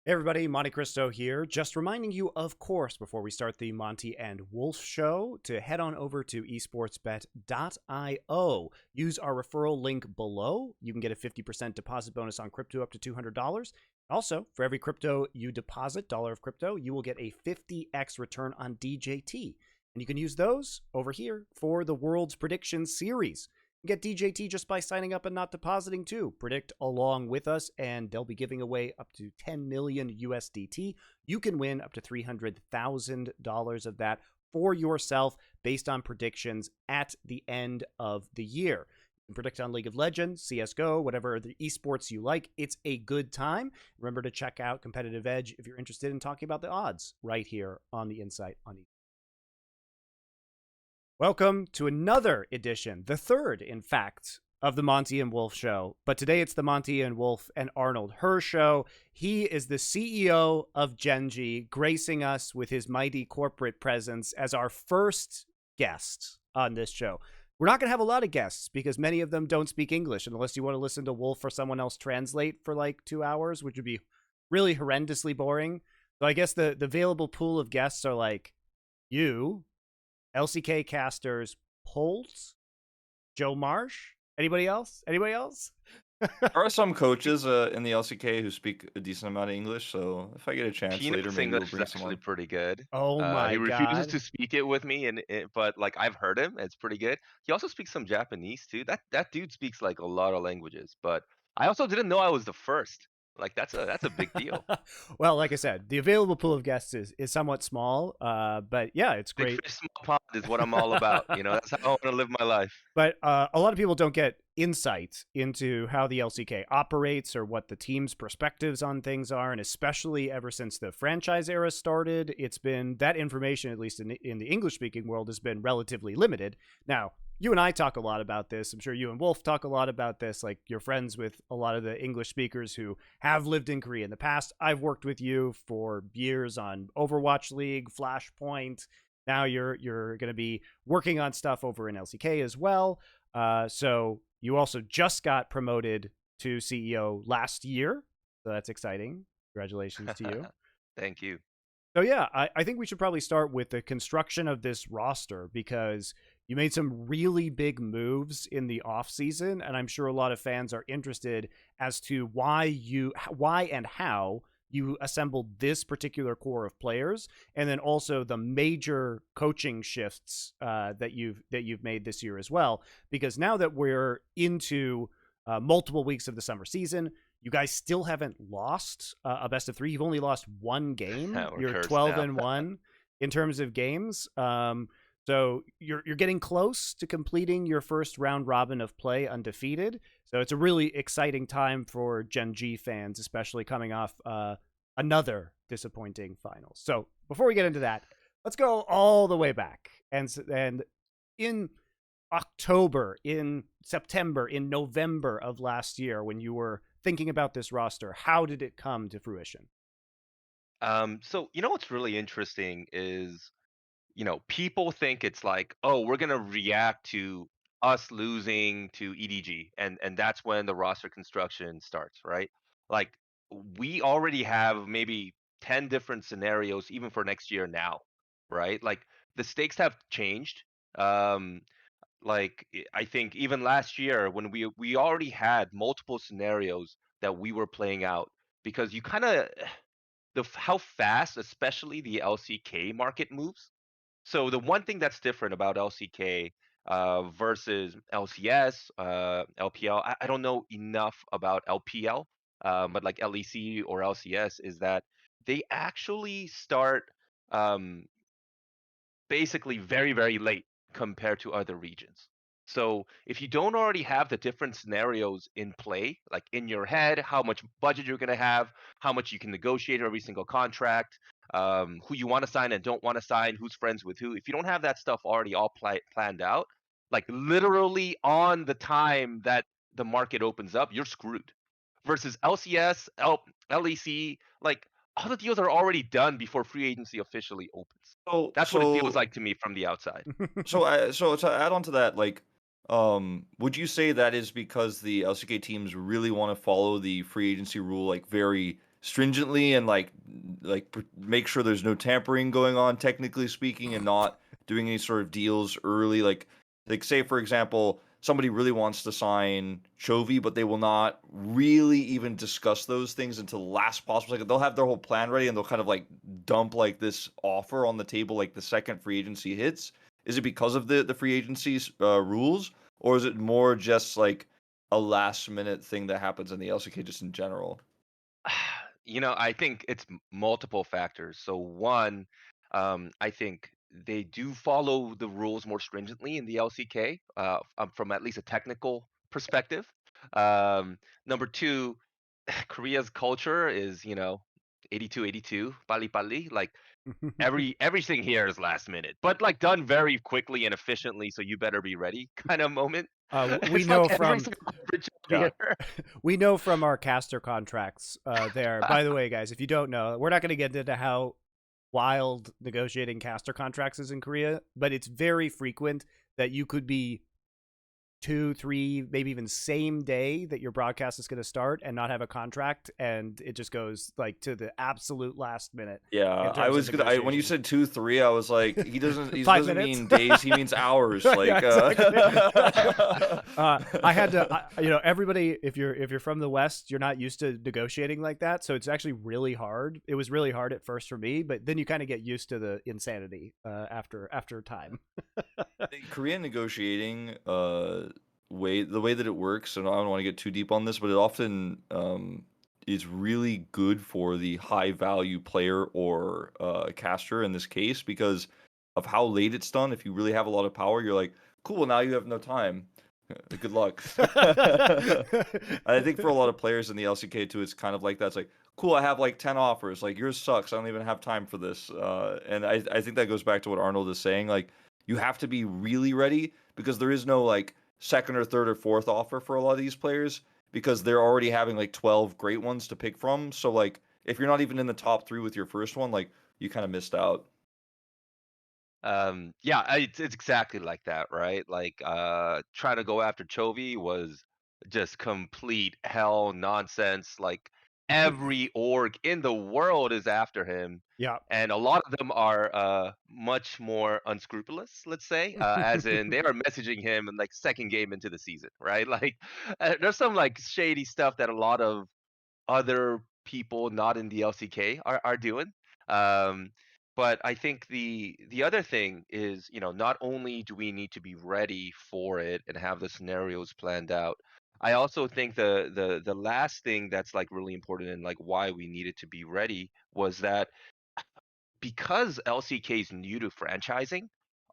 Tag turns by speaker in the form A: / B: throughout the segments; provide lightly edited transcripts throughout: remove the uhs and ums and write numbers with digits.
A: Hey everybody, MonteCristo here. Just reminding you, of course, before we start the Monte and Wolf Show, to head on over to esportsbet.io. Use our referral link below. You can get a 50% deposit bonus on crypto up to $200. Also, for every crypto you deposit, dollar of crypto, you will get a 50x return on DJT. And you can use those over here for the World's Prediction Series. Get DJT just by signing up and not depositing too. Predict along with us, and they'll be giving away up to 10 million USDT. You can win up to $300,000 of that for yourself based on predictions at the end of the year. You can predict on League of Legends, CSGO, whatever the esports you like. It's a good time. Remember to check out Competitive Edge if you're interested in talking about the odds right here on the Insight on esports. Welcome to another edition, the third, in fact, of the Monte and Wolf Show. But today it's the Monte and Wolf and Arnold Hur Show. He is the CEO of GenG, gracing us with his mighty corporate presence as our first guest on this show. We're not going to have a lot of guests because many of them don't speak English unless you want to listen to Wolf or someone else translate for like 2 hours, which would be really horrendously boring. So I guess the available pool of guests are like you, LCK casters, Polls, Joe Marsh. Anybody else? Anybody else?
B: There are some coaches in the LCK who speak a decent amount of English, so if I get a chance later,
C: Peanut's
B: maybe we'll
C: English is
B: bring some
C: actually
B: on.
C: pretty good.
A: Oh my
C: He refuses
A: God.
C: to speak it with me, but like I've heard him, it's pretty good. He also speaks some Japanese too. That dude speaks like a lot of languages. But I also didn't know I was the first. Like that's a big deal.
A: Well, like I said, the available pool of guests is somewhat small, but yeah, it's
C: Big
A: great.
C: fish, small pond is what I'm all about. That's how I want to live my life.
A: But a lot of people don't get insight into how the LCK operates or what the team's perspectives on things are. And especially ever since the franchise era started, it's been that information, at least in the English speaking world, has been relatively limited. Now, you and I talk a lot about this. I'm sure you and Wolf talk a lot about this. Like, you're friends with a lot of the English speakers who have lived in Korea in the past. I've worked with you for years on Overwatch League, Flashpoint. Now you're going to be working on stuff over in LCK as well. So you also just got promoted to CEO last year. So that's exciting. Congratulations to you.
C: Thank you.
A: So yeah, I think we should probably start with the construction of this roster because you made some really big moves in the off season, and I'm sure a lot of fans are interested as to why and how you assembled this particular core of players, and then also the major coaching shifts that you've made this year as well. Because now that we're into multiple weeks of the summer season, you guys still haven't lost a best of 3. You've only lost one game.
C: We're
A: You're
C: cursed
A: 12-1 in terms of games. So you're getting close to completing your first round robin of play undefeated. So it's a really exciting time for Gen.G fans, especially coming off another disappointing finals. So before we get into that, let's go all the way back. And in October, in September, in November of last year, when you were thinking about this roster, how did it come to fruition?
C: So what's really interesting is people think it's like, oh, we're gonna react to us losing to EDG, and that's when the roster construction starts, right? Like we already have maybe 10 different scenarios even for next year now, right? Like the stakes have changed. Um, I think even last year when we already had multiple scenarios that we were playing out because you kind of how fast, especially the LCK market moves. So the one thing that's different about LCK versus LCS, LPL, I don't know enough about LPL, but like LEC or LCS is that they actually start um, basically very, very late compared to other regions. So if you don't already have the different scenarios in play, like in your head, how much budget you're going to have, how much you can negotiate every single contract, who you want to sign and don't want to sign, who's friends with who, if you don't have that stuff already all planned out, like literally on the time that the market opens up, you're screwed. Versus LCS, LEC, like all the deals are already done before free agency officially opens.
B: So,
C: That's what it feels
B: so,
C: like to me from the outside.
B: so to add on to that, like, would you say that is because the LCK teams really want to follow the free agency rule like very stringently and make sure there's no tampering going on, technically speaking, and not doing any sort of deals early. Like say for example, somebody really wants to sign Chovy, but they will not really even discuss those things until the last possible second. They'll have their whole plan ready and they'll kind of like dump like this offer on the table like the second free agency hits. Is it because of the free agency's rules, or is it more just like a last minute thing that happens in the LCK just in general?
C: I think it's multiple factors. So one, I think they do follow the rules more stringently in the LCK, from at least a technical perspective. Number two, Korea's culture is, 82-82, pali pali. Like everything here is last minute, but like done very quickly and efficiently. So you better be ready, kind of moment.
A: We
C: It's
A: know
C: like every
A: from
C: single bridge
B: Yeah.
C: here.
A: we know from our caster contracts there. By the way, guys, if you don't know, we're not going to get into how wild negotiating caster contracts is in Korea, but it's very frequent that you could be 2, 3, maybe even same day that your broadcast is going to start and not have a contract, and it just goes like to the absolute last minute.
B: Yeah,
A: in terms of
B: when you
A: negotiations.
B: said 2-3, I was like, he
A: 5
B: doesn't
A: minutes?
B: mean days, he means hours.
A: Yeah,
B: Like,
A: exactly. I had to, everybody, if you're from the West, you're not used to negotiating like that, so it's actually really hard. It was really hard at first for me, but then you kind of get used to the insanity after time.
B: the Korean negotiating the way that it works, and I don't want to get too deep on this, but it often is really good for the high value player or caster in this case because of how late it's done. If you really have a lot of power, you're like, cool, now you have no time. Good luck. I think for a lot of players in the LCK too, it's kind of like that. It's like, cool, I have like 10 offers. Like, yours sucks. I don't even have time for this. And I think that goes back to what Arnold is saying. Like, you have to be really ready because there is no like second or third or fourth offer for a lot of these players because they're already having like 12 great ones to pick from. So like if you're not even in the top 3 with your first one, like you kind of missed out.
C: Yeah, it's exactly like that, right? Like trying to go after Chovy was just complete hell nonsense. Like every org in the world is after him,
A: Yeah.
C: and a lot of them are much more unscrupulous, let's say, as in they are messaging him in like second game into the season, right? Like there's some like shady stuff that a lot of other people not in the LCK are doing. Um, but I think the other thing is, not only do we need to be ready for it and have the scenarios planned out, I also think the last thing that's like really important and like why we needed to be ready was that because LCK is new to franchising,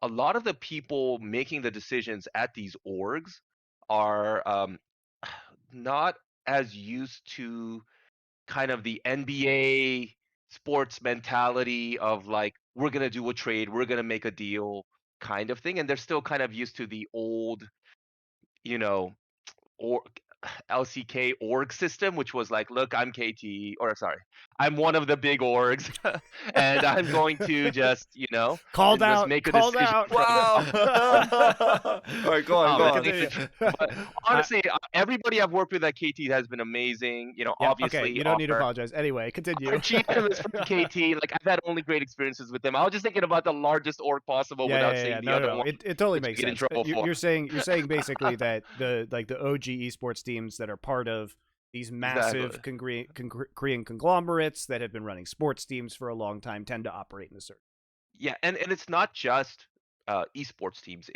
C: a lot of the people making the decisions at these orgs are not as used to kind of the NBA sports mentality of like we're gonna do a trade, we're gonna make a deal kind of thing, and they're still kind of used to the old, you know, or LCK org system, which was like, look, I'm KT, or sorry, I'm one of the big orgs, and I'm going to just,
A: Called
C: just
A: out.
C: make a
A: Called
C: decision
A: out.
C: from the
B: Wow. All right, go on,
C: Oh
B: go
C: man,
B: on.
A: Continue.
C: but honestly, everybody I've worked with at KT has been amazing.
A: Yeah. Okay.
C: Obviously
A: You don't need to
C: our
A: apologize. Anyway, continue.
C: our GM is from KT. Like I've had only great experiences with them. I was just thinking about the largest org possible
A: Yeah,
C: without
A: yeah, yeah.
C: saying the
A: No, no,
C: other
A: no.
C: one,
A: It totally
C: which I
A: makes
C: get in
A: sense.
C: trouble for.
A: You're saying basically that the OG esports teams that are part of these
C: Exactly.
A: massive Korean conglomerates that have been running sports teams for a long time tend to operate in a certain.
C: Yeah, and it's not just esports teams.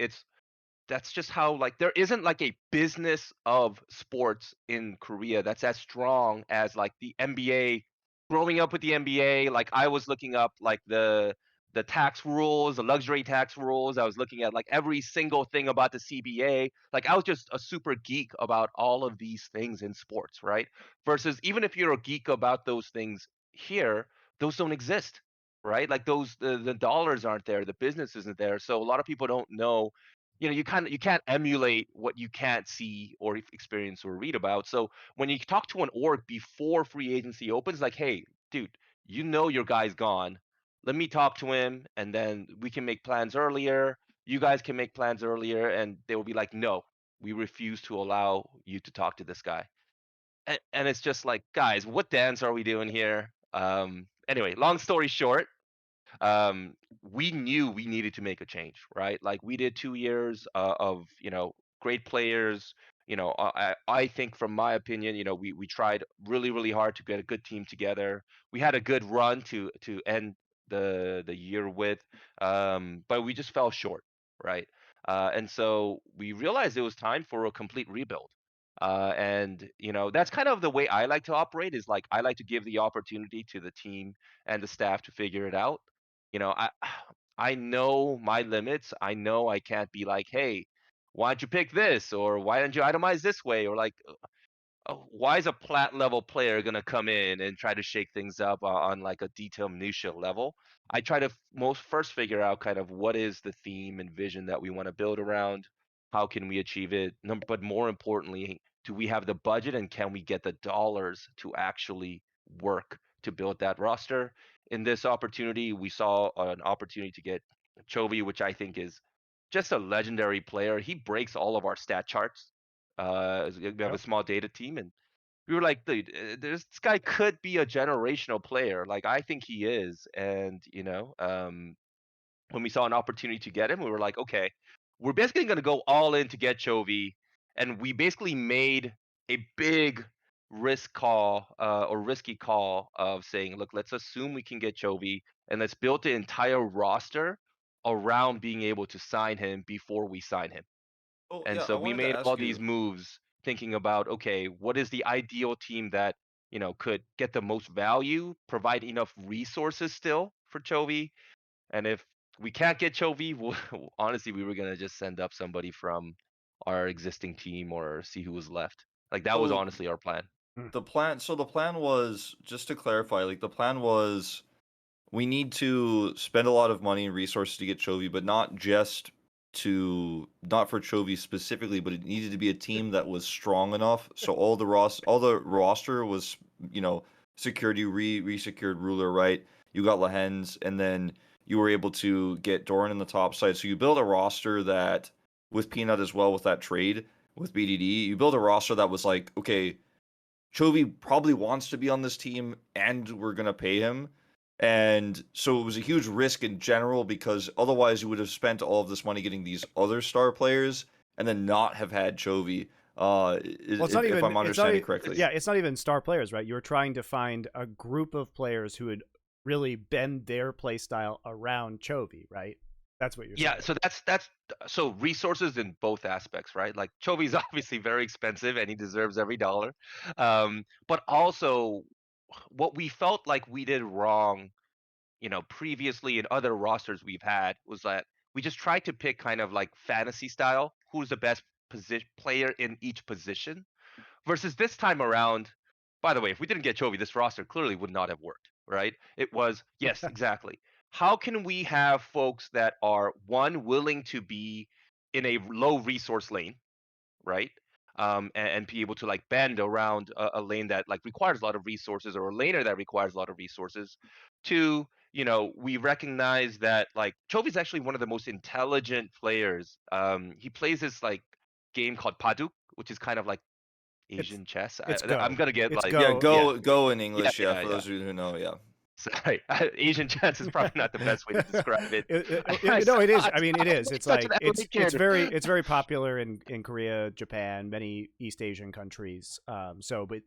C: That's just how like there isn't like a business of sports in Korea that's as strong as like the NBA. Growing up with the NBA, like I was looking up like the tax rules, the luxury tax rules. I was looking at like every single thing about the CBA. Like I was just a super geek about all of these things in sports, right? Versus even if you're a geek about those things here, those don't exist, right? Like the dollars aren't there, the business isn't there. So a lot of people don't know, you can't emulate what you can't see or experience or read about. So when you talk to an org before free agency opens, like, hey, dude, your guy's gone. Let me talk to him, and then we can make plans earlier. You guys can make plans earlier, and they will be like, no, we refuse to allow you to talk to this guy. and it's just like, guys, what dance are we doing here? Anyway, long story short, um, we knew we needed to make a change, right? Like we did 2 years of great players. I think from my opinion, we tried really hard to get a good team together. We had a good run to end the year with, but we just fell short, right? And so we realized it was time for a complete rebuild. And that's kind of the way I like to operate. Is like I like to give the opportunity to the team and the staff to figure it out. I I know my limits. I know I can't be like, hey, why don't you pick this, or why don't you itemize this way, or like, why is a plat level player gonna come in and try to shake things up on like a detailed minutia level? I try to most first figure out kind of what is the theme and vision that we want to build around. How can we achieve it? But more importantly, do we have the budget and can we get the dollars to actually work to build that roster? In this opportunity, we saw an opportunity to get Chovy, which I think is just a legendary player. He breaks all of our stat charts. We have a
A: Yep.
C: small data team, and we were like, dude, this guy could be a generational player. Like I think he is. And when we saw an opportunity to get him, we were like, okay, we're basically going to go all in to get Chovy, and we basically made a big risk call or risky call of saying, look, let's assume we can get Chovy, and let's build the entire roster around being able to sign him before we sign him.
B: Oh
C: And
B: yeah,
C: so
B: I
C: we
B: wanted to
C: made all
B: ask
C: these
B: you.
C: moves thinking about, okay, what is the ideal team that, could get the most value, provide enough resources still for Chovy. And if we can't get Chovy, honestly, we were going to just send up somebody from our existing team or see who was left. Like that was
B: So
C: honestly our plan.
A: Hmm.
B: the plan was, just to clarify, like the plan was we need to spend a lot of money and resources to get Chovy, but not for Chovy specifically, but it needed to be a team that was strong enough. So all the roster was, you know, secured. You re-secured Ruler, right? You got Lehens, and then you were able to get Doran in the top side. So you build a roster that, with Peanut as well, with that trade with BDD, you build a roster that was like, okay, Chovy probably wants to be on this team and we're going to pay him. And so it was a huge risk in general because otherwise you would have spent all of this money getting these other star players and then not have had Chovy.
A: Well, it's not
B: If
A: even.
B: I'm
A: It's not.
B: understanding correctly.
A: Yeah, it's not even star players, right? You're trying to find a group of players who would really bend their play style around Chovy, right? That's what you're
C: Yeah,
A: saying.
C: so that's so resources in both aspects, right? Like Chovy's obviously very expensive and he deserves every dollar. But also what we felt like we did wrong, previously in other rosters we've had was that we just tried to pick kind of like fantasy style, who's the best position player in each position. Versus this time around, by the way, if we didn't get Chovy, this roster clearly would not have worked, right? It was, yes, exactly. How can we have folks that are, one, willing to be in a low resource lane, right? And be able to like bend around a lane that like requires a lot of resources, or a laner that requires a lot of resources. Two, we recognize that like Chovy's actually one of the most intelligent players. He plays this like game called Paduk, which is kind of like
A: It's
C: Asian chess.
A: it's
C: I'm
A: Go.
C: gonna get
A: It's
C: like,
B: Yeah,
A: Go. Yeah.
B: go in
C: yeah,
B: English. Yeah,
C: yeah,
B: for
C: yeah.
B: those of you who know. Yeah.
C: Sorry, Asian chess is probably not the best way to describe it.
A: No, it is.
C: I
A: I mean, it
C: sound
A: is.
C: like
A: It's
C: such an
A: like
C: LA kid.
A: it's very popular in Korea, Japan, many East Asian countries. But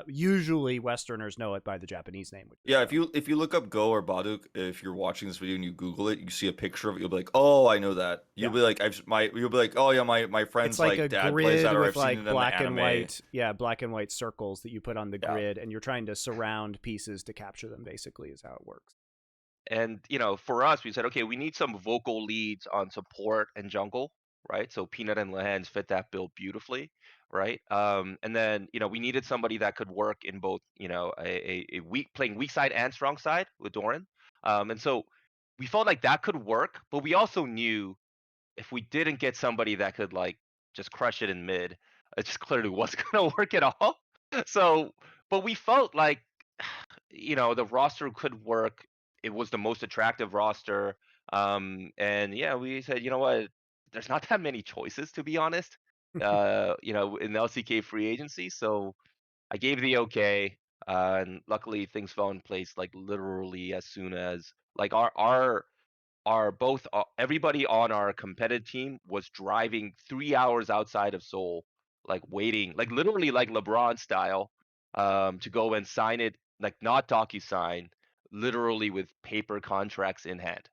A: usually Westerners know it by the Japanese name, which is
B: Yeah,
A: Go.
B: if you look up Go or Baduk, if you're watching this video and you Google it, you see a picture of it, you'll be like, "Oh, I know that."
A: Yeah.
B: You'll be like, "Oh yeah, my
A: It's
B: friend's
A: like a
B: like dad plays
A: grid
B: that, or
A: with
B: I've seen
A: like
B: it in the
A: black and
B: anime."
A: white, yeah, black and white circles that you put on the
B: Yeah.
A: grid, and you're trying to surround pieces to capture them. Basically, is how it works.
C: And for us, we said, okay, we need some vocal leads on support and jungle, right? So Peanut and Lehans fit that build beautifully, right? And then we needed somebody that could work in both, a weak playing weak side and strong side with Doran. And so we felt like that could work, but we also knew if we didn't get somebody that could like just crush it in mid, it just clearly wasn't gonna work at all. So, but we felt like the roster could work. It was the most attractive roster. And yeah, we said, you know what? There's not that many choices to be honest. In LCK free agency, so I gave the okay, and luckily things fell in place like literally as soon as like our both everybody on our competitive team was driving 3 hours outside of Seoul, like waiting, like literally like LeBron style, to go and sign it, like not DocuSign, literally with paper contracts in hand.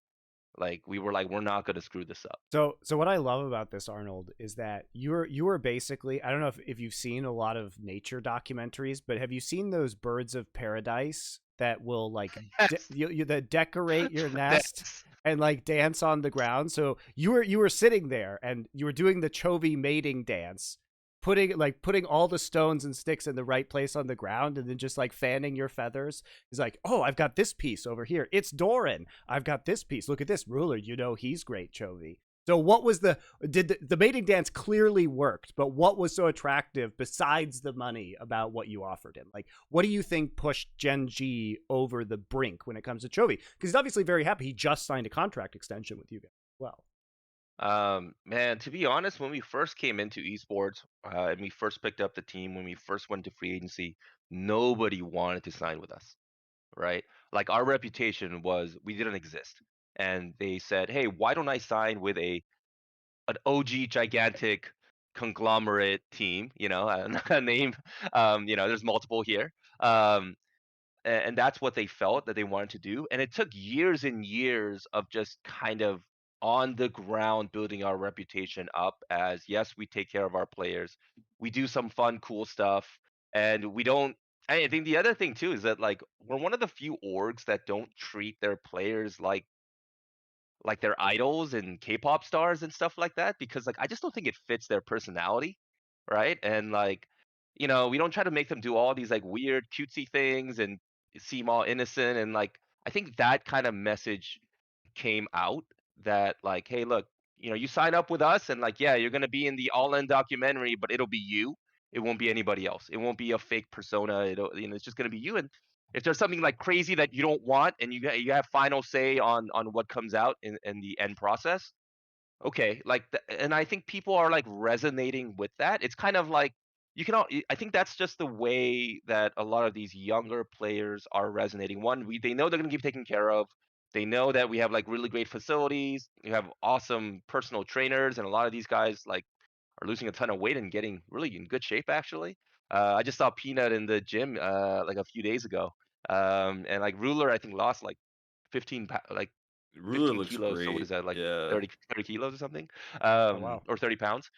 C: Like we were like, we're not gonna screw this up.
A: So what I love about this, Arnold, is that you were basically, I don't know if you've seen a lot of nature documentaries, but have you seen those birds of paradise that will like
C: Yes.
A: that decorate your nest
C: Yes.
A: and like dance on the ground? So you were sitting there and you were doing the Chovy mating dance, putting all the stones and sticks in the right place on the ground, and then just like fanning your feathers. He's like, oh, I've got this piece over here. It's Doran. I've got this piece. Look at this ruler. You know he's great, Chovy. So what was the mating dance clearly worked, but what was so attractive besides the money about what you offered him? Like, what do you think pushed Gen.G over the brink when it comes to Chovy? Because he's obviously very happy. He just signed a contract extension with you guys as well.
C: Man, to be honest, when we first came into esports, and we first picked up the team, when we first went to free agency, nobody wanted to sign with us, right? Like our reputation was we didn't exist. And they said, "Hey, why don't I sign with an OG gigantic conglomerate team, a name, there's multiple here." Um, and that's what they felt that they wanted to do, and it took years and years of just kind of on the ground building our reputation up as, yes, we take care of our players, we do some fun cool stuff, and we don't. I think the other thing too is that like we're one of the few orgs that don't treat their players like their idols and K-pop stars and stuff like that, because like I just don't think it fits their personality, right? And like, we don't try to make them do all these like weird cutesy things and seem all innocent, and like I think that kind of message came out that like, hey, look, you sign up with us and like, yeah, you're going to be in the all-in documentary, but it'll be you. It won't be anybody else. It won't be a fake persona. It's just going to be you. And if there's something like crazy that you don't want and you have final say on what comes out in the end process, okay, like and I think people are like resonating with that. It's kind of like I think that's just the way that a lot of these younger players are resonating. One, they know they're going to keep taken care of. They know that we have like really great facilities. We have awesome personal trainers, and a lot of these guys like are losing a ton of weight and getting really in good shape actually. I just saw Peanut in the gym like a few days ago. And like Ruler I think lost like
B: Ruler
C: 15
B: looks
C: kilos. So what is
B: great.
C: that, like
B: Yeah.
C: 30 kilos or something?
A: Oh wow.
C: Or 30 pounds.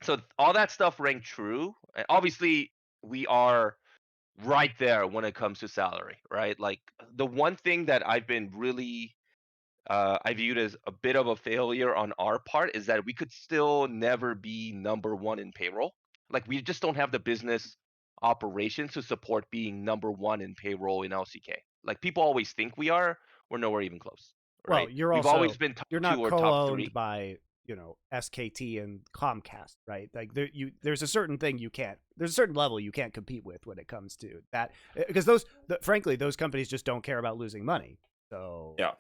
C: So all that stuff rang true. And obviously, we are right there when it comes to salary, right? Like the one thing that I've been really I viewed as a bit of a failure on our part is that we could still never be number one in payroll. Like we just don't have the business operations to support being number one in payroll in LCK. Like people always think we are, we're nowhere even close,
A: Well,
C: right? We've always been top
A: you're
C: two
A: not
C: or top
A: co-owned
C: three.
A: by, SKT and Comcast, right? Like there's a certain thing there's a certain level you can't compete with when it comes to that, because frankly, those companies just don't care about losing money. So
B: Yeah.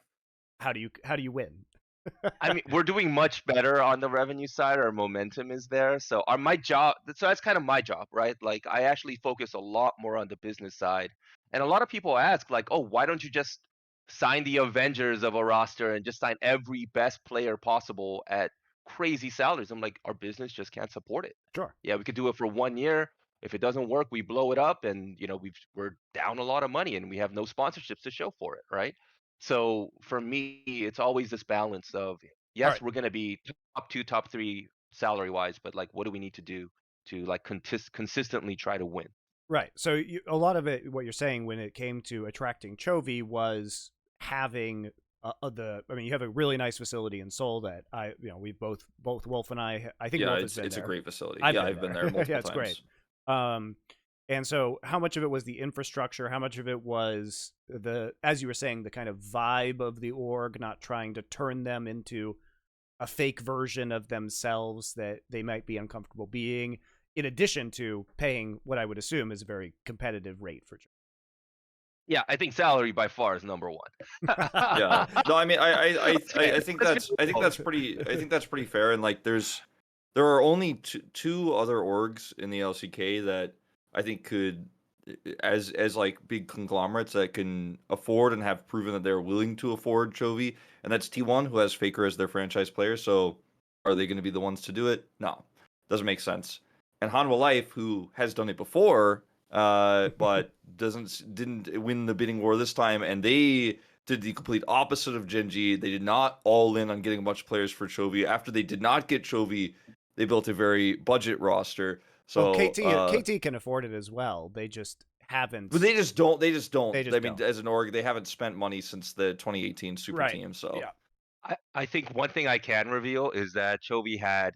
A: how do you win?
C: I mean, we're doing much better on the revenue side. Our momentum is there. So my job, so that's kind of my job, right? Like I actually focus a lot more on the business side. And a lot of people ask like, "Oh, why don't you just sign the Avengers of a roster and just sign every best player possible at crazy salaries?" I'm like, our business just can't support it.
A: Sure.
C: Yeah, we could do it for 1 year. If it doesn't work, we blow it up, and we're down a lot of money, and we have no sponsorships to show for it, right? So for me, it's always this balance of,
A: All
C: yes,
A: right.
C: we're going to be top two, top three salary wise, but like, what do we need to do to like consistently try to win?
A: Right. So a lot of it, what you're saying when it came to attracting Chovy, was having you have a really nice facility in Seoul that we both Wolf and I think
B: Yeah,
A: Wolf has been
B: it's a
A: there.
B: great facility.
A: I've
B: Yeah,
A: been
B: I've been
A: there.
B: there multiple
A: Yeah, it's great.
B: times.
A: And so how much of it was the infrastructure? How much of it was as you were saying, the kind of vibe of the org, not trying to turn them into a fake version of themselves that they might be uncomfortable being, in addition to paying what I would assume is a very competitive rate for
C: Yeah, I think salary by far is number one.
B: Yeah. No, I mean, I
C: fair.
B: think
C: Let's be real.
B: that's pretty fair. And like, there are only two other orgs in the LCK that I think could as like big conglomerates that can afford and have proven that they're willing to afford Chovy, and that's T1 who has Faker as their franchise player. So are they going to be the ones to do it? No, doesn't make sense. And Hanwha Life, who has done it before, but didn't win the bidding war this time, and they did the complete opposite of Gen.G. They did not all in on getting a bunch of players for Chovy. After they did not get Chovy, they built a very budget roster.
A: Well,
B: So
A: KT can afford it as well. They just haven't.
B: but they just don't. They just don't.
A: They just
B: I mean,
A: don't.
B: as an org, they haven't spent money since the 2018 Super
A: Right.
B: Team. So
A: Yeah.
C: I think one thing I can reveal is that Chovy had,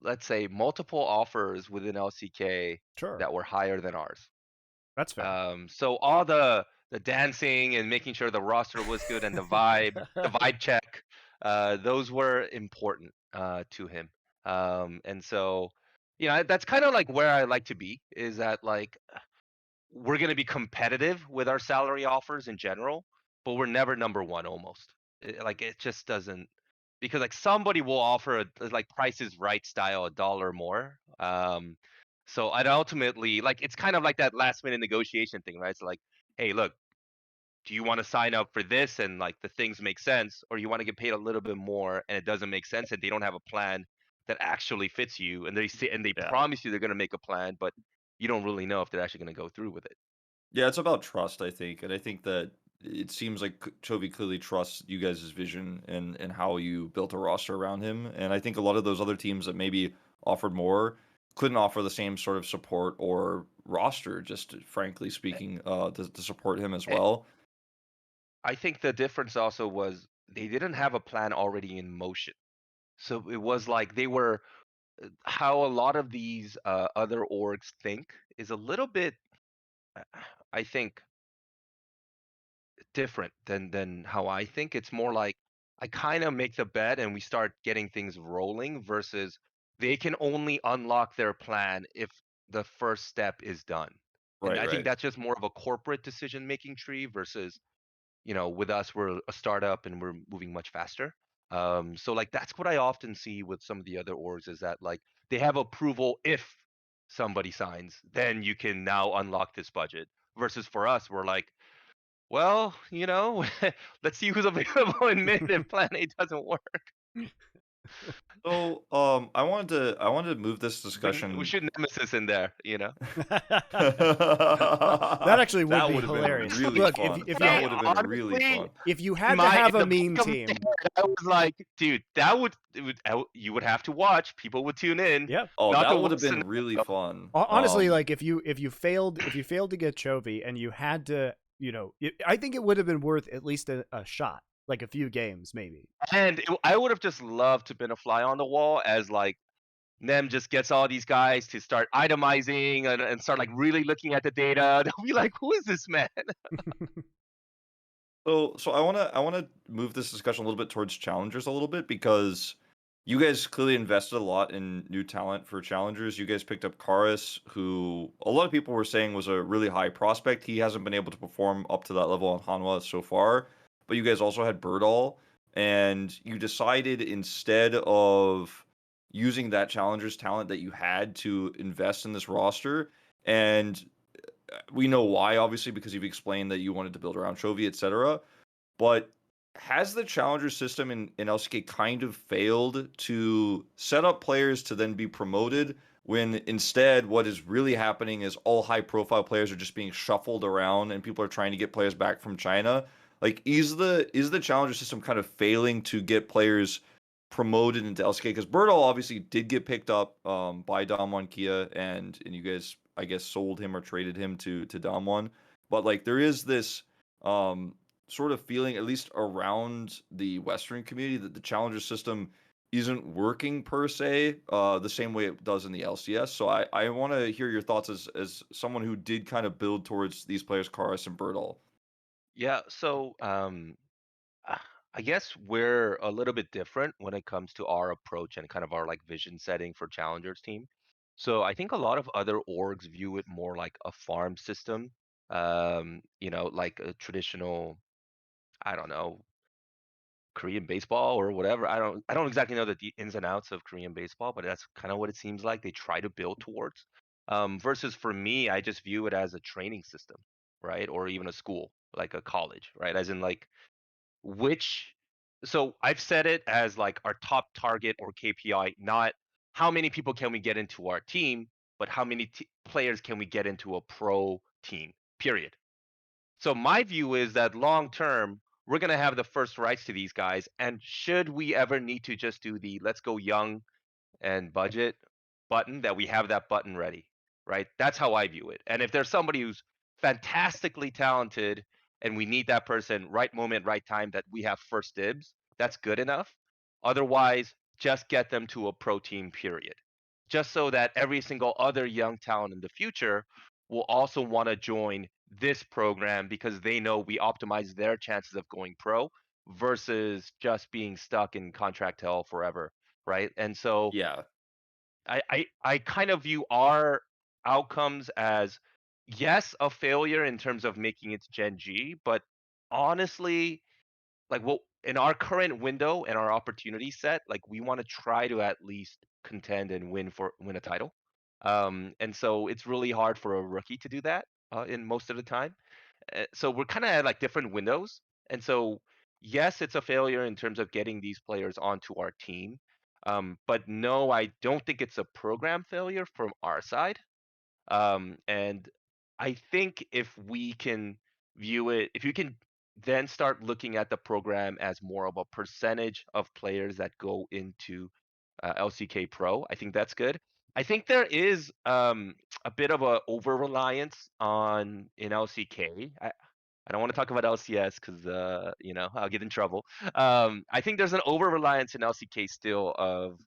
C: let's say, multiple offers within LCK
A: Sure.
C: that were higher than ours.
A: That's fair.
C: So all the dancing and making sure the roster was good and the vibe check, those were important to him. And so, you know, that's kind of like where I like to be, is that like we're going to be competitive with our salary offers in general, but we're never number one almost. Like it just doesn't, because like somebody will offer a like Price is Right style $1 more. So I'd ultimately like, it's kind of like that last minute negotiation thing, right? So like, hey, look, do you want to sign up for this and like the things make sense, or you want to get paid a little bit more and it doesn't make sense and they don't have a plan that actually fits you, and they say and they
A: Yeah.
C: promise you they're going to make a plan, but you don't really know if they're actually going to go through with it.
B: yeah, it's about trust, I think, and I think that it seems like Chovy clearly trusts you guys' vision and how you built a roster around him. And I think a lot of those other teams that maybe offered more couldn't offer the same sort of support or roster, just frankly speaking, to support him as
C: Eh,
B: well.
C: I think the difference also was they didn't have a plan already in motion. So it was like they were, how a lot of these other orgs think is a little bit, uh, I think, different than how I think. It's more like I kind of make the bet and we start getting things rolling, versus they can only unlock their plan if the first step is done. And
B: Right,
C: I think
B: right.
C: that's just more of a corporate decision making tree versus, you know, with us, we're a startup and we're moving much faster. So like that's what I often see with some of the other orgs, is that like they have approval if somebody signs, then you can now unlock this budget. Versus for us, we're like, well, you know, let's see who's available in mid if plan A doesn't work.
B: So, I wanted to move this
C: We
B: discussion.
C: should Nemesis in there, you know.
A: That actually would
B: That
A: be
B: would have been
A: hilarious.
B: really
A: Look,
B: fun.
A: if
B: That
A: you
B: would have been really
C: Honestly,
B: fun.
A: if you
C: in
A: had to have a
C: the
A: meme
C: back of my
A: team,
C: head, I was like, dude, that would, you would have to watch. People would tune in.
A: yeah.
B: Oh,
C: Not the
B: that would have
C: worst
B: been really
C: scenario.
B: fun.
A: Honestly, like if you failed to get Chovy and you had to, I think it would have been worth at least a shot, like a few games maybe.
C: And I would have just loved to have been a fly on the wall, as like Nem just gets all these guys to start itemizing and start like really looking at the data. They'll be like, who is this man?
B: So I wanna move this discussion a little bit towards challengers a little bit, because you guys clearly invested a lot in new talent for challengers. You guys picked up Karis, who a lot of people were saying was a really high prospect. He hasn't been able to perform up to that level on Hanwha so far. But you guys also had Birdall, and you decided instead of using that challenger's talent that you had to invest in this roster. And we know why, obviously, because you've explained that you wanted to build around Chovy, etc. But has the challenger system in LCK kind of failed to set up players to then be promoted, when instead what is really happening is all high profile players are just being shuffled around and people are trying to get players back from China? Like, is the challenger system kind of failing to get players promoted into LCK? Because Birdall obviously did get picked up by Damwon Kia, and you guys, I guess, sold him or traded him to Damwon. But like there is this sort of feeling, at least around the Western community, that the challenger system isn't working per se the same way it does in the LCS. So I want to hear your thoughts as someone who did kind of build towards these players, Karis and Birdall.
C: Yeah, so uh, I guess we're a little bit different when it comes to our approach and kind of our like vision setting for Challengers team. So I think a lot of other orgs view it more like a farm system, you know, like a traditional, I don't know, Korean baseball or whatever. I don't exactly know the ins and outs of Korean baseball, but that's kind of what it seems like they try to build towards. Versus for me, I just view it as a training system, right? Or even a school, like a college, right? As in like which so I've set it as like our top target or KPI, not how many people can we get into our team, but how many players can we get into a pro team, period. So my view is that long term, we're going to have the first rights to these guys. And should we ever need to just do the let's go young and budget button, that we have that button ready, right? That's how I view it. And if there's somebody who's fantastically talented and we need that person, right moment, right time, that we have first dibs, that's good enough. Otherwise, just get them to a pro team, period. Just so that every single other young talent in the future will also want to join this program because they know we optimize their chances of going pro versus just being stuck in contract hell forever, right? And so
B: Yeah.
C: I kind of view our outcomes as, yes, a failure in terms of making it to Gen G, but honestly, like, well, in our current window and our opportunity set, like, we want to try to at least contend and win a title. And so it's really hard for a rookie to do that in most of the time. So we're kind of at like different windows. And so, yes, it's a failure in terms of getting these players onto our team. But no, I don't think it's a program failure from our side. And I think if we can view it, if you can then start looking at the program as more of a percentage of players that go into LCK Pro, I think that's good. I think there is a bit of a over reliance on in LCK. I don't want to talk about LCS because I'll get in trouble. I think there's an over reliance in LCK still of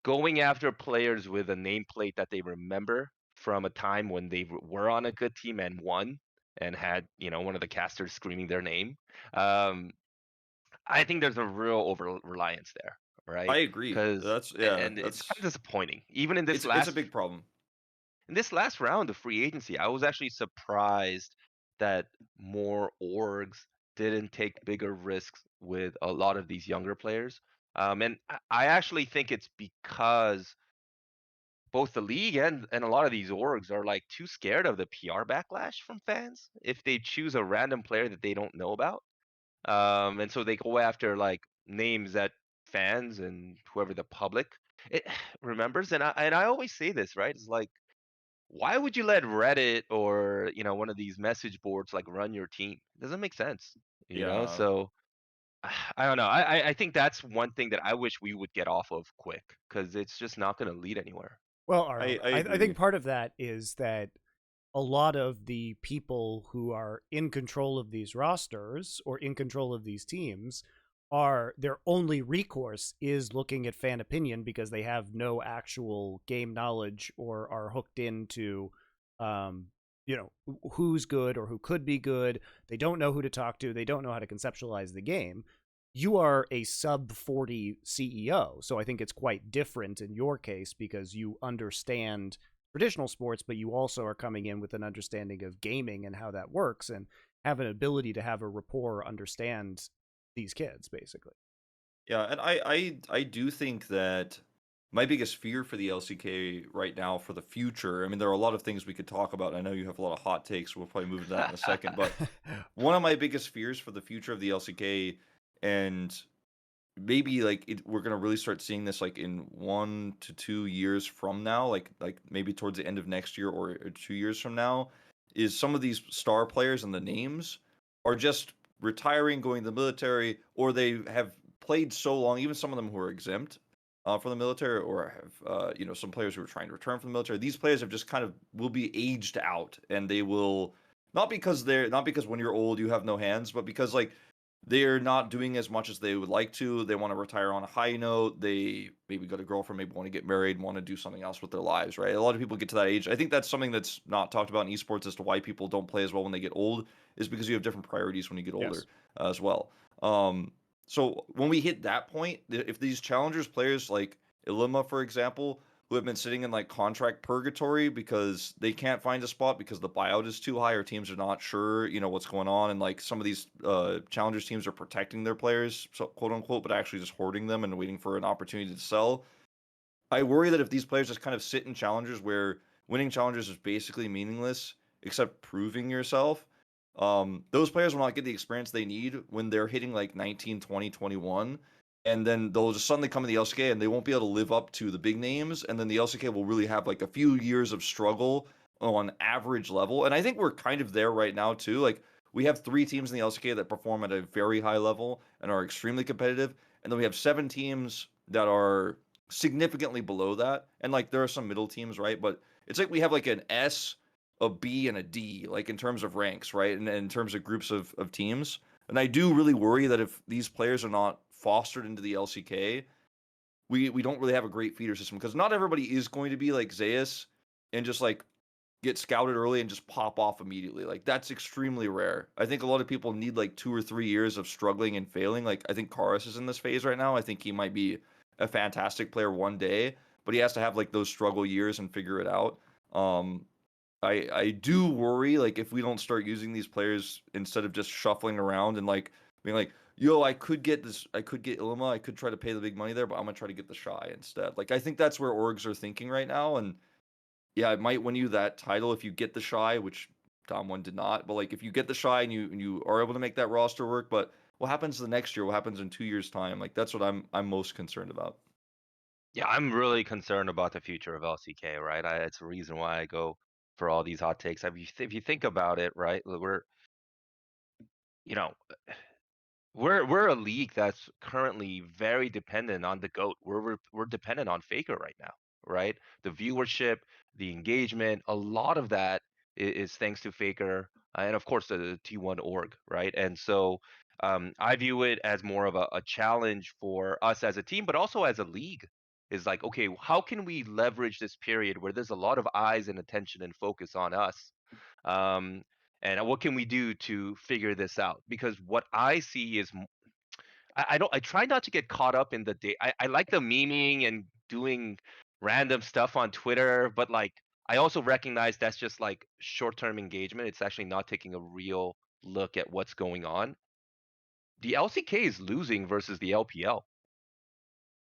C: going after players with a nameplate that they remember from a time when they were on a good team and won and had one of the casters screaming their name. Um, I think there's a real over reliance there,
B: I
C: right?
B: agree.
C: Because
B: That's yeah,
C: and it's kind
B: that's
C: of disappointing. Even
B: it's a big problem.
C: in this last round of free agency, I was actually surprised that more orgs didn't take bigger risks with a lot of these younger players. And I actually think it's because both the league and a lot of these orgs are like too scared of the PR backlash from fans if they choose a random player that they don't know about. And so they go after like names that fans and whoever the public it remembers. And I always say this, right? It's like, why would you let Reddit or one of these message boards like run your team? It doesn't make sense,
B: Yeah.
C: So I don't know. I think that's one thing that I wish we would get off of quick because it's just not going to lead anywhere.
A: Well,
B: I
A: Arnold,
B: I
A: I think
B: agree.
A: part of that is that a lot of the people who are in control of these rosters or in control of these teams are their only recourse is looking at fan opinion because they have no actual game knowledge or are hooked into um who's good or who could be good. They don't know who to talk to, they don't know how to conceptualize the game. You are a sub 40 CEO, so I think it's quite different in your case because you understand traditional sports, but you also are coming in with an understanding of gaming and how that works and have an ability to have a rapport, understand these kids, basically.
B: Yeah, and I do think that my biggest fear for the LCK right now for the future, I mean, there are a lot of things we could talk about. I know you have a lot of hot takes. We'll probably move to that in a second. But one of my biggest fears for the future of the LCK, and maybe like we're gonna really start seeing this like in 1 to 2 years from now, like maybe towards the end of next year or 2 years from now, is some of these star players and the names are just retiring, going to the military, or they have played so long. Even some of them who are exempt from the military, or have some players who are trying to return from the military. These players have just kind of will be aged out, and they will not because when you're old you have no hands, but because like they're not doing as much as they would like to. They want to retire on a high note. They maybe got a girlfriend, maybe want to get married, want to do something else with their lives, right? A lot of people get to that age. I think that's something that's not talked about in esports as to why people don't play as well when they get old, is because you have different priorities when you get older
A: Yes.
B: as well. So when we hit that point, if these challengers players like Ilima, for example, who have been sitting in like contract purgatory because they can't find a spot because the buyout is too high or teams are not sure, what's going on, and like some of these challengers teams are protecting their players, so quote unquote, but actually just hoarding them and waiting for an opportunity to sell. I worry that if these players just kind of sit in challengers where winning challengers is basically meaningless except proving yourself. Those players will not get the experience they need when they're hitting like 19, 20, 21. And then they'll just suddenly come in the LCK and they won't be able to live up to the big names. And then the LCK will really have like a few years of struggle on average level. And I think we're kind of there right now too. Like we have 3 teams in the LCK that perform at a very high level and are extremely competitive. And then we have 7 teams that are significantly below that. And like there are some middle teams, right? But it's like we have like an S, a B, and a D, like in terms of ranks, right? And in terms of groups of teams. And I do really worry that if these players are not fostered into the LCK, we don't really have a great feeder system because not everybody is going to be like Zeus and just like get scouted early and just pop off immediately. Like that's extremely rare. I think a lot of people need like 2 or 3 years of struggling and failing. Like I think Karis is in this phase right now. I think he might be a fantastic player one day, but he has to have like those struggle years and figure it out. I do worry like if we don't start using these players instead of just shuffling around and like being like, yo, I could get Illima, I could try to pay the big money there, but I'm gonna try to get the Shy instead. Like I think that's where orgs are thinking right now, and yeah, it might win you that title if you get the Shy, which Dom1 did not. But like if you get the Shy and you are able to make that roster work, but what happens the next year? What happens in 2 years' time? Like that's what I'm most concerned about.
C: Yeah, I'm really concerned about the future of LCK, right? It's a reason why I go for all these hot takes. If you think about it, right, you know, we're a league that's currently very dependent on the GOAT. We're dependent on Faker right now, right? The viewership, the engagement, a lot of that is thanks to Faker, and of course the T1 org, right? And so I view it as more of a challenge for us as a team, but also as a league. Is like, okay, how can we leverage this period where there's a lot of eyes and attention and focus on us? Um, and what can we do to figure this out? Because what I see is I don't I try not to get caught up in the day. I like the memeing and doing random stuff on Twitter, but like I also recognize that's just like short-term engagement. It's actually not taking a real look at what's going on. The LCK is losing versus the LPL,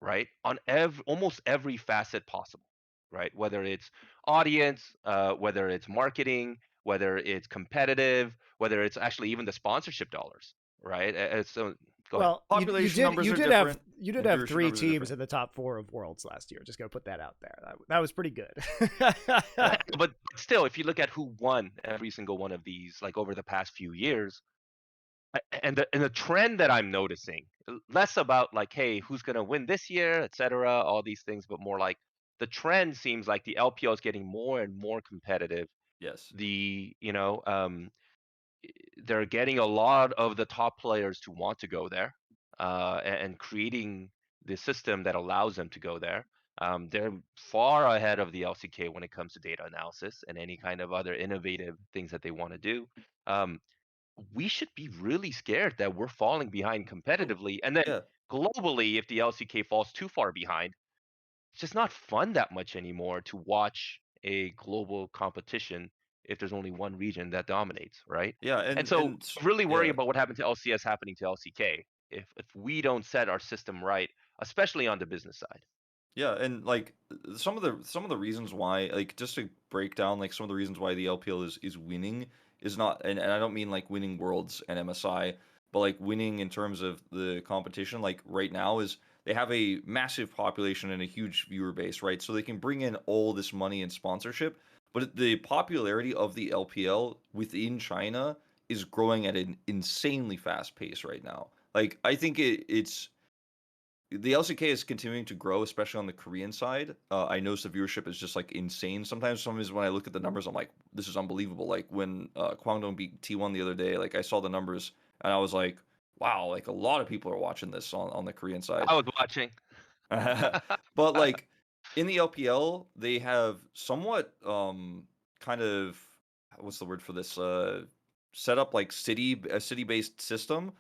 C: right? On almost every facet possible, right? Whether it's audience, whether it's marketing, whether it's competitive, whether it's actually even the sponsorship dollars, right? So go ahead.
A: Well,
B: Population numbers are different.
A: you did
B: and
A: have
B: viewership
A: 3
B: numbers are
A: teams
B: different.
A: in the top 4 of Worlds last year. Just gonna put that out there. That was pretty good.
C: But still, if you look at who won every single one of these, like over the past few years, and the trend that I'm noticing, less about like, hey, who's gonna win this year, etc., all these things, but more like the trend seems like the LPL is getting more and more competitive.
B: Yes.
C: The they're getting a lot of the top players to want to go there, and creating the system that allows them to go there. They're far ahead of the LCK when it comes to data analysis and any kind of other innovative things that they want to do. Um, we should be really scared that we're falling behind
B: Oh,
C: competitively. And then
B: yeah.
C: globally, if the LCK falls too far behind, it's just not fun that much anymore to watch a global competition if there's only one region that dominates, right?
B: Yeah,
C: And
B: and
C: so really worry
B: yeah.
C: about what happened to LCS happening to LCK if we don't set our system right, especially on the business side.
B: Yeah, and like some of the reasons why, like just to break down like some of the reasons why the LPL is winning is not, and I don't mean like winning worlds and MSI, but like winning in terms of the competition like right now is they have a massive population and a huge viewer base, right? So they can bring in all this money and sponsorship, but the popularity of the LPL within China is growing at an insanely fast pace right now. Like I think it's the LCK is continuing to grow, especially on the Korean side. I notice the viewership is just like insane. Sometimes when I look at the numbers, I'm like, this is unbelievable. Like when Kwangdong beat T1 the other day, like I saw the numbers and I was like, wow, like a lot of people are watching this on the Korean side.
C: I was watching.
B: But like in the LPL, they have somewhat kind of what's the word for this set up like a city based system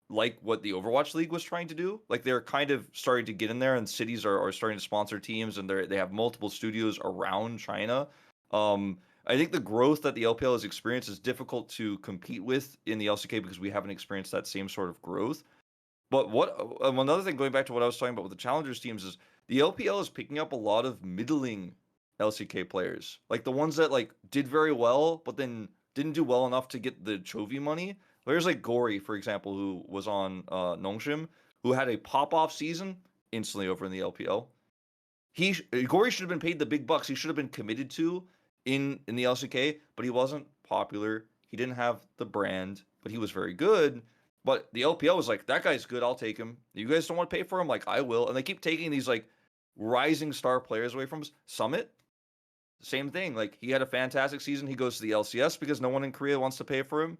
B: like what the Overwatch League was trying to do. Like they're kind of starting to get in there and cities are starting to sponsor teams and they have multiple studios around China. I think the growth that the LPL has experienced is difficult to compete with in the LCK because we haven't experienced that same sort of growth. But another thing going back to what I was talking about with the challengers teams is the LPL is picking up a lot of middling LCK players. Like the ones that like did very well, but then didn't do well enough to get the Chovy money. There's like Gory, for example, who was on Nongshim, who had a pop-off season instantly over in the LPL. Gory should have been paid the big bucks. He should have been committed to in the LCK, but he wasn't popular. He didn't have the brand, but he was very good. But the LPL was like, that guy's good. I'll take him. You guys don't want to pay for him? Like, I will. And they keep taking these like rising star players away from us. Summit, same thing. Like, he had a fantastic season. He goes to the LCS because no one in Korea wants to pay for him.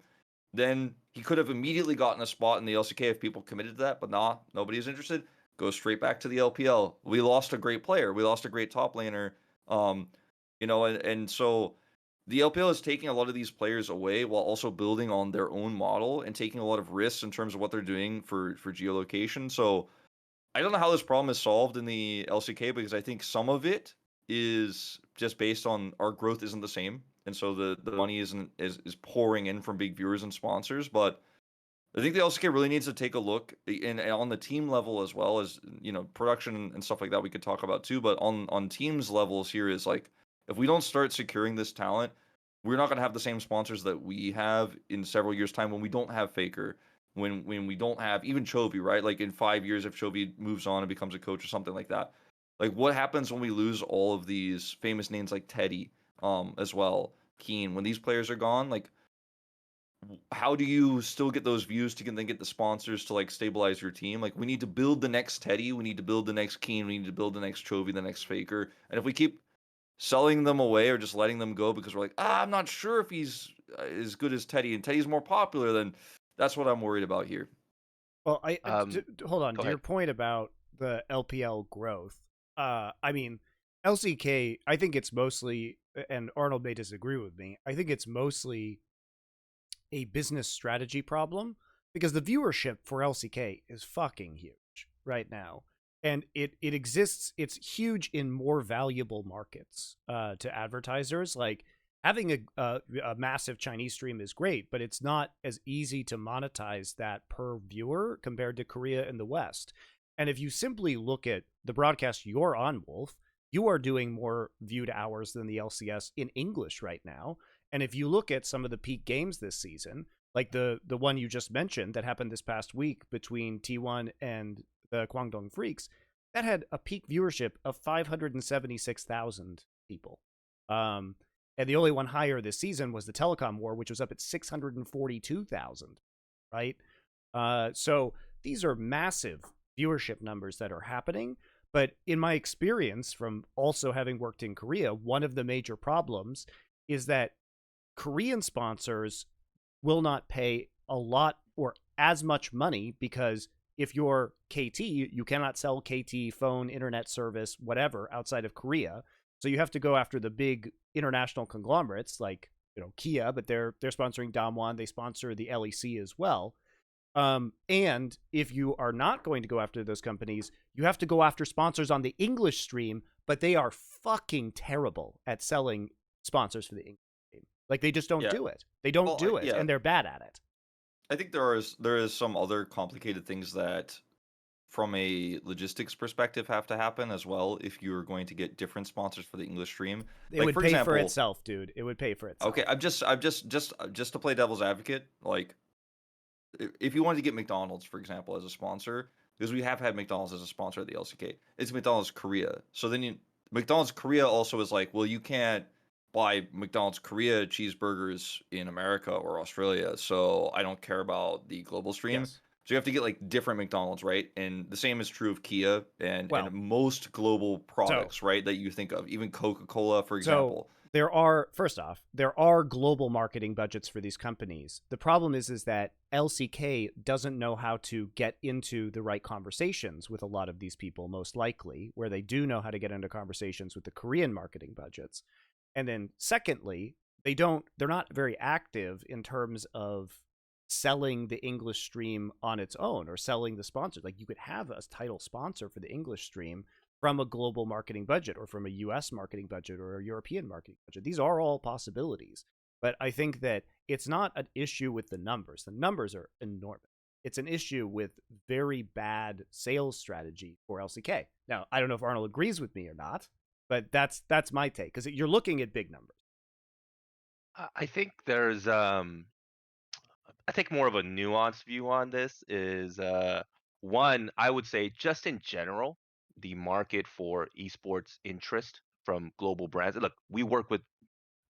B: Then he could have immediately gotten a spot in the LCK if people committed to that, but nah, nobody's interested. Go straight back to the LPL. We lost a great player. We lost a great top laner. And so the LPL is taking a lot of these players away while also building on their own model and taking a lot of risks in terms of what they're doing for geolocation. So I don't know how this problem is solved in the LCK because I think some of it is just based on our growth isn't the same. And so the money is pouring in from big viewers and sponsors. But I think the LCK really needs to take a look and on the team level as well as, production and stuff like that we could talk about too. But on teams levels here is like, if we don't start securing this talent, we're not going to have the same sponsors that we have in several years' time when we don't have Faker, when we don't have even Chovy, right? Like in 5 years, if Chovy moves on and becomes a coach or something like that. Like what happens when we lose all of these famous names like Teddy, as well, Keen, when these players are gone, like how do you still get those views to then get the sponsors to like stabilize your team? Like we need to build the next Teddy, we need to build the next Keen, we need to build the next Chovy, the next Faker. And if we keep selling them away or just letting them go because we're like, I'm not sure if he's as good as Teddy and Teddy's more popular, then that's what I'm worried about here.
A: Well, hold on
C: Go
A: to your
C: ahead.
A: point about the LPL growth. I mean, LCK, I think it's mostly, and Arnold may disagree with me, I think it's mostly a business strategy problem because the viewership for LCK is fucking huge right now. And it exists, it's huge in more valuable markets to advertisers. Like having a massive Chinese stream is great, but it's not as easy to monetize that per viewer compared to Korea and the West. And if you simply look at the broadcast you're on, Wolf, you are doing more viewed hours than the LCS in English right now. And if you look at some of the peak games this season, like the one you just mentioned that happened this past week between T1 and the Kwangdong Freecs, that had a peak viewership of 576,000 people. And the only one higher this season was the Telecom War, which was up at 642,000, right? So these are massive viewership numbers that are happening. But in my experience from also having worked in Korea, one of the major problems is that Korean sponsors will not pay a lot or as much money because if you're KT, you cannot sell KT phone, internet service, whatever outside of Korea. So you have to go after the big international conglomerates like, Kia, but they're sponsoring Damwon. They sponsor the LEC as well. And if you are not going to go after those companies, you have to go after sponsors on the English stream, but they are fucking terrible at selling sponsors for the English stream. Like they just don't do it. They don't do it, and they're bad at it.
B: I think there is some other complicated things that from a logistics perspective have to happen as well if you're going to get different sponsors for the English stream.
A: It would pay for itself, dude. It would pay for itself.
B: Okay, I'm just to play devil's advocate, like if you wanted to get McDonald's, for example, as a sponsor, because we have had McDonald's as a sponsor at the LCK, it's McDonald's Korea. So then McDonald's Korea also is like, well, you can't buy McDonald's Korea cheeseburgers in America or Australia, so I don't care about the global stream.
A: Yes.
B: So you have to get like different McDonald's, right? And the same is true of Kia and most global products, right? That you think of, even Coca-Cola, for example.
A: First off, there are global marketing budgets for these companies. The problem is that LCK doesn't know how to get into the right conversations with a lot of these people, most likely, where they do know how to get into conversations with the Korean marketing budgets. And then secondly, they're not very active in terms of selling the English stream on its own or selling the sponsors. Like you could have a title sponsor for the English stream from a global marketing budget or from a US marketing budget or a European marketing budget. These are all possibilities. But I think that it's not an issue with the numbers. The numbers are enormous. It's an issue with very bad sales strategy for LCK. Now, I don't know if Arnold agrees with me or not. But that's my take, because you're looking at big numbers.
C: I think there's I think more of a nuanced view on this is one, I would say just in general, the market for esports interest from global brands. Look, we work with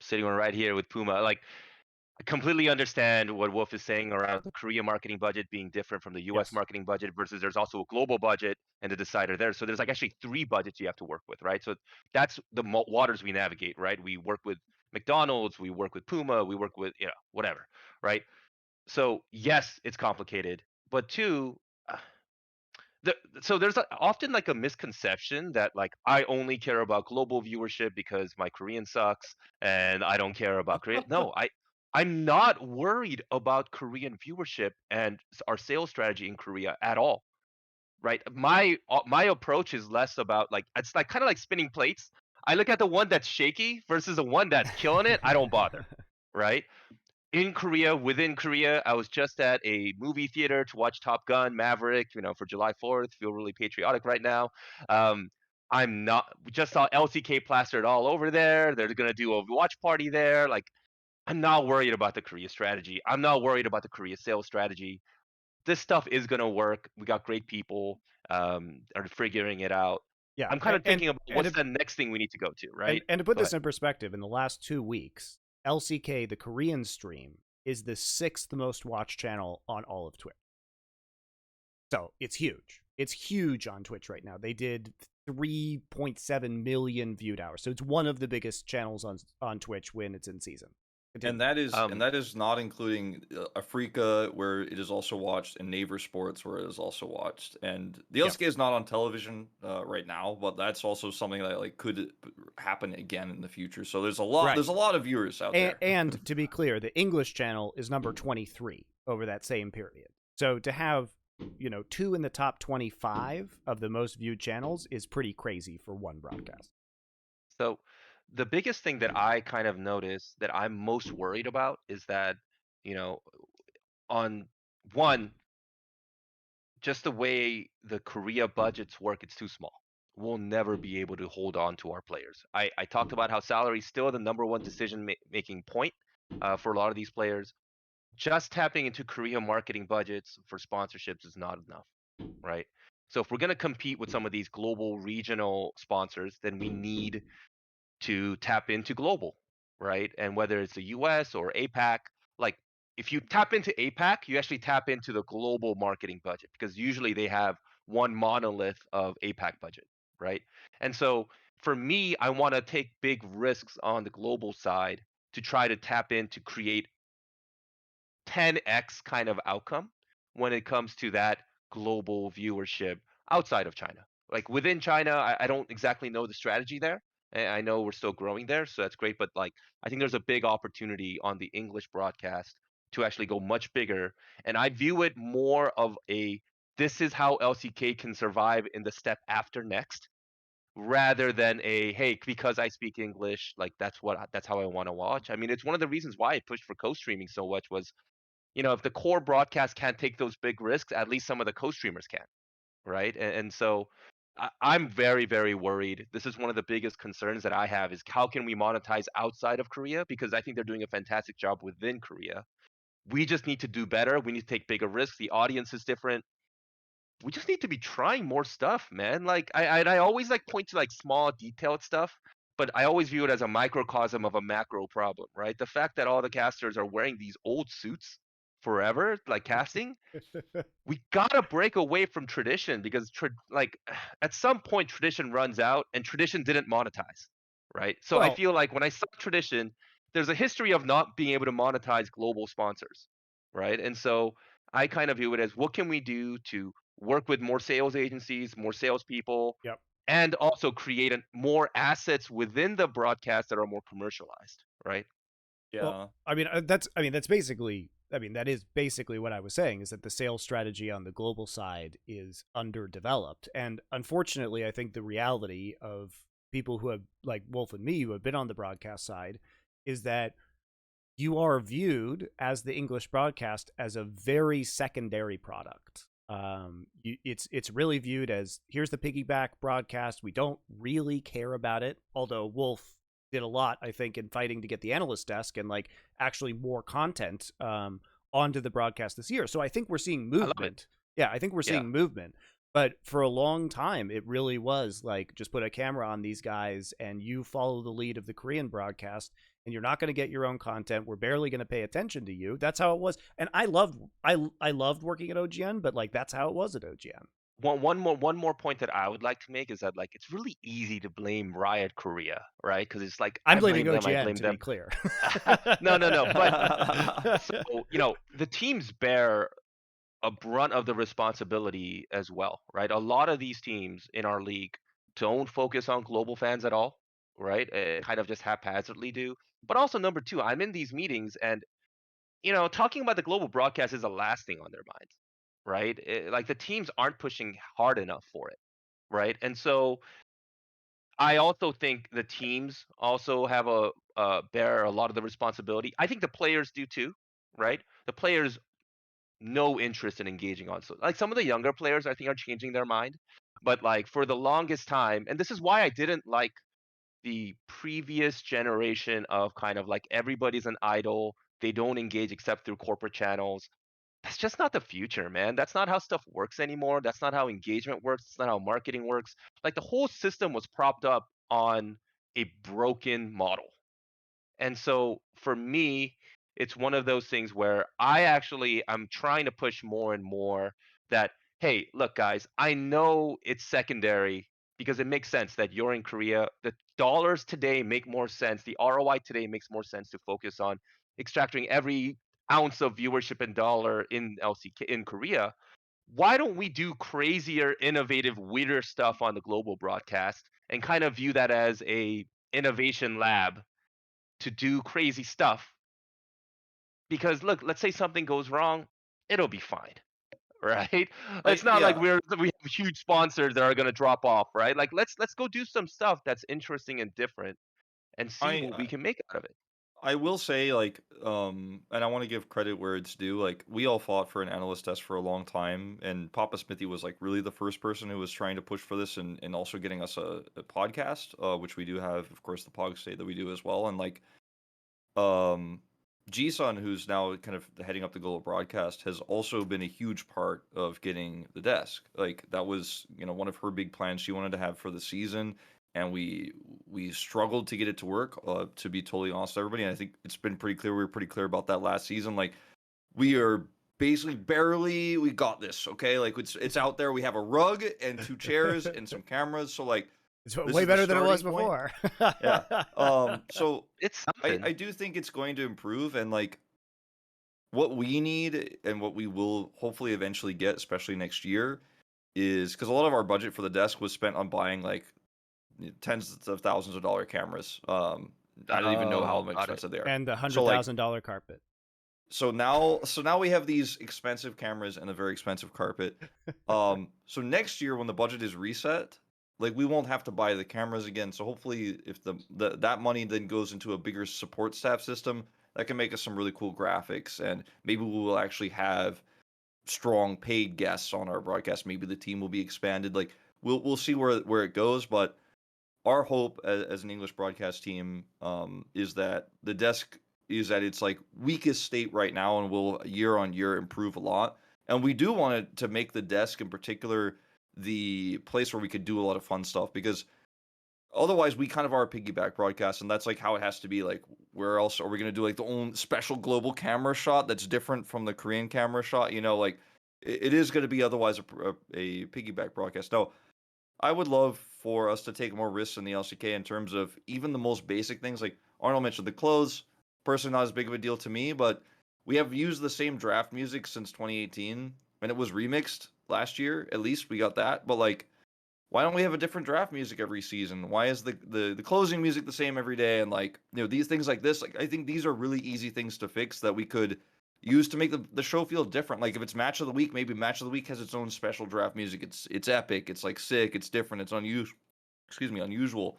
C: sitting right here with Puma. Like, I completely understand what Wolf is saying around the Korea marketing budget being different from the US
A: Yes.
C: marketing budget versus there's also a global budget and the decider there. So there's like actually three budgets you have to work with, right? So that's the waters we navigate, right? We work with McDonald's, we work with Puma, we work with, whatever, right? So yes, it's complicated, but two, uh, so there's often like a misconception that like I only care about global viewership because my Korean sucks and I don't care about Korean. No, I'm not worried about Korean viewership and our sales strategy in Korea at all. Right? My approach is less about like it's like kind of like spinning plates. I look at the one that's shaky versus the one that's killing it. I don't bother. Right? In Korea, within Korea, I was just at a movie theater to watch Top Gun Maverick, for July 4th. Feel really patriotic right now. Um, I'm not we just saw LCK plastered all over there. They're gonna do a watch party there. Like, I'm not worried about the Korea strategy. I'm not worried about the Korea sales strategy. This stuff is gonna work. We got great people are figuring it out.
A: Yeah,
C: I'm kind of thinking about what's
A: to,
C: the next thing we need to go to, right?
A: and to put
C: Go
A: this
C: ahead.
A: in perspective, in the last 2 weeks, LCK, the Korean stream, is the 6th most watched channel on all of Twitch. So it's huge. It's huge on Twitch right now. They did 3.7 million viewed hours. So it's one of the biggest channels on Twitch when it's in season.
B: And that is not including Africa, where it is also watched, and Naver Sports, where it is also watched. And the LCK is not on television right now, but that's also something that like could happen again in the future. So there's a lot.
A: Right.
B: There's a lot of viewers out there.
A: And to be clear, the English channel is number 23 over that same period. So to have 2 in the top 25 of the most viewed channels is pretty crazy for one broadcast.
C: So the biggest thing that I kind of notice that I'm most worried about is that, on one, just the way the Korea budgets work, it's too small. We'll never be able to hold on to our players. I talked about how salary is still the number one decision making point for a lot of these players. Just tapping into Korea marketing budgets for sponsorships is not enough, right? So if we're going to compete with some of these global regional sponsors, then we need to tap into global, right? And whether it's the US or APAC, like if you tap into APAC, you actually tap into the global marketing budget because usually they have one monolith of APAC budget, right? And so for me, I want to take big risks on the global side to try to tap in to create 10x kind of outcome when it comes to that global viewership outside of China. Like within China, I don't exactly know the strategy there. I know we're still growing there, so that's great. But like, I think there's a big opportunity on the English broadcast to actually go much bigger. And I view it more of a this is how LCK can survive in the step after next, rather than a hey, because I speak English, like that's how I want to watch. I mean, it's one of the reasons why I pushed for co-streaming so much was if the core broadcast can't take those big risks, at least some of the co-streamers can, right? And so I'm very, very worried. This is one of the biggest concerns that I have is how can we monetize outside of Korea? Because I think they're doing a fantastic job within Korea. We just need to do better. We need to take bigger risks. The audience is different. We just need to be trying more stuff, man. Like I always like point to like small detailed stuff, but I always view it as a microcosm of a macro problem, right? The fact that all the casters are wearing these old suits forever, like casting, we gotta break away from tradition because like at some point tradition runs out and tradition didn't monetize, right? So I
A: Well,
C: feel like when I saw tradition, there's a history of not being able to monetize global sponsors, right? And so I kind of view it as what can we do to work with more sales agencies, more salespeople,
A: yep.
C: and also create more assets within the broadcast that are more commercialized, right?
B: Yeah.
A: Well, that is basically what I was saying, is that the sales strategy on the global side is underdeveloped. And unfortunately, I think the reality of people who have, like Wolf and me, who have been on the broadcast side, is that you are viewed as the English broadcast as a very secondary product. It's really viewed as, here's the piggyback broadcast. We don't really care about it, although Wolf did a lot, I think, in fighting to get the analyst desk and like actually more content onto the broadcast this year. So I think we're seeing
C: I love it.
A: movement. Yeah, I think we're
C: Yeah.
A: seeing movement. But for a long time, it really was like, just put a camera on these guys and you follow the lead of the Korean broadcast, and you're not going to get your own content. We're barely going to pay attention to you. That's how it was. And I loved working at OGN, but like that's how it was at OGN.
C: One more point that I would like to make is that like it's really easy to blame Riot Korea, right? Because it's like
A: I'm
C: I
A: blaming
C: blame them, I
A: OGN,
C: blame
A: to
C: them.
A: be clear.
C: No. But so the teams bear a brunt of the responsibility as well, right? A lot of these teams in our league don't focus on global fans at all, right? Kind of just haphazardly do. But also number two, I'm in these meetings and talking about the global broadcast is the last thing on their minds, right? Like the teams aren't pushing hard enough for it, right? And so I also think the teams also have bear a lot of the responsibility. I think the players do too, right? The players no interest in engaging on, so like some of the younger players I think are changing their mind, but like for the longest time, and this is why I didn't like the previous generation of kind of like everybody's an idol, they don't engage except through corporate channels. That's just not the future, man. That's not how stuff works anymore. That's not how engagement works. It's not how marketing works. Like the whole system was propped up on a broken model. And so for me, it's one of those things where I'm trying to push more and more that, hey, look, guys, I know it's secondary because it makes sense that you're in Korea. The dollars today make more sense. The ROI today makes more sense to focus on extracting every ounce of viewership and dollar in LCK in Korea. Why don't we do crazier, innovative, weirder stuff on the global broadcast and kind of view that as a innovation lab to do crazy stuff? Because look, let's say something goes wrong, it'll be fine, right? It's not like
B: Yeah,
C: we have huge sponsors that are going to drop off, right? Like let's go do some stuff that's interesting and different and see
B: I
C: what we can make out of it.
B: I will say, like, and I want to give credit where it's due. Like, we all fought for an analyst desk for a long time, and Papa Smithy was like really the first person who was trying to push for this, and also getting us a podcast, which we do have, of course, the Pog State that we do as well, and like, um, Ji-sun, who's now kind of heading up the global broadcast, has also been a huge part of getting the desk. Like, that was one of her big plans she wanted to have for the season, and we struggled to get it to work. To be totally honest with everybody, and I think it's been pretty clear. We were pretty clear about that last season. Like, we are basically barely we got this. Okay, like it's out there. We have a rug and two chairs and some cameras. So like
A: It's
B: this
A: way
B: is the
A: better than it was
B: starting point.
A: before.
B: Yeah. So
C: It's
B: I
C: something.
B: do think it's going to improve, and like what we need and what we will hopefully eventually get, especially next year, is because a lot of our budget for the desk was spent on buying like tens of thousands of dollar cameras. I don't even know how
C: Oh, got it.
B: expensive they are.
A: And the
B: So like
A: $100,000 carpet.
B: so now we have these expensive cameras and a very expensive carpet. So next year when the budget is reset, like we won't have to buy the cameras again. So hopefully if that money then goes into a bigger support staff system, that can make us some really cool graphics, and maybe we will actually have strong paid guests on our broadcast. Maybe the team will be expanded. Like we'll see where it goes, but our hope as an English broadcast team is that the desk is at its like weakest state right now, and will year on year improve a lot. And we do want it to make the desk in particular the place where we could do a lot of fun stuff, because otherwise we kind of are a piggyback broadcast, and that's like how it has to be. Like where else are we going to do like the own special global camera shot that's different from the Korean camera shot? Like it is going to be otherwise a piggyback broadcast. No, I would love for us to take more risks in the LCK in terms of even the most basic things. Like Arnold mentioned, the clothes, personally not as big of a deal to me, but we have used the same draft music since 2018, and it was remixed last year. At least we got that. But like, why don't we have a different draft music every season? Why is the closing music the same every day? And like, these things like this, like I think these are really easy things to fix that we could use to make the show feel different. Like if it's match of the week, maybe match of the week has its own special draft music. It's epic. It's like sick. It's different. It's unusual. Excuse me, unusual.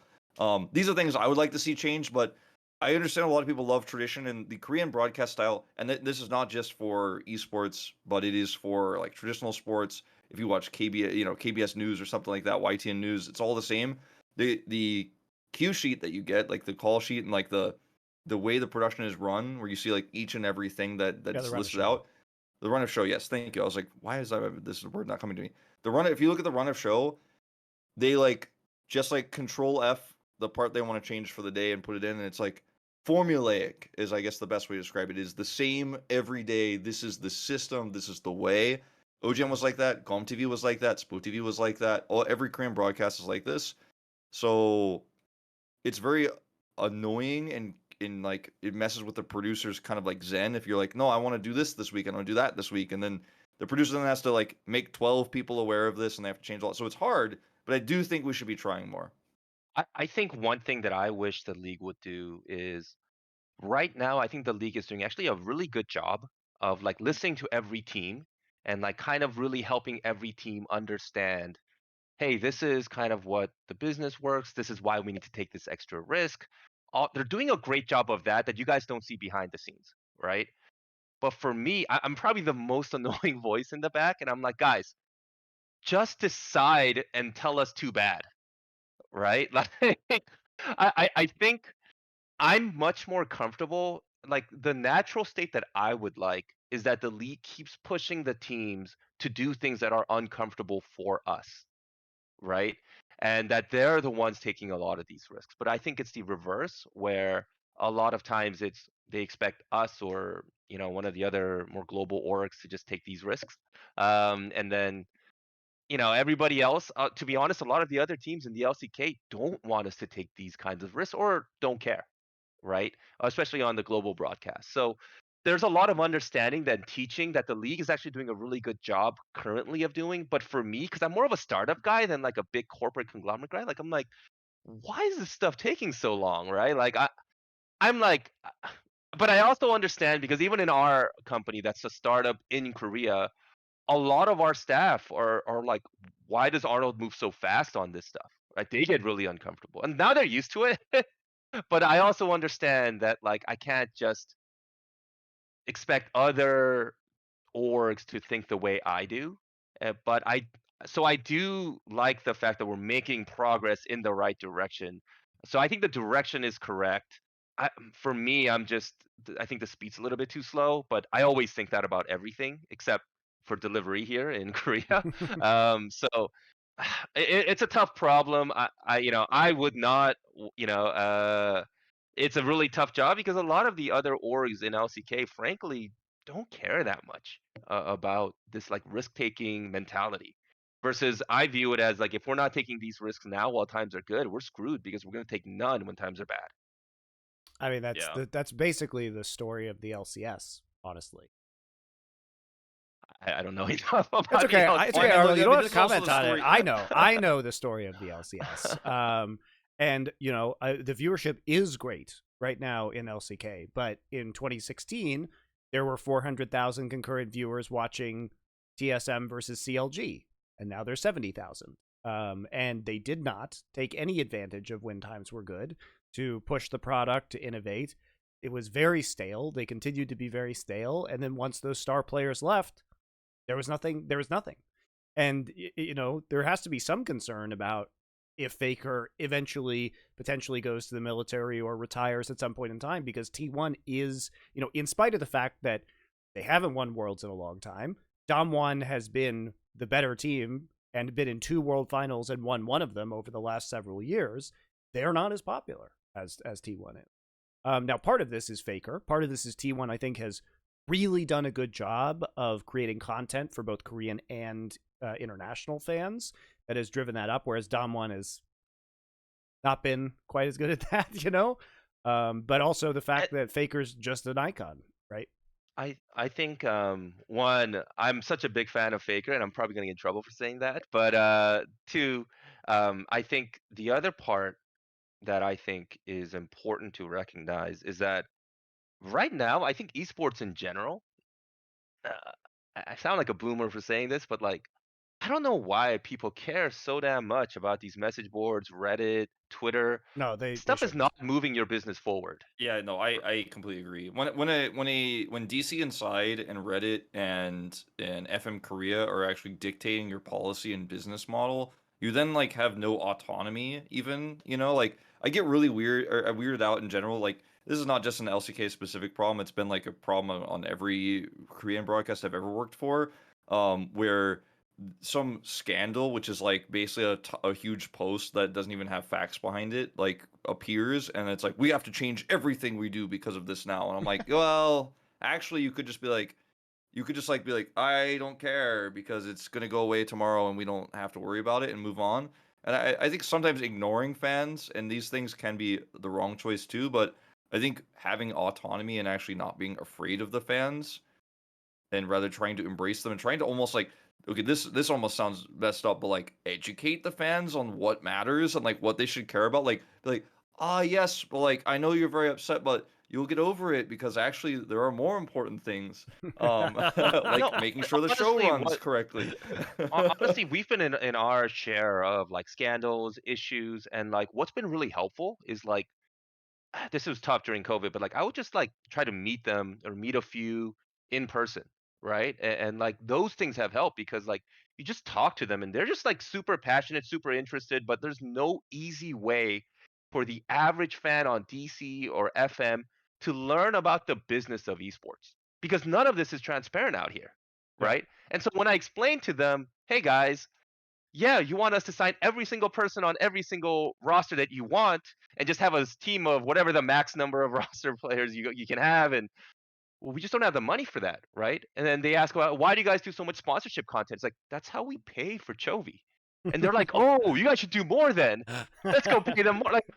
B: These are things I would like to see change, but I understand a lot of people love tradition and the Korean broadcast style, and this is not just for esports, but it is for like traditional sports. If you watch KBS News or something like that, YTN News, it's all the same. The cue sheet that you get, like the call sheet and like the way the production is run, where you see like each and everything
A: Yeah, the
B: that's
A: run of
B: listed
A: show.
B: out. The run of show, yes, thank you. I was like, why is this word not coming to me? The run, if you look at the run of show, they like just like control F the part they want to change for the day and put it in, and it's like formulaic is I guess the best way to describe it. Is the same every day. This is the system. This is the way. OGN was like that. GOM TV was like that. Spoo TV was like that. Every Korean broadcast is like this. So it's very annoying and in like it messes with the producers kind of like zen. If you're like, no, I want to do this week, I want to do that this week, and then the producer then has to like make 12 people aware of this and they have to change a lot. So it's hard, but I do think we should be trying more.
C: I think one thing that I wish the league would do is right now, I think the league is doing actually a really good job of like listening to every team and like kind of really helping every team understand, hey, this is kind of what the business works. This is why we need to take this extra risk. They're doing a great job of that you guys don't see behind the scenes, right? But for me, I'm probably the most annoying voice in the back, and I'm like, guys, just decide and tell us too bad, right? Like, I think I'm much more comfortable. Like the natural state that I would like is that the league keeps pushing the teams to do things that are uncomfortable for us, right? And that they're the ones taking a lot of these risks. But I think it's the reverse, where a lot of times it's they expect us or one of the other more global orgs to just take these risks, and then everybody else. To be honest, a lot of the other teams in the LCK don't want us to take these kinds of risks or don't care, right? Especially on the global broadcast. So there's a lot of understanding that teaching that the league is actually doing a really good job currently of doing. But for me, because I'm more of a startup guy than like a big corporate conglomerate guy, like I'm like, why is this stuff taking so long, right? Like I'm like, but I also understand because even in our company, that's a startup in Korea, a lot of our staff are like, why does Arnold move so fast on this stuff? Right? They get really uncomfortable, and now they're used to it. But I also understand that like I can't just expect other orgs to think the way I do. But I do like the fact that we're making progress in the right direction. So I think the direction is correct. For me, I think the speed's a little bit too slow, but I always think that about everything except for delivery here in Korea. So it's a tough problem. I would not, it's a really tough job because a lot of the other orgs in LCK, frankly, don't care that much about this like risk taking mentality. Versus, I view it as like if we're not taking these risks now while times are good, we're screwed because we're going to take none when times are bad.
A: I mean,
C: Yeah.
A: that's basically the story of the LCS, honestly.
C: I don't know enough
A: It's
C: about the
A: okay. It's okay,
C: LCS.
A: Arnold. You don't have to
B: this is also
A: comment
B: the
A: on it.
B: story.
A: I know the story of the LCS. And the viewership is great right now in LCK. But in 2016, there were 400,000 concurrent viewers watching TSM versus CLG, and now there's 70,000. And they did not take any advantage of when times were good to push the product to innovate. It was very stale. They continued to be very stale, and then once those star players left, there was nothing. And there has to be some concern about if Faker eventually potentially goes to the military or retires at some point in time, because T1 is, in spite of the fact that they haven't won Worlds in a long time, Dom1 has been the better team and been in 2 World Finals and won one of them over the last several years. They're not as popular as T1 is. Now, part of this is Faker. Part of this is T1, I think, has really done a good job of creating content for both Korean and international fans that has driven that up, whereas Dom1 has not been quite as good at that, but also the fact that Faker's just an icon, right?
C: I think one, I'm such a big fan of Faker, and I'm probably gonna get in trouble for saying that. But two, I think the other part that I think is important to recognize is that right now, I think esports in general, uh, I sound like a boomer for saying this, but like I don't know why people care so damn much about these message boards, Reddit, Twitter.
A: No, they
C: Stuff is
A: shouldn't.
C: not moving your business forward.
B: Yeah, no, I completely agree. When DC Inside and Reddit and FM Korea are actually dictating your policy and business model, you then like have no autonomy even, like I get really weirded out in general. Like this is not just an LCK specific problem, it's been like a problem on every Korean broadcast I've ever worked for, where some scandal, which is like basically a huge post that doesn't even have facts behind it, like appears, and it's like we have to change everything we do because of this now. And I'm like, well, actually, you could just be like, I don't care because it's gonna go away tomorrow, and we don't have to worry about it and move on. And I think sometimes ignoring fans and these things can be the wrong choice too. But I think having autonomy and actually not being afraid of the fans and rather trying to embrace them and trying to almost like, okay, this almost sounds messed up, but like educate the fans on what matters and like what they should care about. Like be like, yes, but like I know you're very upset, but you'll get over it because actually there are more important things. Like
C: No,
B: making sure the show
C: honestly,
B: runs correctly.
C: honestly, we've been in our share of like scandals, issues, and like what's been really helpful is like this was tough during COVID, but like I would just like try to meet them or meet a few in person, right? And like those things have helped because like you just talk to them and they're just like super passionate, super interested, but there's no easy way for the average fan on DC or FM to learn about the business of esports because none of this is transparent out here,
A: Yeah.
C: right? And so when I explain to them, hey guys, yeah, you want us to sign every single person on every single roster that you want and just have a team of whatever the max number of roster players you can have. And well, we just don't have the money for that, right? And then they ask about why do you guys do so much sponsorship content? It's like, that's how we pay for Chovy. And they're like, oh, you guys should do more then. Let's go pay them more. Like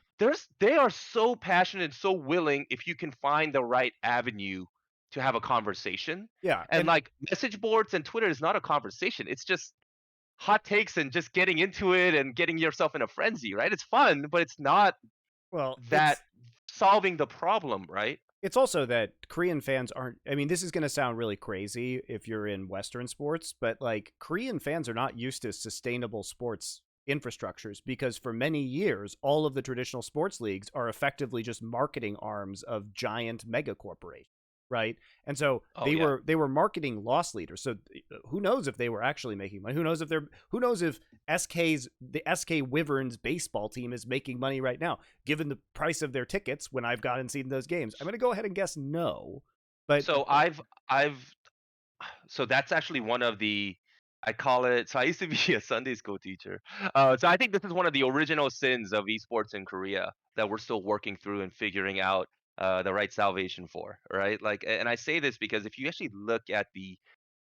C: they are so passionate and so willing if you can find the right avenue to have a conversation.
A: Yeah,
C: And
A: and
C: like message boards and Twitter is not a conversation. It's just hot takes and just getting into it and getting yourself in a frenzy, right? It's fun, but it's not
A: well,
C: that solving the problem, right?
A: it's also that Korean fans aren't. I mean, this is going to sound really crazy if you're in Western sports, but like Korean fans are not used to sustainable sports infrastructures because for many years, all of the traditional sports leagues are effectively just marketing arms of giant mega corporations. Right. And so
C: Oh
A: they
C: yeah.
A: were marketing loss leaders. So who knows if they were actually making money? Who knows if the SK Wyverns baseball team is making money right now? Given the price of their tickets when I've gone and seen those games, I'm going to go ahead and guess no. But
C: So I've so that's actually one of the I call it so I used to be a Sunday school teacher. So I think this is one of the original sins of esports in Korea that we're still working through and figuring out the right salvation for, right? Like and I say this because if you actually look at the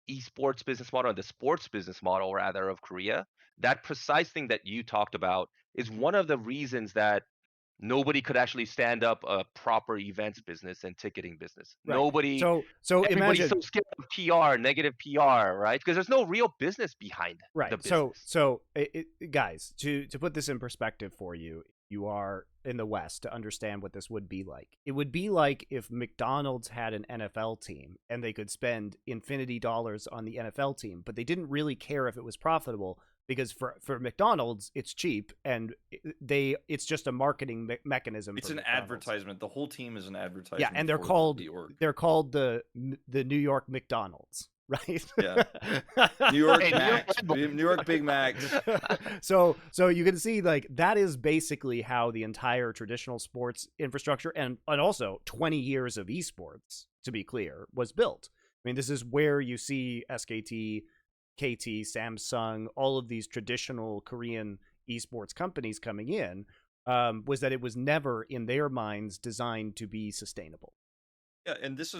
C: esports business model and the sports business model rather of Korea, that precise thing that you talked about is one of the reasons that nobody could actually stand up a proper events business and ticketing business.
A: right.
C: Nobody,
A: So
C: everybody's
A: imagine.
C: so scared of PR, negative PR, right? Because there's no real business behind
A: Right.
C: the business.
A: Guys, to put this in perspective for you, you are in the West to understand what this would be like. It would be like if McDonald's had an NFL team and they could spend infinity dollars on the NFL team, but they didn't really care if it was profitable because for McDonald's it's cheap and it's just a marketing mechanism.
B: It's
A: for
B: an
A: McDonald's.
B: advertisement. The whole team is an advertisement.
A: Yeah, and they're
B: for
A: called
B: the org.
A: the New York McDonald's. Right.
B: Yeah. New York
C: Hey, New York
B: Max,
C: Red Bull.
B: New York Big Macs.
A: so you can see like that is basically how the entire traditional sports infrastructure and also 20 years of esports, to be clear, was built. I mean, this is where you see SKT, KT, Samsung, all of these traditional Korean esports companies coming in, was that it was never in their minds designed to be sustainable.
B: Yeah, and this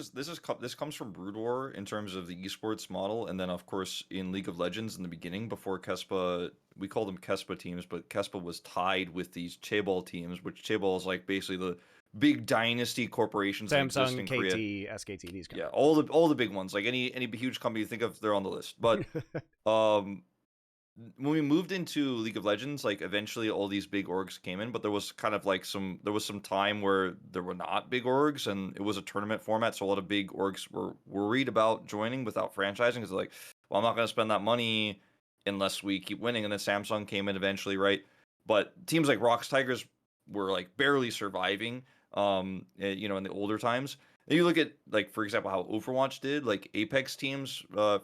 B: comes from Brood War in terms of the esports model, and then of course in League of Legends in the beginning before Kespa, we called them Kespa teams, but Kespa was tied with these chaebol teams, which chaebol is like basically the big dynasty corporations that exist
A: Samsung,
B: in Korea.
A: KT, SKT, these
B: Yeah,
A: companies.
B: all the big ones, like any huge company you think of, they're on the list. But um, when we moved into League of Legends, like eventually all these big orgs came in, but there was kind of like some time where there were not big orgs and it was a tournament format, so a lot of big orgs were worried about joining without franchising because they're like, well, I'm not going to spend that money unless we keep winning. And then Samsung came in eventually, right? But teams like Rocks Tigers were like barely surviving, you know, in the older times. And you look at, like, for example, how Overwatch did, like Apex teams were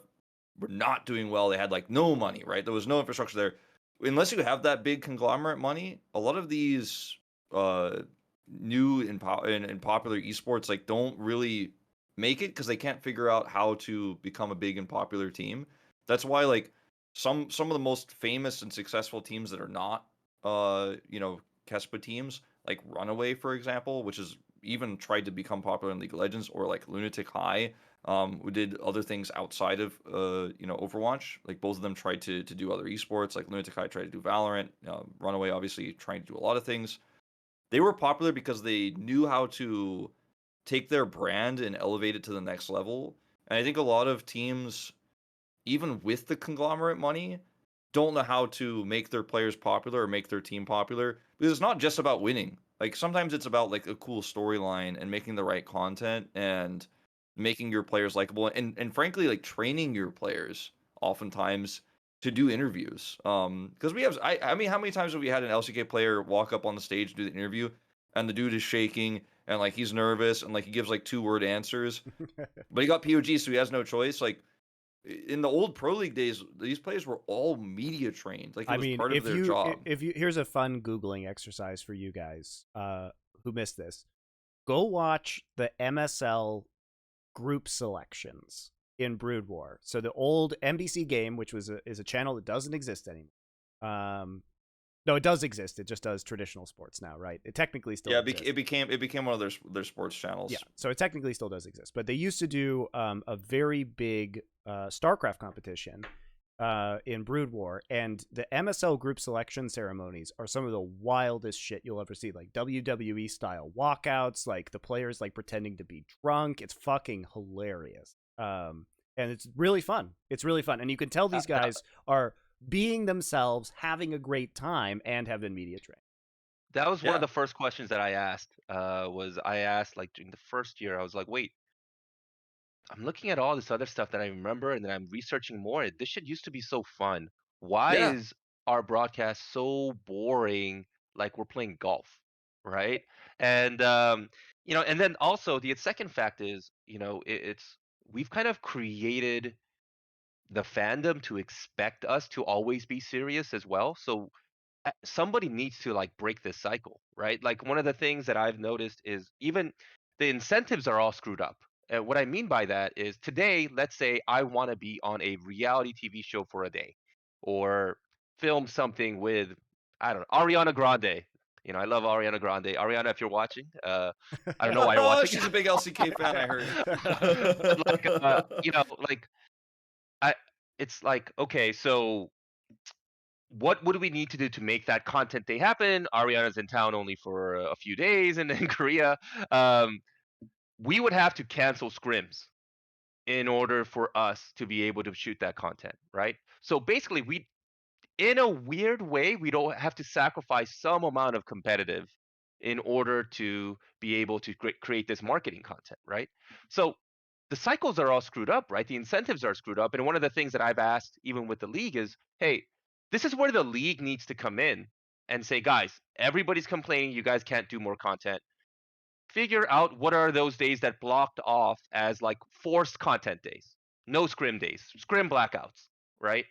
B: not doing well. They had like no money, right? There was no infrastructure there. Unless you have that big conglomerate money, a lot of these new and popular esports like don't really make it because they can't figure out how to become a big and popular team. That's why like some of the most famous and successful teams that are not you know, Kespa teams, like Runaway, for example, which is even tried to become popular in League of Legends, or like Lunatic High, who did other things outside of you know, Overwatch. Like both of them tried to do other esports. Like Lunatic High tried to do Valorant. Runaway obviously trying to do a lot of things. They were popular because they knew how to take their brand and elevate it to the next level. And I think a lot of teams, even with the conglomerate money, don't know how to make their players popular or make their team popular, because it's not just about winning. Like sometimes it's about like a cool storyline and making the right content and making your players likable, and frankly like training your players oftentimes to do interviews. Because we have, I mean, how many times have we had an LCK player walk up on the stage, do the interview, and the dude is shaking and like he's nervous and like he gives like 2-word answers, but he got POG, so he has no choice. Like in the old Pro League days, these players were all media trained. Like it
A: I
B: was
A: mean,
B: part of their job.
A: if you here's a fun Googling exercise for you guys who missed this. Go watch the MSL group selections in Brood War. So the old NBC game, which is a channel that doesn't exist anymore. No, it does exist. It just does traditional sports now, right? It technically still exists.
B: It became one of their sports channels.
A: Yeah, so it technically still does exist. But they used to do a very big StarCraft competition in Brood War, and the MSL group selection ceremonies are some of the wildest shit you'll ever see. Like WWE style walkouts, like the players like pretending to be drunk. It's fucking hilarious. And it's really fun. It's really fun, and you can tell these guys are being themselves, having a great time, and have been media trained.
C: That was one
B: Yeah.
C: of the first questions that I asked. I asked like during the first year, I was like, wait, I'm looking at all this other stuff that I remember, and then I'm researching more. This shit used to be so fun. Why
B: Yeah.
C: is our broadcast so boring? Like we're playing golf, right? And you know, and then also the second fact is, you know, it's we've kind of created the fandom to expect us to always be serious as well. So somebody needs to like break this cycle, right? Like one of the things that I've noticed is even the incentives are all screwed up. And what I mean by that is today, let's say I want to be on a reality TV show for a day or film something with, I don't know, Ariana Grande. You know, I love Ariana Grande. Ariana, if you're watching, I don't know why you're
B: Oh,
C: watching.
B: she's a big LCK fan, I heard.
C: But like, you know, like I, it's like, okay, so what would we need to do to make that content day happen? Ariana's in town only for a few days, and in Korea, um, we would have to cancel scrims in order for us to be able to shoot that content, right? So basically, we, in a weird way, we don't have to sacrifice some amount of competitive in order to be able to create this marketing content, right? So the cycles are all screwed up, right? The incentives are screwed up. And one of the things that I've asked, even with the league, is hey, this is where the league needs to come in and say, guys, everybody's complaining you guys can't do more content. Figure out what are those days that blocked off as like forced content days, no scrim days, scrim blackouts, right?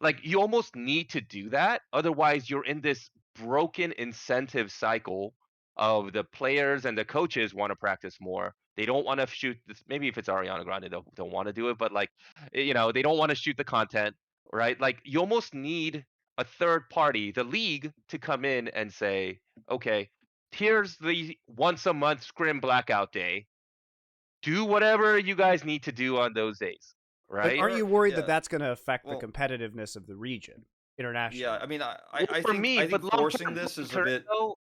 C: Like you almost need to do that. Otherwise, you're in this broken incentive cycle of the players and the coaches want to practice more. They don't want to shoot this. Maybe if it's Ariana Grande, they'll want to do it, but like, you know, they don't want to shoot the content, right? Like you almost need a third party, the league, to come in and say, okay, here's the once a month scrim blackout day. Do whatever you guys need to do on those days,
A: But
C: right?
A: aren't you worried that
B: Yeah.
A: that's going to affect the
B: Well,
A: competitiveness of the region internationally?
B: yeah. I mean,
C: Well, for me,
B: I
C: but
B: think
C: long
B: forcing
C: term,
B: this is a
C: term
B: bit.
C: though,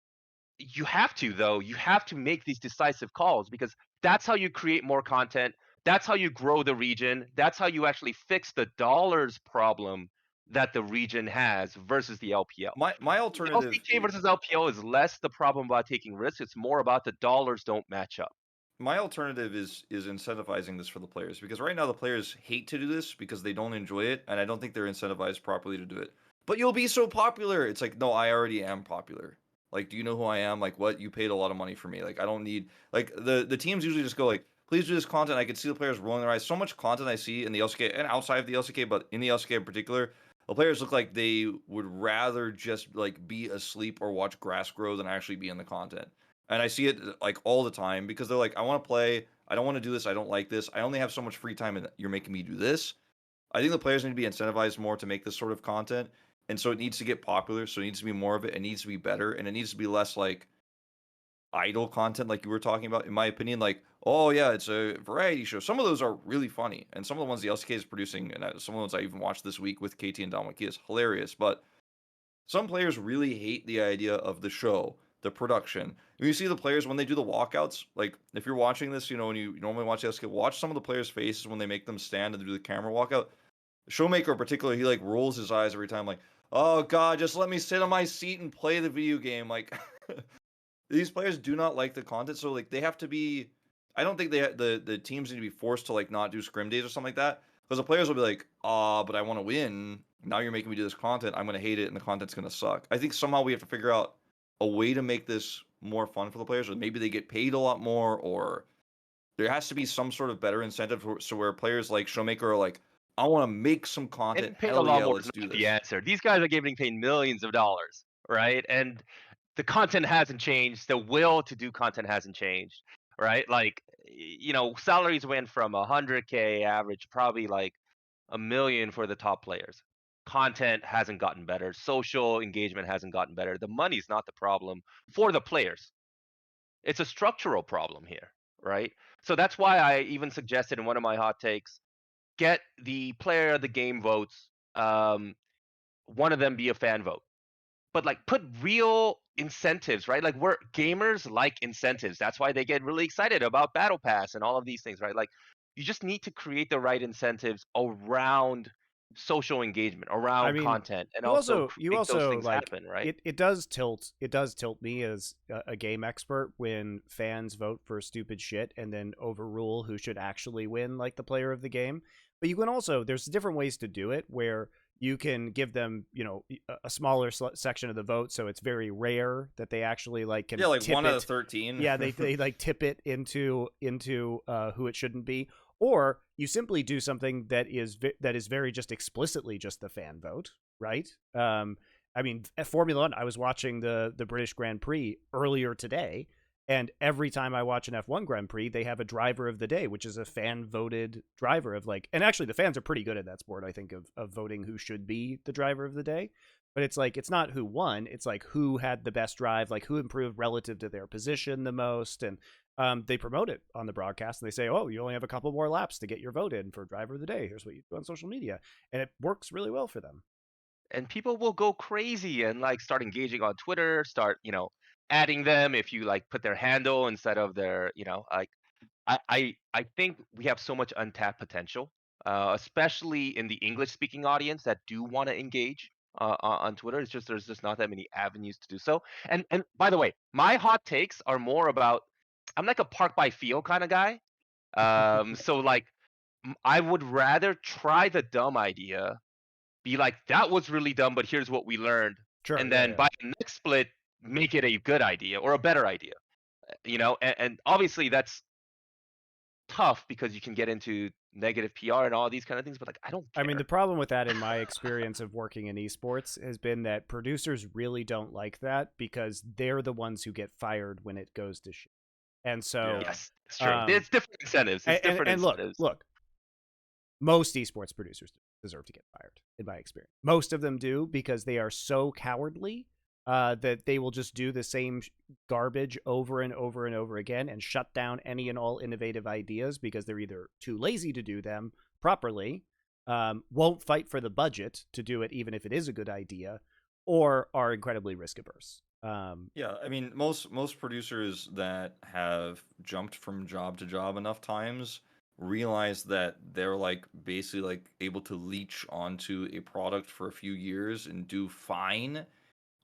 C: you have to though. You have to make these decisive calls because that's how you create more content. That's how you grow the region. That's how you actually fix the dollars problem that the region has versus the LPL.
B: My
C: The
B: alternative.
C: LCK versus LPL is less the problem about taking risks. It's more about the dollars don't match up.
B: my alternative is incentivizing this for the players, because right now the players hate to do this because they don't enjoy it, and I don't think they're incentivized properly to do it. But you'll be so popular. It's like, no, I already am popular. Like, do you know who I am? Like, what? You paid a lot of money for me. Like, I don't need, like, the teams usually just go like, please do this content. I can see the players rolling their eyes. So much content I see in the LCK and outside of the LCK, but in the LCK in particular, the players look like they would rather just like be asleep or watch grass grow than actually be in the content. And I see it like all the time because they're like, I want to play. I don't want to do this. I don't like this. I only have so much free time, and you're making me do this. I think the players need to be incentivized more to make this sort of content. And so it needs to get popular. So it needs to be more of it. It needs to be better. And it needs to be less like idle content, like you were talking about, in my opinion. Like, oh, yeah, it's a variety show. Some of those are really funny. And some of the ones the LCK is producing, and some of the ones I even watched this week with KT and Dominic is hilarious. But some players really hate the idea of the show, the production. When you see the players when they do the walkouts, like if you're watching this, when you normally watch the LCK, watch some of the players' faces when they make them stand and do the camera walkout. Showmaker in particular, he like rolls his eyes every time, like, oh god, just let me sit on my seat and play the video game. Like, these players do not like the content, so like they have to be. I don't think the teams need to be forced to like not do scrim days or something like that, because the players will be like, but I want to win. Now you're making me do this content. I'm gonna hate it, and the content's gonna suck. I think somehow we have to figure out a way to make this more fun for the players, or maybe they get paid a lot more, or there has to be some sort of better incentive so where players like Showmaker are like, I want to make some content.
C: Getting paid a
B: Hell
C: lot
B: yeah,
C: more
B: let's
C: is
B: do
C: not
B: this.
C: the answer. These guys are getting paid millions of dollars, right? And the content hasn't changed. The will to do content hasn't changed, right? Like, salaries went from 100K average, probably like a million for the top players. Content hasn't gotten better. Social engagement hasn't gotten better. The money's not the problem for the players. It's a structural problem here, right? So that's why I even suggested in one of my hot takes, get the player of the game votes. One of them be a fan vote, but like put real incentives, right? Like we're gamers like incentives. That's why they get really excited about Battle Pass and all of these things, right? Like you just need to create the right incentives around social engagement,
A: I
C: around
A: mean,
C: content, and
A: you
C: also
A: also you
C: make those
A: also
C: things
A: like
C: happen, right?
A: it does tilt me as a game expert when fans vote for stupid shit and then overrule who should actually win, like the player of the game. But you can also, there's different ways to do it where you can give them, a smaller section of the vote, so it's very rare that they actually like can
B: Yeah, like
A: tip
B: 1 out
A: it.
B: of 13.
A: Yeah, they like tip it into who it shouldn't be, or you simply do something that is very just explicitly just the fan vote, right? I mean, at Formula One, I was watching the British Grand Prix earlier today, and every time I watch an F1 Grand Prix, they have a driver of the day, which is a fan voted driver of like, and actually the fans are pretty good at that sport, I think, of voting who should be the driver of the day. But it's like, it's not who won, it's like who had the best drive, like who improved relative to their position the most. And they promote it on the broadcast and they say, oh, you only have a couple more laps to get your vote in for driver of the day. Here's what you do on social media. And it works really well for them.
C: And people will go crazy and like start engaging on Twitter, start, adding them if you like put their handle instead of their, like I think we have so much untapped potential, especially in the English speaking audience that do want to engage on Twitter. It's just there's just not that many avenues to do so. And by the way, my hot takes are more about, I'm like a park by feel kind of guy. So like I would rather try the dumb idea, be like, that was really dumb, but here's what we learned.
A: Sure.
C: And
A: Yeah,
C: then
A: yeah.
C: by the next split, make it a good idea or a better idea. And obviously that's tough because you can get into negative PR and all these kind of things, but like I don't
A: I mean,
C: care.
A: the problem with that in my experience of working in esports has been that producers really don't like that because they're the ones who get fired when it goes to shit. And so,
C: Yes, it's true.
A: um,
C: It's different incentives. It's different
A: and
C: incentives.
A: look, most esports producers deserve to get fired, in my experience. Most of them do because they are so cowardly that they will just do the same garbage over and over and over again and shut down any and all innovative ideas because they're either too lazy to do them properly, won't fight for the budget to do it even if it is a good idea, or are incredibly risk averse.
B: Yeah, I mean, most producers that have jumped from job to job enough times realize that they're like basically like able to leech onto a product for a few years and do fine,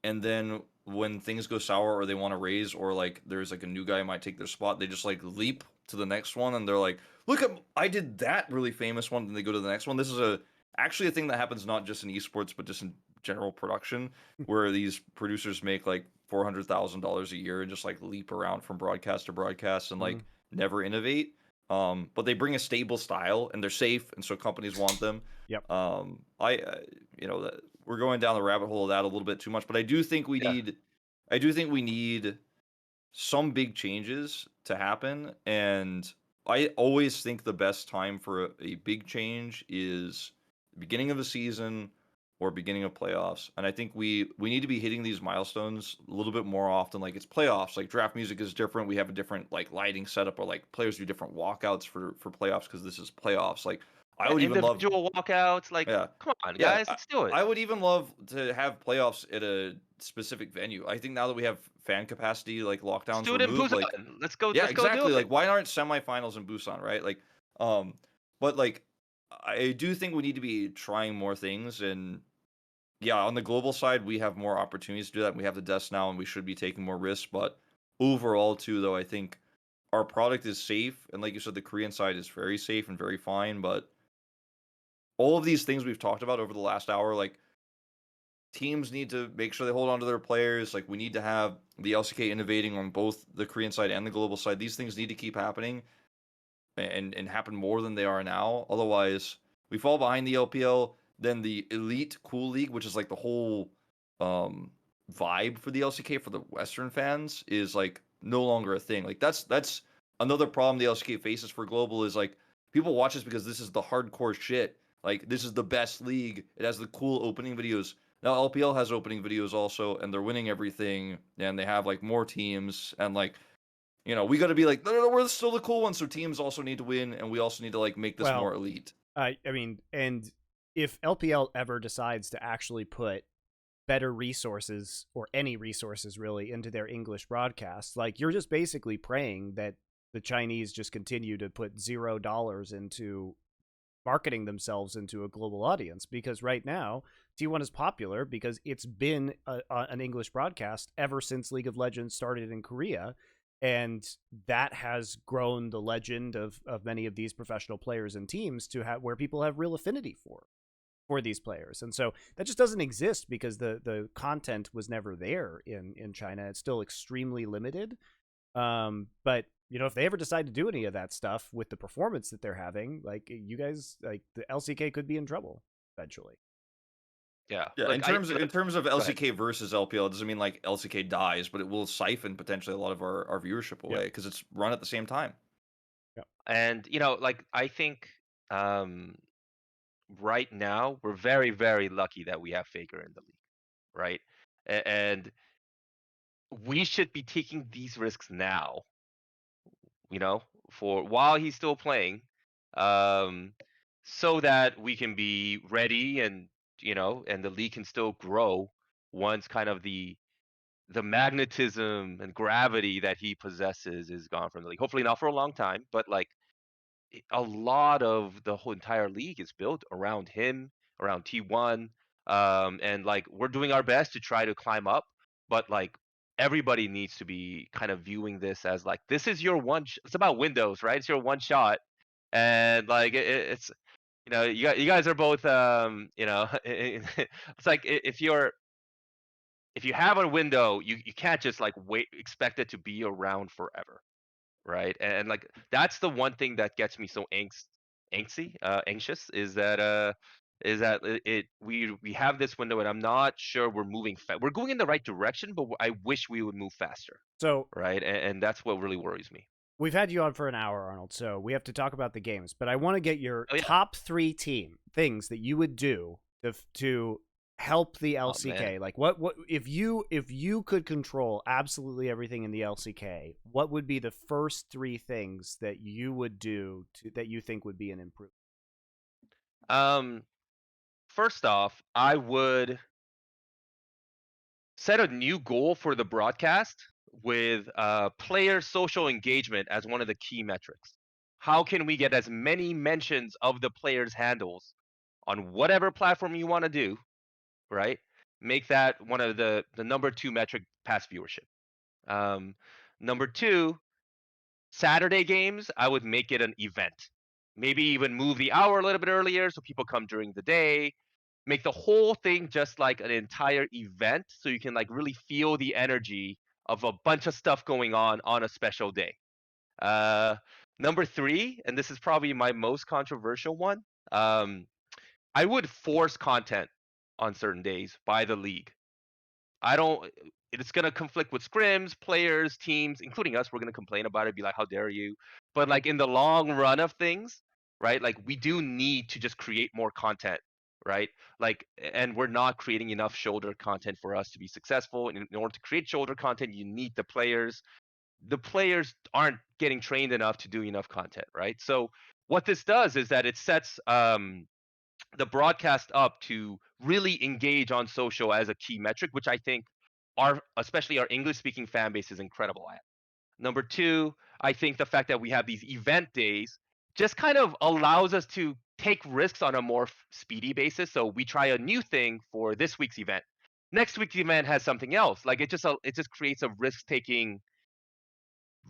B: and then when things go sour or they want to raise or like there's like a new guy who might take their spot, they just like leap to the next one and they're like, look at, I did that really famous one, and they go to the next one. This is actually a thing that happens not just in esports, but just in general production, where these producers make like $400,000 a year and just like leap around from broadcast to broadcast and like never innovate. But they bring a stable style and they're safe, and so companies want them.
A: Yep.
B: We're going down the rabbit hole of that a little bit too much, but I do think we need some big changes to happen, and I always think the best time for a big change is the beginning of a season or beginning of playoffs. And I think we need to be hitting these milestones a little bit more often. Like, it's playoffs, like draft music is different. We have a different like lighting setup, or like players do different walkouts for playoffs because this is playoffs. Like, I would even love,
C: individual walkouts. Like,
B: yeah,
C: come on,
B: yeah,
C: guys, let's do it.
B: I would even love to have playoffs at a specific venue. I think now that we have fan capacity, like
C: Let's
B: lockdowns
C: do it in
B: removed,
C: Busan.
B: like,
C: Let's go.
B: yeah,
C: Let's go do
B: exactly.
C: it.
B: Like, why aren't semifinals in Busan, right? Like, but like, I do think we need to be trying more things, and yeah, on the global side, we have more opportunities to do that. We have the desks now, and we should be taking more risks. But overall, too, though, I think our product is safe, and like you said, the Korean side is very safe and very fine. But all of these things we've talked about over the last hour, like, teams need to make sure they hold on to their players. Like, we need to have the LCK innovating on both the Korean side and the global side. These things need to keep happening and happen more than they are now. Otherwise, we fall behind the LPL. Then the Elite Cool League, which is like the whole vibe for the LCK for the Western fans, is like no longer a thing. Like, that's another problem the LCK faces for global, is like, people watch this because this is the hardcore shit. Like, this is the best league. It has the cool opening videos. Now LPL has opening videos also, and they're winning everything, and they have like more teams, and like, we got to be like, no, we're still the cool ones. So teams also need to win, and we also need to like make this more elite.
A: I mean, and if LPL ever decides to actually put better resources, or any resources really, into their English broadcasts, like, you're just basically praying that the Chinese just continue to put $0 into marketing themselves into a global audience, because right now T1 is popular because it's been an English broadcast ever since League of Legends started in Korea, and that has grown the legend of many of these professional players and teams to have where people have real affinity for these players. And so that just doesn't exist because the content was never there in China. It's still extremely limited. But if they ever decide to do any of that stuff with the performance that they're having, like, you guys, like, the LCK could be in trouble eventually.
C: Yeah.
B: Yeah,
C: Like,
B: in terms of
C: go ahead.
B: LCK versus LPL, it doesn't mean like LCK dies, but it will siphon potentially a lot of our viewership away because it's run at the same time.
C: And like, I think right now we're very, very lucky that we have Faker in the league, right? And we should be taking these risks now, for while he's still playing, um, so that we can be ready, and and the league can still grow once kind of the magnetism and gravity that he possesses is gone from the league. Hopefully not for a long time, but like, a lot of the whole entire league is built around him, around T1, and like, we're doing our best to try to climb up, but like, everybody needs to be kind of viewing this as like, this is your it's about Windows, right? It's your one shot, and like, it's you guys are both it's like, if you have a window, you can't just like expect it to be around forever, right? And like, that's the one thing that gets me so anxious, is that we have this window, and I'm not sure we're moving we're going in the right direction, but I wish we would move faster,
A: So
C: right? And that's what really worries me.
A: we've had you on for an hour, Arnold, so we have to talk about the games, but I want to get your
C: Oh, yeah.
A: top 3 things that you would do to help the
C: Oh,
A: LCK.
C: man.
A: Like, what if you could control absolutely everything in the LCK, what would be the first 3 things that you would do that you think would be an improvement?
C: First off, I would set a new goal for the broadcast with player social engagement as one of the key metrics. How can we get as many mentions of the players' handles on whatever platform you want to do, right? Make that one of the number 2 metric past viewership. Number 2, Saturday games, I would make it an event. Maybe even move the hour a little bit earlier so people come during the day. Make the whole thing just like an entire event so you can like really feel the energy of a bunch of stuff going on a special day. Number 3, and this is probably my most controversial one. I would force content on certain days by the league. I don't. It's gonna conflict with scrims, players, teams, including us. We're gonna complain about it, be like, "How dare you?" But like in the long run of things, right? Like we do need to just create more content, right? Like, and we're not creating enough shoulder content for us to be successful. In order to create shoulder content, you need the players. The players aren't getting trained enough to do enough content, right? So what this does is that it sets the broadcast up to really engage on social as a key metric, which I think especially our English speaking fan base is incredible at. Number 2, I think the fact that we have these event days just kind of allows us to take risks on a more speedy basis. So we try a new thing for this week's event. Next week's event has something else. Like it just creates a risk taking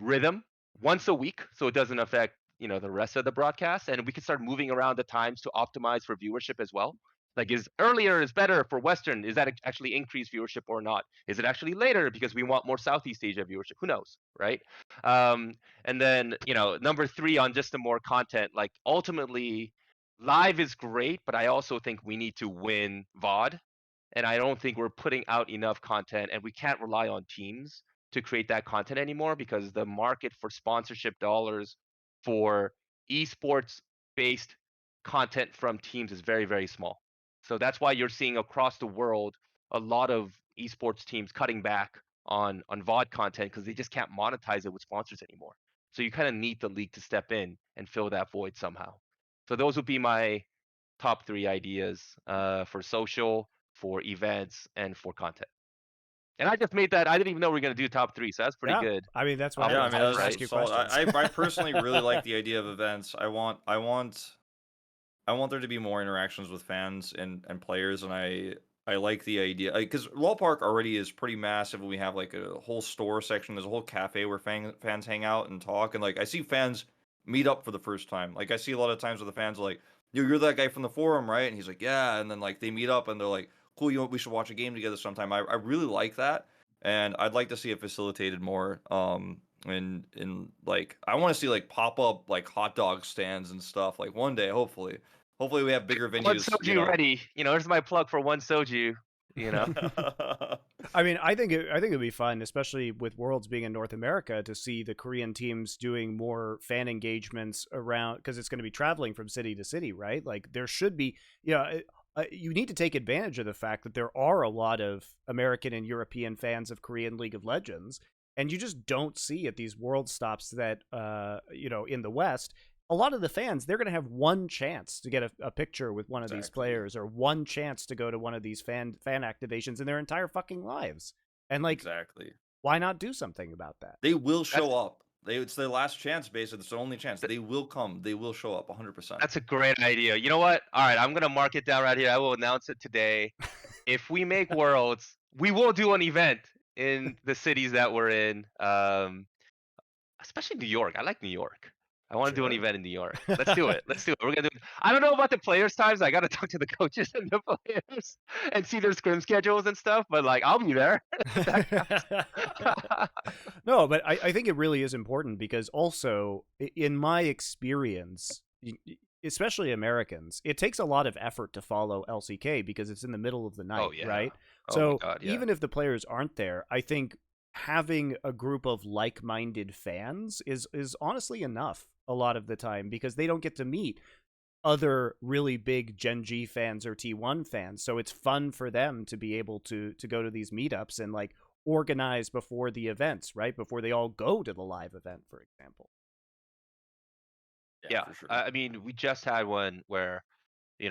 C: rhythm once a week so it doesn't affect the rest of the broadcast, and we can start moving around the times to optimize for viewership as well. Like, is earlier is better for Western? Is that actually increased viewership or not? Is it actually later because we want more Southeast Asia viewership? Who knows, right? And then number 3 on just the more content. Like ultimately, live is great, but I also think we need to win VOD, and I don't think we're putting out enough content, and we can't rely on teams to create that content anymore because the market for sponsorship dollars for esports based content from teams is very, very small. So that's why you're seeing across the world a lot of esports teams cutting back on VOD content because they just can't monetize it with sponsors anymore. So you kind of need the league to step in and fill that void somehow. So those would be my top 3 ideas for social, for events, and for content. And I just made that. I didn't even know we were gonna do top 3, so that's pretty
A: Yeah,
C: good.
A: I mean, that's what
B: Yeah, I
A: happens.
B: mean
A: I just
B: that's
A: ask you
B: solid.
A: questions.
B: I personally really like the idea of events. I want there to be more interactions with fans and players, and I like the idea because Wall Park already is pretty massive. We have like a whole store section. There's a whole cafe where fans hang out and talk, and like I see fans meet up for the first time. Like I see a lot of times where the fans are like, You're that guy from the forum, right?" And he's like, "Yeah," and then like they meet up and they're like, "Cool, you know what? We should watch a game together sometime." I really like that, and I'd like to see it facilitated more. And like I want to see like pop up like hot dog stands and stuff like one day, hopefully. Hopefully we have bigger
C: One
B: venues,
C: soju ready. There's my plug for one soju.
A: I mean, I think it'd be fun, especially with Worlds being in North America, to see the Korean teams doing more fan engagements around because it's going to be traveling from city to city, right? Like there should be, you need to take advantage of the fact that there are a lot of American and European fans of Korean League of Legends, and you just don't see at these World stops that, in the West. A lot of the fans, they're going to have one chance to get a picture with one of these players, or one chance to go to one of these fan activations in their entire fucking lives. And like,
B: Exactly.
A: why not do something about that?
B: They will show up. It's their last chance, basically. It's their only chance. They will come. They will show up 100%.
C: That's a great idea. You know what? All right, I'm gonna mark it down right here. I will announce it today. If we make Worlds, we will do an event in the cities that we're in. Especially New York. I like New York. I want to do an
B: Sure.
C: event in New York. Let's do it. Let's do it. We're gonna do it. I don't know about the players' times. I gotta talk to the coaches and the players and see their scrim schedules and stuff. But like, I'll be there.
A: No, but I think it really is important because also, in my experience, especially Americans, it takes a lot of effort to follow LCK because it's in the middle of the night,
C: Oh yeah.
A: right?
C: Oh
A: So
C: my God, yeah.
A: even if the players aren't there, I think having a group of like-minded fans is honestly enough a lot of the time because they don't get to meet other really big Gen.G fans or T1 fans. So it's fun for them to be able to go to these meetups and like organize before the events, right? Before they all go to the live event, for example.
C: Yeah,
B: for sure.
C: I mean, we just had one where, every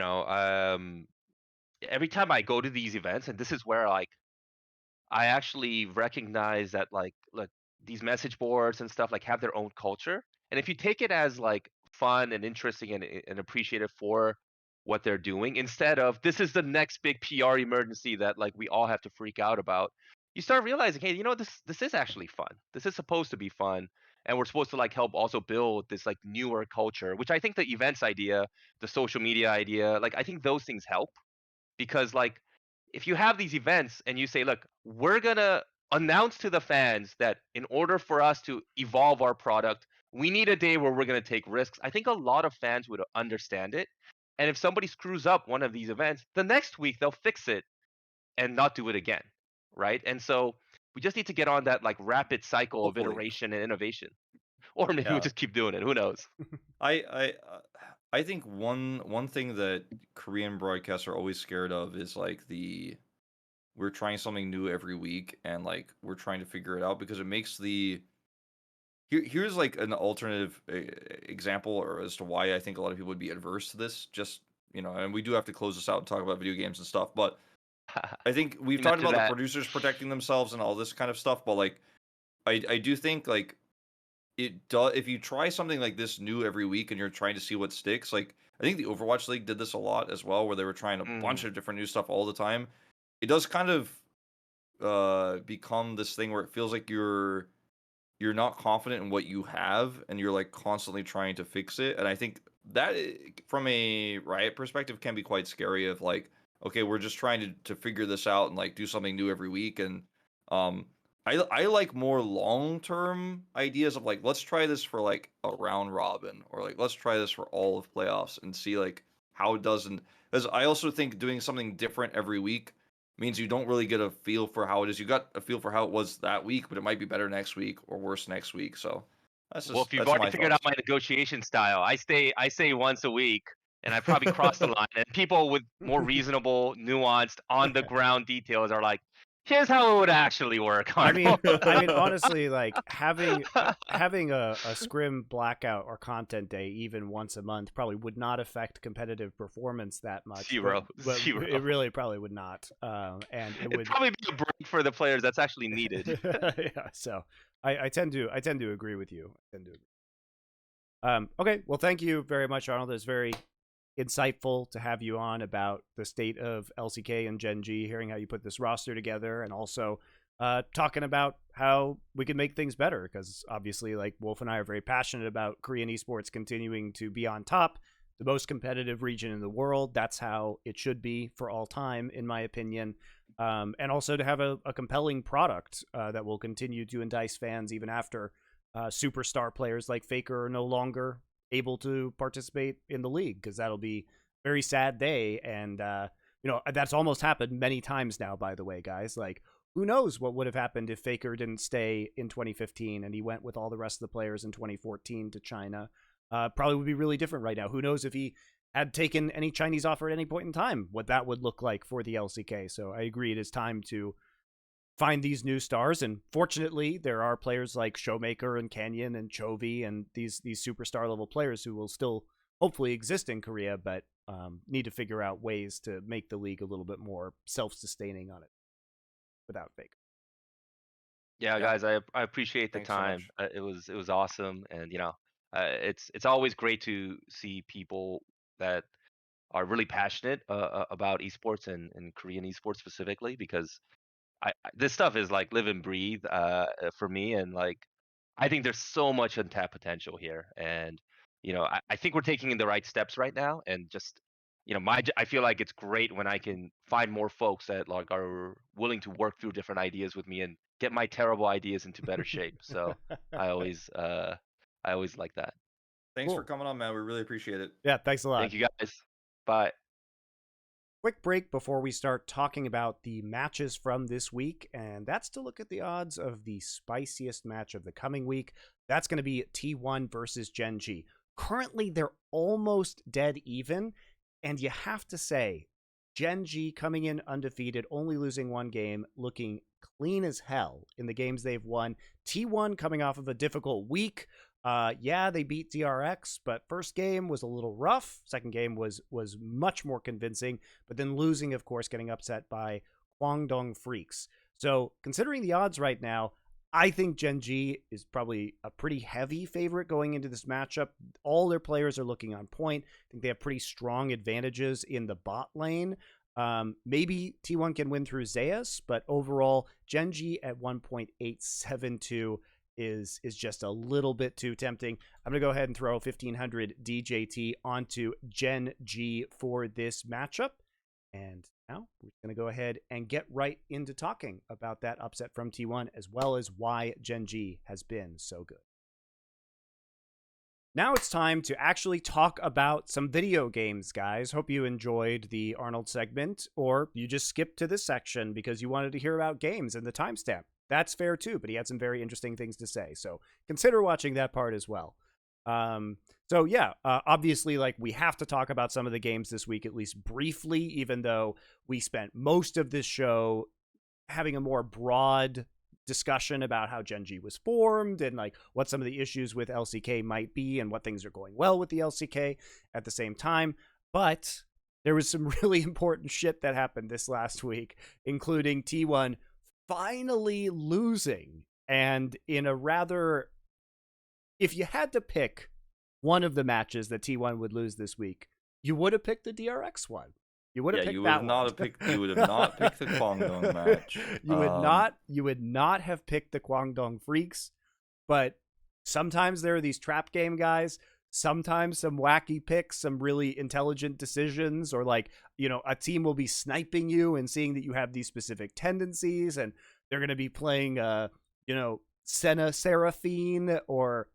C: time I go to these events, and this is where like I actually recognize that like look, these message boards and stuff like have their own culture. And if you take it as like fun and interesting and appreciative for what they're doing, instead of this is the next big PR emergency that like we all have to freak out about, you start realizing, hey, this is actually fun. This is supposed to be fun. and we're supposed to like help also build this like newer culture, which I think the events idea, the social media idea, like I think those things help, because like if you have these events and you say, look, we're gonna announce to the fans that in order for us to evolve our product, we need a day where we're gonna take risks. I think a lot of fans would understand it. And if somebody screws up one of these events, the next week they'll fix it and not do it again, right? And so we just need to get on that like rapid cycle of
B: Hopefully.
C: iteration and innovation, or maybe we'll
B: Yeah.
C: just keep doing it. Who knows?
B: I think one thing that Korean broadcasts are always scared of is like we're trying something new every week and like we're trying to figure it out, because it makes here's like an alternative example, or as to why I think a lot of people would be adverse to this. Just, and we do have to close this out and talk about video games and stuff, but I think we've talked
C: Imagine
B: about the
C: that.
B: producers protecting themselves and all this kind of stuff, but like I do think like it does, if you try something like this new every week and you're trying to see what sticks. Like I think the Overwatch League did this a lot as well, where they were trying a bunch of different new stuff all the time. It does kind of become this thing where it feels like you're not confident in what you have and you're like constantly trying to fix it. And I think that from a Riot perspective can be quite scary, of like, okay, we're just trying to figure this out and like do something new every week. And um I like more long-term ideas of like, let's try this for like a round robin, or like let's try this for all of playoffs and see like how it does. And because I also think doing something different every week means you don't really get a feel for how it is. You got a feel for how it was that week, but it might be better next week or worse next week. So
C: Well, if you've
B: that's
C: already
B: my
C: figured out
B: thoughts.
C: my negotiation style, I say once a week, and I probably cross the line. And people with more reasonable, nuanced, on the ground details are like, "Here's how it would actually work,
A: I mean,
C: Arnold."
A: honestly, like having a scrim blackout or content day even once a month probably would not affect competitive performance that much.
C: Zero.
A: But
C: Zero.
A: it really probably would not. And it
C: It'd
A: would
C: probably be a break for the players that's actually needed.
A: yeah. So I tend to agree with you. I tend to agree. Okay. Well, thank you very much, Arnold. It's very insightful to have you on about the state of LCK and Gen.G, hearing how you put this roster together, and also talking about how we can make things better, because obviously, like, Wolf and I are very passionate about Korean esports continuing to be on top, the most competitive region in the world. That's how it should be for all time, in my opinion. And also to have a compelling product that will continue to entice fans even after superstar players like Faker are no longer able to participate in the league, because that'll be a very sad day. And that's almost happened many times now, by the way, guys. Like, who knows what would have happened if Faker didn't stay in 2015 and he went with all the rest of the players in 2014 to China. Probably would be really different right now. Who knows if he had taken any Chinese offer at any point in time, what that would look like for the LCK. So I agree, it is time to find these new stars, and fortunately there are players like Showmaker and Canyon and Chovy and these superstar level players who will still hopefully exist in Korea, but need to figure out ways to make the league a little bit more self-sustaining on it without Faker.
C: Yeah, guys, I appreciate the
B: Thanks so
C: time.
B: much.
C: It was awesome, and it's always great to see people that are really passionate about esports and Korean esports specifically, because this stuff is like live and breathe for me, and like I think there's so much untapped potential here, and I think we're taking in the right steps right now, and just I feel like it's great when I can find more folks that like are willing to work through different ideas with me and get my terrible ideas into better shape. So I always like that.
B: Thanks for
A: Cool.
B: coming on, man. We really appreciate it.
A: Yeah, thanks a lot.
C: Thank you, guys. Bye.
A: Quick break before we start talking about the matches from this week, and that's to look at the odds of the spiciest match of the coming week. That's going to be T1 versus Gen.G. Currently, they're almost dead even, and you have to say, Gen.G coming in undefeated, only losing one game, looking clean as hell in the games they've won. T1 coming off of a difficult week. Yeah, they beat DRX, but first game was a little rough. Second game was much more convincing, but then losing, of course, getting upset by Kwangdong Freecs. So considering the odds right now, I think Gen.G is probably a pretty heavy favorite going into this matchup. All their players are looking on point. I think they have pretty strong advantages in the bot lane. Maybe T1 can win through Zeus, but overall, Gen.G at 1.872 is just a little bit too tempting. I'm going to go ahead and throw 1500 DJT onto GenG for this matchup. And now we're going to go ahead and get right into talking about that upset from T1, as well as why GenG has been so good. Now it's time to actually talk about some video games, guys. Hope you enjoyed the Arnold segment, or you just skipped to this section because you wanted to hear about games and the timestamp. That's fair too, but he had some very interesting things to say. So consider watching that part as well. Obviously, like, we have to talk about some of the games this week, at least briefly, even though we spent most of this show having a more broad discussion about how GenG was formed and like what some of the issues with LCK might be and what things are going well with the LCK at the same time. But there was some really important shit that happened this last week, including T1 finally losing. And in a rather, if you had to pick one of the matches that T1 would lose this week, you would have picked the DRX one. You would have picked that one.
B: You would have not picked the Kwangdong match.
A: You would not have picked the Kwangdong Freecs. But sometimes there are these trap game guys. Sometimes some wacky picks, some really intelligent decisions, or like, you know, a team will be sniping you and seeing that you have these specific tendencies, and they're going to be playing, Senna Seraphine or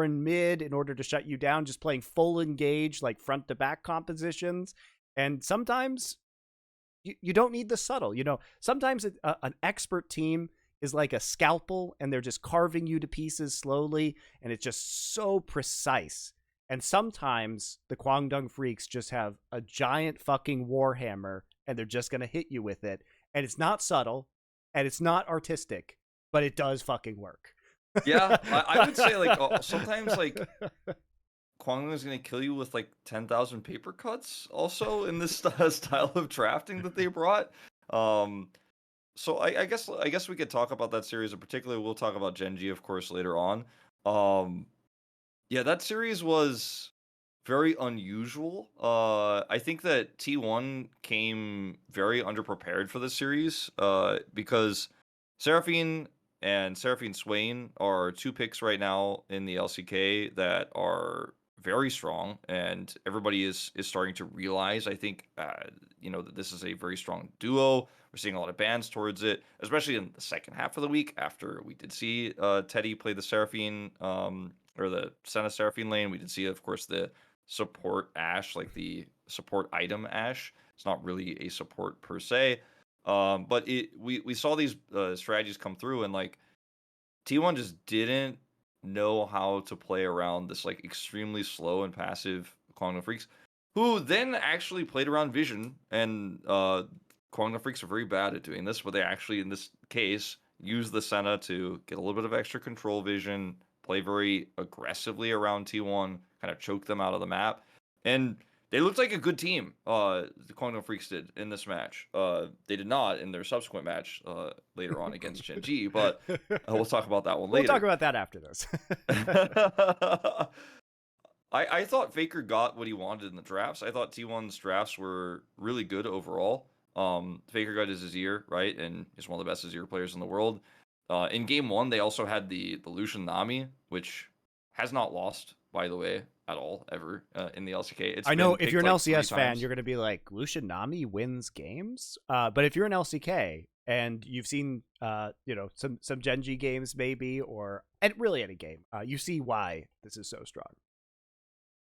A: in mid in order to shut you down, just playing full engage, like front to back compositions. And sometimes you don't need the subtle. You know, sometimes an expert team is like a scalpel and they're just carving you to pieces slowly, and it's just so precise. And sometimes the Kwangdong Freecs just have a giant fucking warhammer and they're just going to hit you with it. And it's not subtle and it's not artistic, but it does fucking work.
B: Yeah, I would say like sometimes like Kwangdong is going to kill you with like 10,000 paper cuts also in this style of drafting that they brought. So I guess we could talk about that series in particular. We'll talk about GenG, of course, later on. Yeah, that series was very unusual. I think that T1 came very underprepared for this series because Seraphine and Seraphine Swain are two picks right now in the LCK that are very strong, and everybody is starting to realize, I think, that this is a very strong duo. We're seeing a lot of bans towards it, especially in the second half of the week after we did see Teddy play the Seraphine, or the Senna Seraphine lane. We did see, of course, the support Ashe, like the support item Ashe. It's not really a support per se, but we saw these strategies come through, and like T1 just didn't know how to play around this like extremely slow and passive Kwangdong Freecs, who then actually played around Vision, and Kwangdong Freecs are very bad at doing this, but they actually, in this case, use the Senna to get a little bit of extra control vision, play very aggressively around T1, kind of choke them out of the map, and they looked like a good team, the Kwangdong Freecs did in this match. They did not in their subsequent match later on against GenG, but we'll talk about that one later.
A: We'll talk about that after this.
B: I thought Faker got what he wanted in the drafts. I thought T1's drafts were really good overall. Faker got his Azir, right, and he's one of the best Azir players in the world. In game one, they also had the Lucian Nami, which has not lost, by the way, at all, ever, in the LCK.
A: I know if you're an LCS fan, you're going to be like, Lucian Nami wins games? But if you're an LCK and you've seen, some GenG games maybe, and really any game, you see why this is so strong.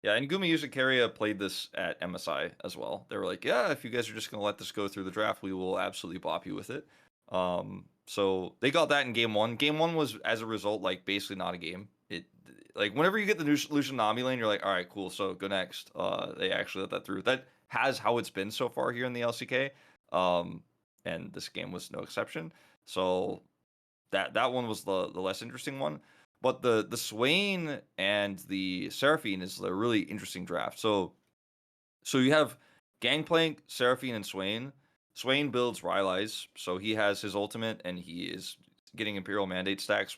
B: Yeah, and Gumi Yuzakaria played this at MSI as well. They were like, yeah, if you guys are just going to let this go through the draft, we will absolutely bop you with it. So they got that in game one. Game one was, as a result, like basically not a game. Like whenever you get the Lucian Nami lane, you're like, all right, cool, so go next. They actually let that through. That has how it's been so far here in the LCK. And this game was no exception. So that one was the less interesting one. But the Swain and the Seraphine is a really interesting draft. So you have Gangplank, Seraphine, and Swain. Swain builds Rylai's, so he has his ultimate, and he is getting Imperial Mandate stacks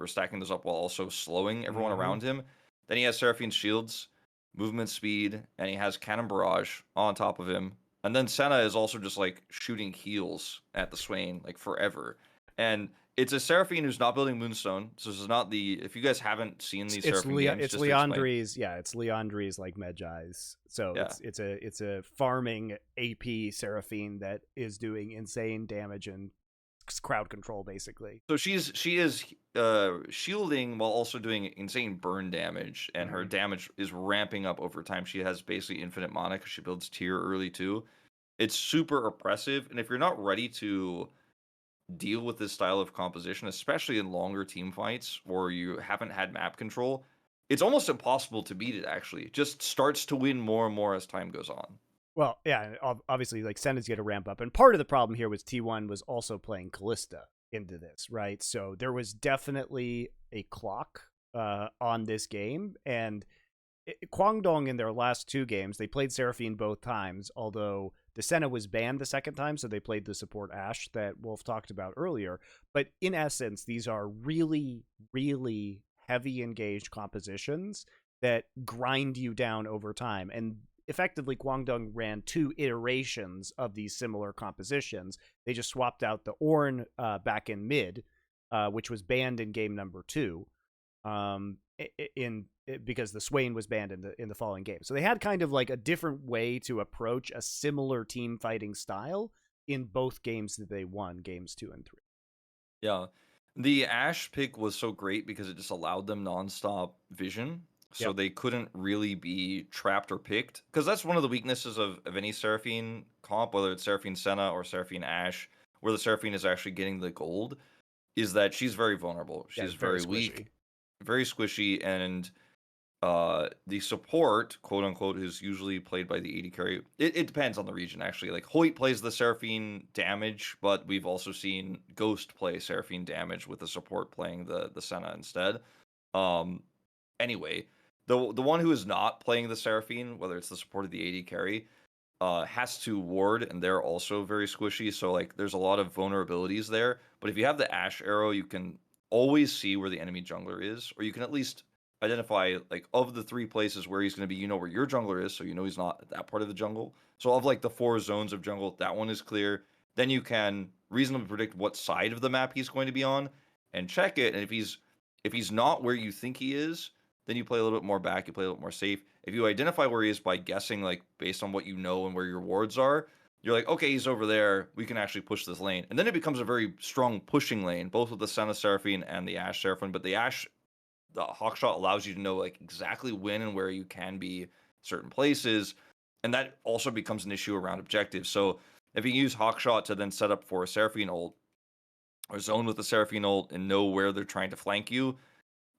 B: stacking those up while also slowing everyone around him. Then he has Seraphine's shields, movement speed, and he has Cannon Barrage on top of him. And then Senna is also just like shooting heals at the Swain like forever. And it's a Seraphine who's not building Moonstone. So this is not the. If you guys haven't seen these Seraphine games,
A: it's
B: just to explain.
A: Leandri's. Yeah, it's Leandri's like Medjai's. So
B: Yeah.
A: it's a farming AP Seraphine that is doing insane damage and crowd control basically.
B: So she is shielding while also doing insane burn damage, and her damage is ramping up over time. She has basically infinite mana because she builds tier early too. It's super oppressive, and if you're not ready to deal with this style of composition, especially in longer team fights or you haven't had map control, it's almost impossible to beat it. Actually, it just starts to win more and more as time goes on.
A: Well, yeah, obviously, like Senna's going to ramp up, and part of the problem here was T1 was also playing Callista into this, right? So there was definitely a clock on this game, and Kwangdong in their last 2 games, they played Seraphine both times, although the Senna was banned the second time, so they played the support Ashe that Wolf talked about earlier. But in essence, these are really, really heavy engaged compositions that grind you down over time, and effectively Kwangdong ran 2 iterations of these similar compositions. They just swapped out the Ornn back in mid, which was banned in game number 2, because the Swain was banned in the following game. So they had kind of like a different way to approach a similar team fighting style in both games that they won, games 2 and 3.
B: Yeah, the Ashe pick was so great because it just allowed them nonstop vision. So they couldn't really be trapped or picked. Because that's one of the weaknesses of any Seraphine comp, whether it's Seraphine Senna or Seraphine Ashe, where the Seraphine is actually getting the gold, is that she's very vulnerable. She's very weak, very squishy, and the support, quote unquote, is usually played by the AD carry. It depends on the region, actually. Like, Hoyt plays the Seraphine damage, but we've also seen Ghost play Seraphine damage with the support playing the Senna instead. Anyway, the one who is not playing the Seraphine, whether it's the support of the AD carry, has to ward, and they're also very squishy. So like, there's a lot of vulnerabilities there. But if you have the Ashe arrow, you can always see where the enemy jungler is, or you can at least identify, like, of the 3 places where he's going to be, you know where your jungler is, so you know he's not at that part of the jungle. So of like the 4 zones of jungle, that one is clear. Then you can reasonably predict what side of the map he's going to be on and check it. And if he's not where you think he is, then you play a little bit more back, you play a little more safe. If you identify where he is by guessing, like, based on what you know and where your wards are, you're like, okay, he's over there, we can actually push this lane. And then it becomes a very strong pushing lane, both with the Senna Seraphine and the Ashe Seraphine. But the Hawkshot allows you to know, like, exactly when and where you can be certain places. And that also becomes an issue around objectives. So if you use Hawkshot to then set up for a Seraphine ult, or zone with the Seraphine ult and know where they're trying to flank you,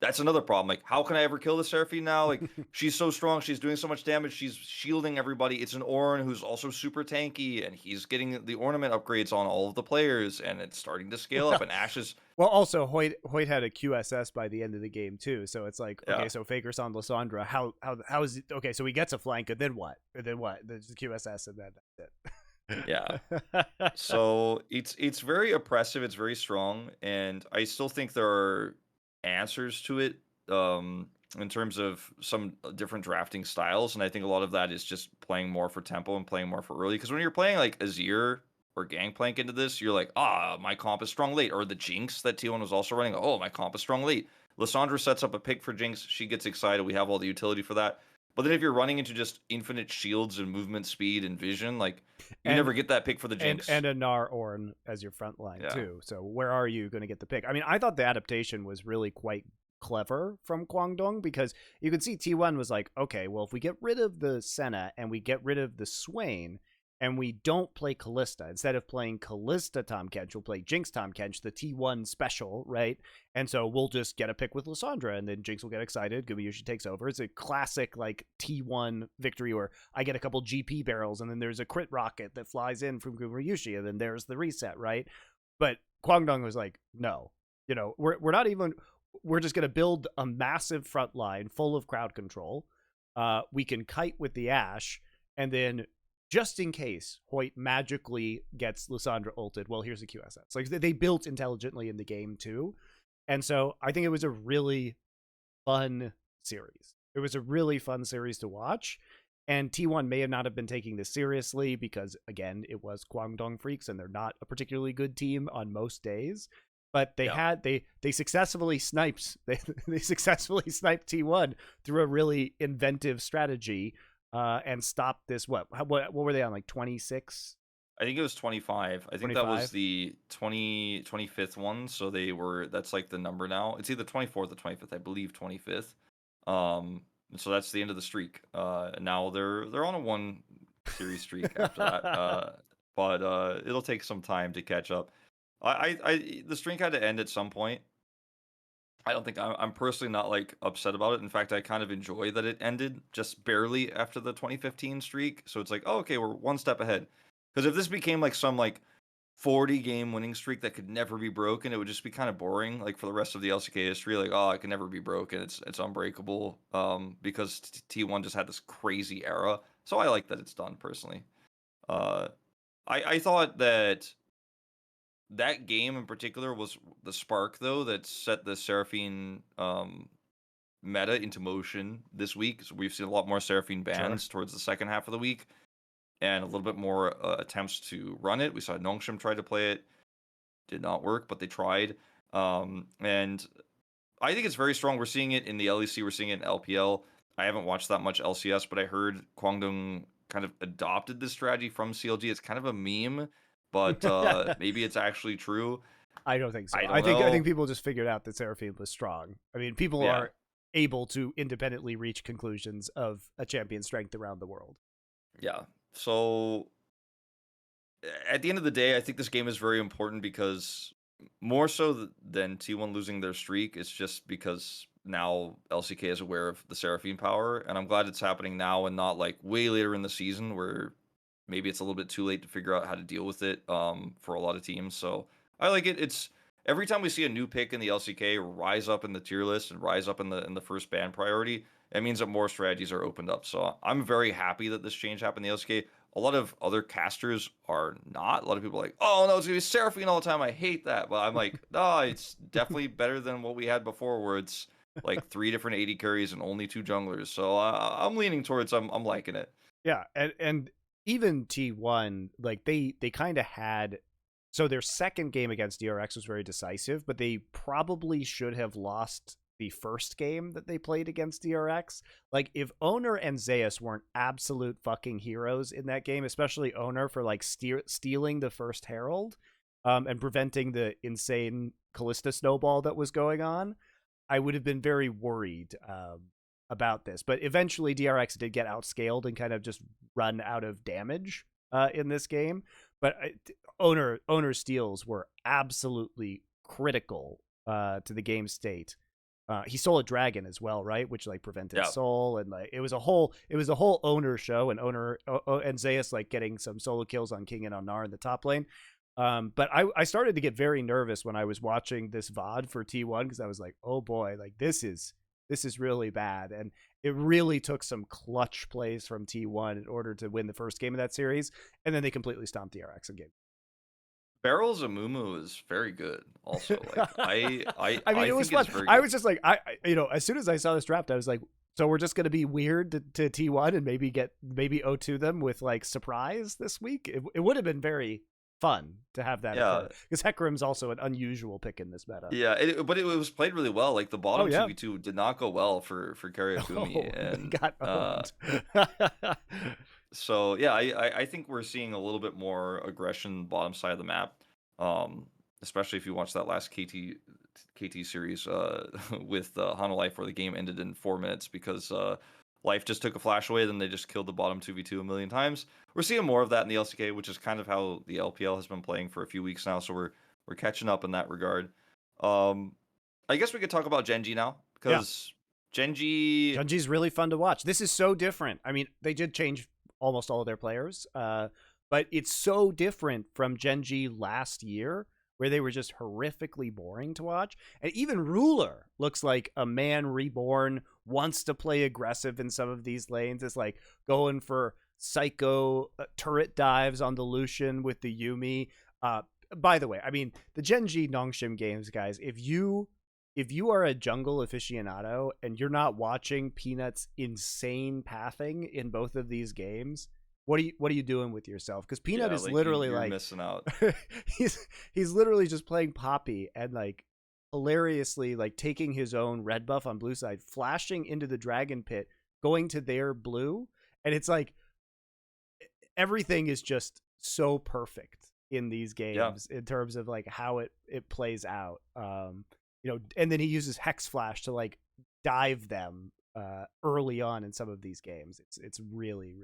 B: that's another problem. Like, how can I ever kill the Seraphine now? Like, she's so strong, she's doing so much damage, she's shielding everybody. It's an Ornn who's also super tanky, and he's getting the ornament upgrades on all of the players, and it's starting to scale up. And Ashe is...
A: Well, also Hoyt had a QSS by the end of the game too, so it's like, okay, so Faker's on Lissandra. How is it? Okay, so he gets a flank, and then what? There's the QSS, and then that's it.
B: Yeah. So it's very oppressive. It's very strong, and I still think there are answers to it in terms of some different drafting styles, and I think a lot of that is just playing more for tempo and playing more for early. Because when you're playing like Azir or Gangplank into this, you're like, my comp is strong late. Or the Jinx that T1 was also running, my comp is strong late. Lissandra sets up a pick for Jinx, she gets excited, we have all the utility for that. But then if you're running into just infinite shields and movement speed and vision, like, you never get that pick for the Jinx.
A: And a Gnar Ornn as your front line too. So where are you going to get the pick? I mean, I thought the adaptation was really quite clever from Kwangdong, because you could see T1 was like, okay, well, if we get rid of the Senna and we get rid of the Swain, and we don't play Callista, instead of playing Callista Tahm Kench, we'll play Jinx Tahm Kench, the T1 special, right? And so we'll just get a pick with Lissandra, and then Jinx will get excited, Gumayushi takes over. It's a classic, like, T1 victory where I get a couple GP barrels, and then there's a crit rocket that flies in from Gumayushi, and then there's the reset, right? But Kwangdong was like, no, we're not even... We're just going to build a massive front line full of crowd control. We can kite with the Ashe, and then just in case Hoyt magically gets Lissandra ulted, well, here's a QSS. Like, they built intelligently in the game too. And so I think it was a really fun series. It was a really fun series to watch. And T1 may have not have been taking this seriously because, again, it was Kwangdong Freecs, and they're not a particularly good team on most days. but they
B: Yeah.
A: had they successfully sniped they successfully sniped T1 through a really inventive strategy, and stopped this. What were they on, like 26?
B: I think it was 25. I think that was the 25th one. So that's like the number now. It's either 24th or 25th. I believe 25th. So that's the end of the streak. Now they're on a 1 series streak after that. But it'll take some time to catch up. The streak had to end at some point. I don't think I'm personally not like upset about it. In fact, I kind of enjoy that it ended just barely after the 2015 streak. So it's like, oh, okay, we're one step ahead. Because if this became like some like 40 game winning streak that could never be broken, it would just be kind of boring. Like for the rest of the LCK history, like, oh, it can never be broken. It's unbreakable. Because T1 just had this crazy era. So I like that it's done personally. I thought that game in particular was the spark though that set the Seraphine meta into motion this week. So we've seen a lot more Seraphine bans towards the second half of the week, and a little bit more attempts to run it. We saw Nongshim try to play it, did not work, but they tried. And I think it's very strong. We're seeing it in the LEC, we're seeing it in LPL. I haven't watched that much LCS, but I heard Kwangdong kind of adopted this strategy from CLG. It's kind of a meme, but maybe it's actually true.
A: I don't think so.
B: I don't
A: I
B: know.
A: think people just figured out that Seraphine was strong. I mean, people
B: Yeah.
A: are able to independently reach conclusions of a champion's strength around the world.
B: Yeah. So at the end of the day, I think this game is very important because more so than T1 losing their streak, it's just because now LCK is aware of the Seraphine power, and I'm glad it's happening now and not like way later in the season where maybe it's a little bit too late to figure out how to deal with it for a lot of teams. So I like it. It's every time we see a new pick in the LCK rise up in the tier list and rise up in the first ban priority, it means that more strategies are opened up. So I'm very happy that this change happened in the LCK. A lot of other casters are not. A lot of people are like, oh no, it's gonna be Seraphine all the time. I hate that. But I'm like, no, it's definitely better than what we had before, where it's like 3 different AD carries and only 2 junglers. So I'm leaning towards I'm liking it.
A: Yeah, and even T1, like they kind of had, so their second game against DRX was very decisive, but they probably should have lost the first game that they played against DRX. Like if Owner and Zeus weren't absolute fucking heroes in that game, especially Owner for like stealing the first Herald, and preventing the insane Callista snowball that was going on, I would have been very worried about this. But eventually DRX did get outscaled and kind of just run out of damage in this game. But Owner steals were absolutely critical to the game state. He stole a dragon as well, right? Which like prevented Soul, and like it was a whole Owner show, and Owner and Zeus like getting some solo kills on King and on Gnar in the top lane. But I started to get very nervous when I was watching this VOD for T1 because I was like, oh boy, like this is really bad. And it really took some clutch plays from T1 in order to win the first game of that series, and then they completely stomped DRX again.
B: Barrels of Mumu is very good. Also, like I
A: mean, it was fun.
B: Very
A: I
B: good.
A: was just like, as soon as I saw this draft, I was like, so we're just gonna be weird to T1 and maybe O2 them with like surprise this week. It would have been very fun to have that.
B: Yeah,
A: because Hecarim's also an unusual pick in this meta.
B: Yeah, but it was played really well. Like the bottom 2v2 did not go well for Karyakumi, and
A: got owned.
B: So yeah, I think we're seeing a little bit more aggression bottom side of the map, especially if you watch that last KT series with Hana Life, where the game ended in 4 minutes because Life just took a flash away, then they just killed the bottom 2v2 a million times. We're seeing more of that in the LCK, which is kind of how the LPL has been playing for a few weeks now, so we're catching up in that regard. I guess we could talk about GenG now, because
A: GenG's really fun to watch. This is so different. I mean, they did change almost all of their players, but it's so different from GenG last year, where they were just horrifically boring to watch. And even Ruler looks like a man reborn, wants to play aggressive in some of these lanes. It's like going for psycho turret dives on the Lucian with the Yuumi. By the way, I mean, the GenG Nongshim games, guys, if you are a jungle aficionado and you're not watching Peanut's insane pathing in both of these games, what are you doing with yourself? Because Peanut is
B: like,
A: literally
B: you're
A: like
B: missing out.
A: he's literally just playing Poppy and like hilariously like taking his own red buff on blue side, flashing into the dragon pit, going to their blue, and it's like everything is just so perfect in these games in terms of like how it plays out. You know, and then he uses Hex Flash to like dive them early on in some of these games. It's really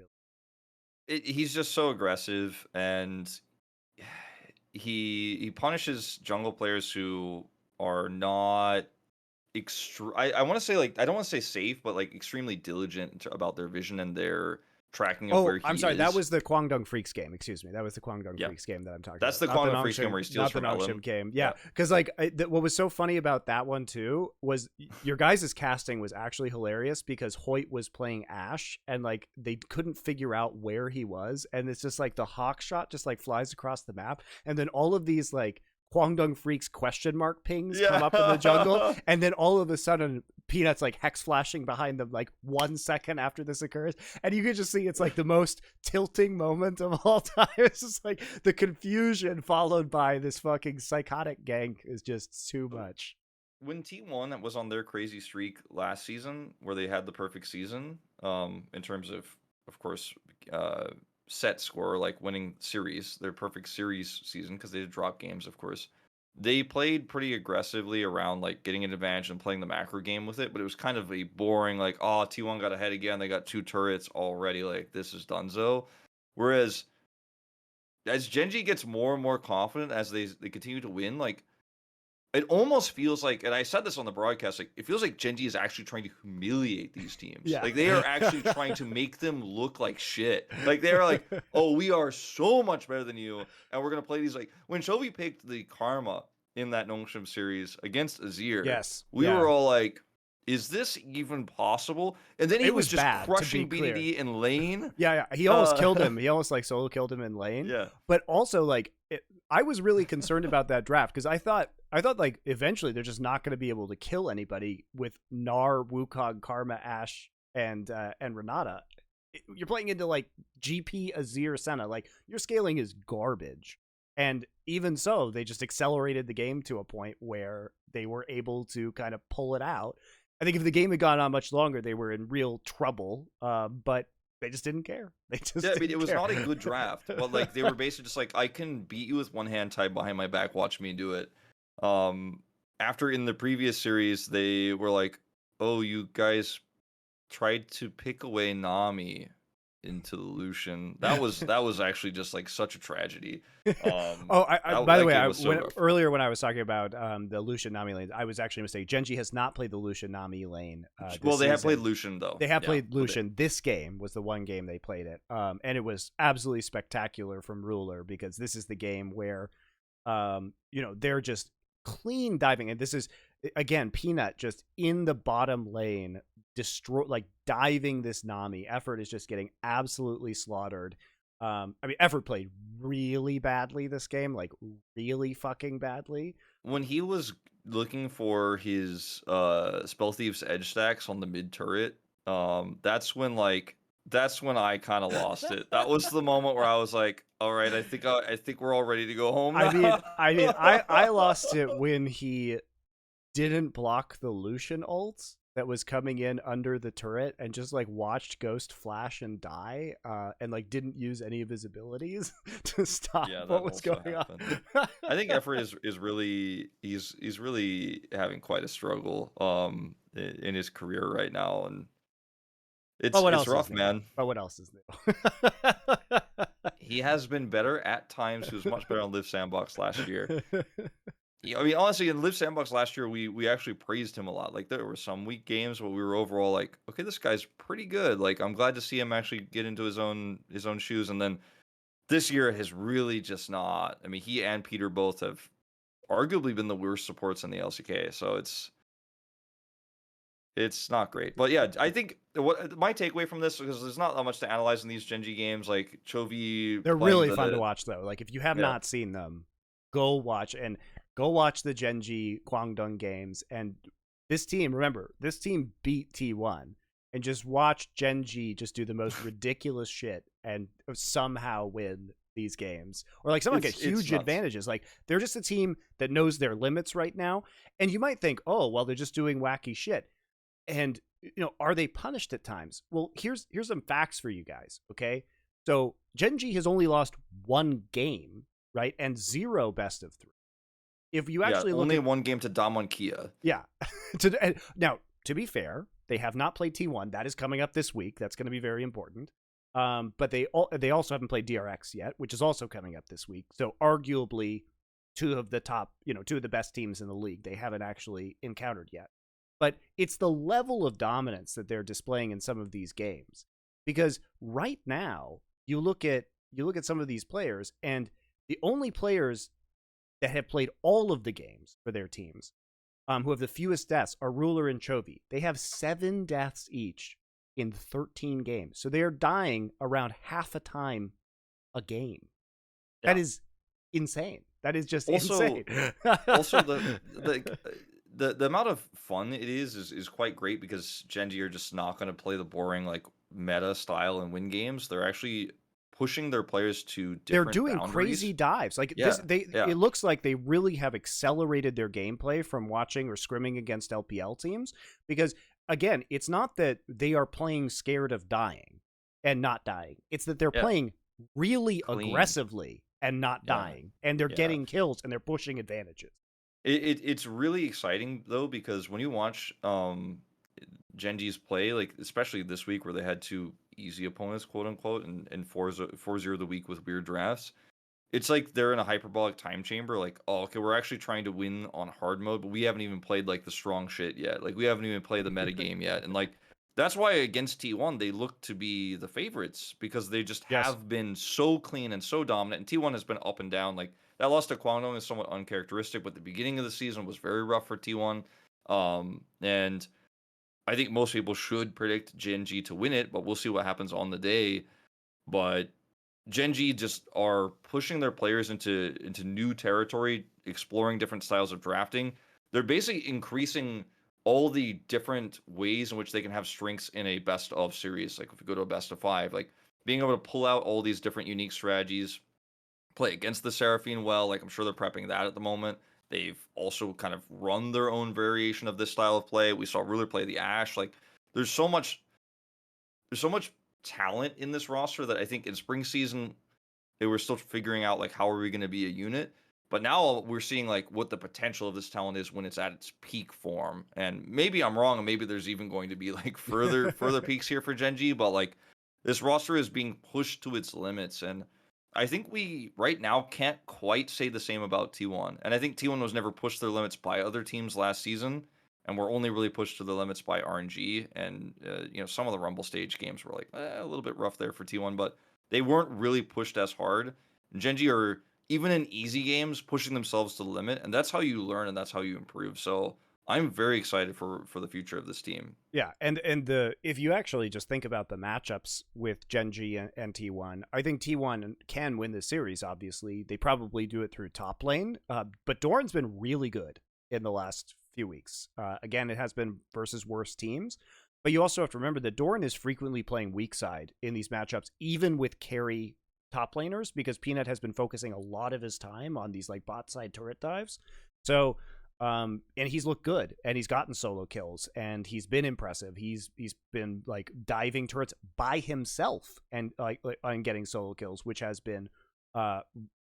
B: He's just so aggressive, and he punishes jungle players who are not I want to say, like, I don't want to say safe, but like extremely diligent about their vision and their tracking of where he is.
A: I'm sorry, that was the Kwangdong Freecs game. Excuse me, that was the Kwangdong Freecs game that I'm talking
B: That's
A: about.
B: the Kwangdong Freecs game where he steals from
A: not the
B: Ellen.
A: Nongshim game. Yeah, because like what was so funny about that one too was your guys' casting was actually hilarious because Hoyt was playing Ashe and like they couldn't figure out where he was, and it's just like the hawk shot just like flies across the map, and then all of these like Kwangdong Freecs question mark pings come up in the jungle, and then all of a sudden Peanut's like hex flashing behind them like 1 second after this occurs, and you can just see it's like the most tilting moment of all time. It's just like the confusion followed by this fucking psychotic gank is just too much.
B: When T1 was on their crazy streak last season, where they had the perfect season, in terms of course, set score, like winning series, their perfect series season, because they did drop games, of course. They played pretty aggressively around like getting an advantage and playing the macro game with it, but it was kind of a boring, like, oh, T1 got ahead again, they got 2 turrets already, like, this is donezo. Whereas as GenG gets more and more confident as they continue to win, like, it almost feels like, and I said this on the broadcast, like, it feels like GenG is actually trying to humiliate these teams.
A: Yeah.
B: Like, they are actually trying to make them look like shit. Like, they're like, oh, we are so much better than you, and we're going to play these, like, when Chovy picked the Karma in that Nongshim series against Azir, we were all like, is this even possible? And then he was just
A: bad,
B: crushing BDD in lane.
A: Yeah, he almost killed him. He almost like solo killed him in lane.
B: Yeah.
A: But also like I was really concerned about that draft because I thought like eventually they're just not going to be able to kill anybody with Gnar, Wukong, Karma, Ashe, and Renata. You're playing into like GP, Azir, Senna. Like your scaling is garbage. And even so, they just accelerated the game to a point where they were able to kind of pull it out. I think if the game had gone on much longer, they were in real trouble. But they just didn't care. They just
B: I mean, it was not a good draft. But like they were basically just like, I can beat you with one hand tied behind my back. Watch me do it. After in the previous series, they were like, oh, you guys tried to pick away Nami into the Lucian. That was actually just like such a tragedy.
A: By the way, earlier when I was talking about the Lucian Nami lane, I was actually mistaken. GenG has not played the Lucian Nami lane.
B: Well, they have played Lucian though.
A: They have played Lucian. This game was the one game they played it, and it was absolutely spectacular from Ruler because this is the game where, they're just clean diving, and this is again Peanut just in the bottom lane. Diving this Nami. Effort is just getting absolutely slaughtered. I mean, Effort played really badly this game, like really fucking badly.
B: When he was looking for his Spell Thief's edge stacks on the mid turret, that's when I kind of lost it. That was the moment where I was like, all right, I think we're all ready to go home now.
A: I lost it when he didn't block the Lucian ults that was coming in under the turret and just like watched Ghost flash and die and like didn't use any of his abilities to stop what was going on.
B: I think Effort is really he's really having quite a struggle in his career right now, and it's rough, man.
A: But what else is new?
B: He has been better at times. He was much better on Live Sandbox last year. I mean, honestly, in Live Sandbox last year, we actually praised him a lot. Like, there were some weak games, but we were overall like, okay, this guy's pretty good. Like, I'm glad to see him actually get into his own shoes. And then this year has really just not. I mean, he and Peter both have arguably been the worst supports in the LCK. So it's not great. But yeah, I think what my takeaway from this, because there's not that much to analyze in these GenG games, like Chovy.
A: They're really fun to watch, though. Like, if you have not seen them, go watch the GenG Kwangdong games. And this team beat T1, and just watch GenG just do the most ridiculous shit and somehow win these games, or like someone get
B: It's
A: huge
B: nuts.
A: advantages. Like they're just a team that knows their limits right now. And you might think, oh, well, they're just doing wacky shit. And are they punished at times? Well, here's some facts for you guys. Okay, so GenG has only lost one game, right, and 0 best of 3. If you actually look
B: only
A: at
B: one game to Damwon Kia.
A: yeah, now to be fair, they have not played T1. That is coming up this week. That's going to be very important. But they also haven't played DRX yet, which is also coming up this week. So arguably, two of the best teams in the league they haven't actually encountered yet. But it's the level of dominance that they're displaying in some of these games. Because right now, you look at some of these players, and the only players that have played all of the games for their teams, who have the fewest deaths, are Ruler and Chovy. They have 7 deaths each in 13 games. So they are dying around half a time a game.
B: Yeah.
A: That is insane. That is just
B: Also-
A: insane.
B: Also, the amount of fun it is quite great, because Gen.G are just not going to play the boring like meta style and win games. They're actually pushing their players to
A: They're
B: different
A: doing
B: boundaries.
A: crazy dives. Like
B: Yeah, yeah.
A: it looks like they really have accelerated their gameplay from watching or scrimming against LPL teams. Because again, it's not that they are playing scared of dying and not dying. It's that they're
B: Yeah.
A: playing really
B: Clean.
A: aggressively and not
B: Yeah.
A: dying, and they're
B: Yeah.
A: getting kills and they're pushing advantages.
B: It's really exciting though, because when you watch Gen.G's play, like especially this week where they had 2 easy opponents, quote unquote, and 4-0 the week with weird drafts, it's like they're in a hyperbolic time chamber. Like, oh, okay, we're actually trying to win on hard mode, but we haven't even played like the strong shit yet. Like, we haven't even played the meta game yet, and like that's why against T1 they look to be the favorites, because they just
A: Yes.
B: have been so clean and so dominant. And T1 has been up and down. Like that loss to Kwangdong is somewhat uncharacteristic, but the beginning of the season was very rough for T1. And I think most people should predict Gen.G to win it, but we'll see what happens on the day. But Gen.G just are pushing their players into new territory, exploring different styles of drafting. They're basically increasing all the different ways in which they can have strengths in a best of series. Like if we go to a best of 5, like being able to pull out all these different unique strategies, play against the Seraphine well. Like I'm sure they're prepping that at the moment. They've also kind of run their own variation of this style of play. We saw Ruler play the Ashe. Like there's so much talent in this roster that I think in spring season they were still figuring out like how are we going to be a unit. But now we're seeing like what the potential of this talent is when it's at its peak form. And maybe I'm wrong, and maybe there's even going to be like further peaks here for Gen.G, but like this roster is being pushed to its limits, and I think we right now can't quite say the same about T1. And I think T1 was never pushed to their limits by other teams last season, and we're only really pushed to the limits by RNG. And some of the Rumble stage games were like a little bit rough there for T1, but they weren't really pushed as hard. Gen.G are, even in easy games, pushing themselves to the limit, and that's how you learn and that's how you improve. So I'm very excited for the future of this team.
A: Yeah, and if you actually just think about the matchups with Gen.G and T1, I think T1 can win this series. Obviously, they probably do it through top lane, but Doran's been really good in the last few weeks. Again, it has been versus worse teams, but you also have to remember that Doran is frequently playing weak side in these matchups, even with carry top laners, because Peanut has been focusing a lot of his time on these like bot side turret dives. So and he's looked good, and he's gotten solo kills, and he's been impressive. He's been like diving turrets by himself and like getting solo kills, which has been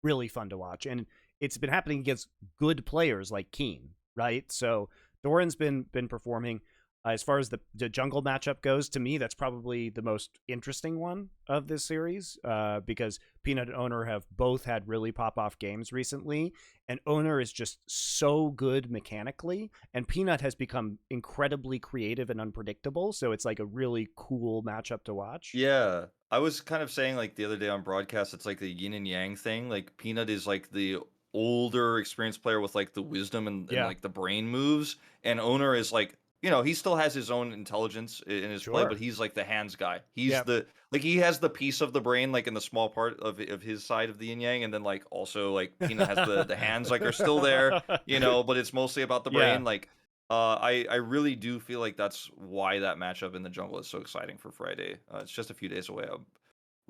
A: really fun to watch. And it's been happening against good players like Keen, right? So Doran's been performing. As far as the jungle matchup goes, to me, that's probably the most interesting one of this series, because Peanut and Owner have both had really pop-off games recently, and Owner is just so good mechanically, and Peanut has become incredibly creative and unpredictable, so it's like a really cool matchup to watch.
B: Yeah, I was kind of saying like the other day on broadcast, it's like the yin and yang thing. Like Peanut is like the older, experienced player with like the wisdom and
A: Yeah.
B: like the brain moves, and Owner is like, he still has his own intelligence in his play,
A: Sure.
B: but he's like the hands guy. He's
A: Yep.
B: he has the piece of the brain like in the small part of his side of the yin yang, and then like also like Peanut has the hands like are still there, but it's mostly about the brain.
A: Yeah.
B: Like I really do feel like that's why that matchup in the jungle is so exciting for Friday. It's just a few days away. I'm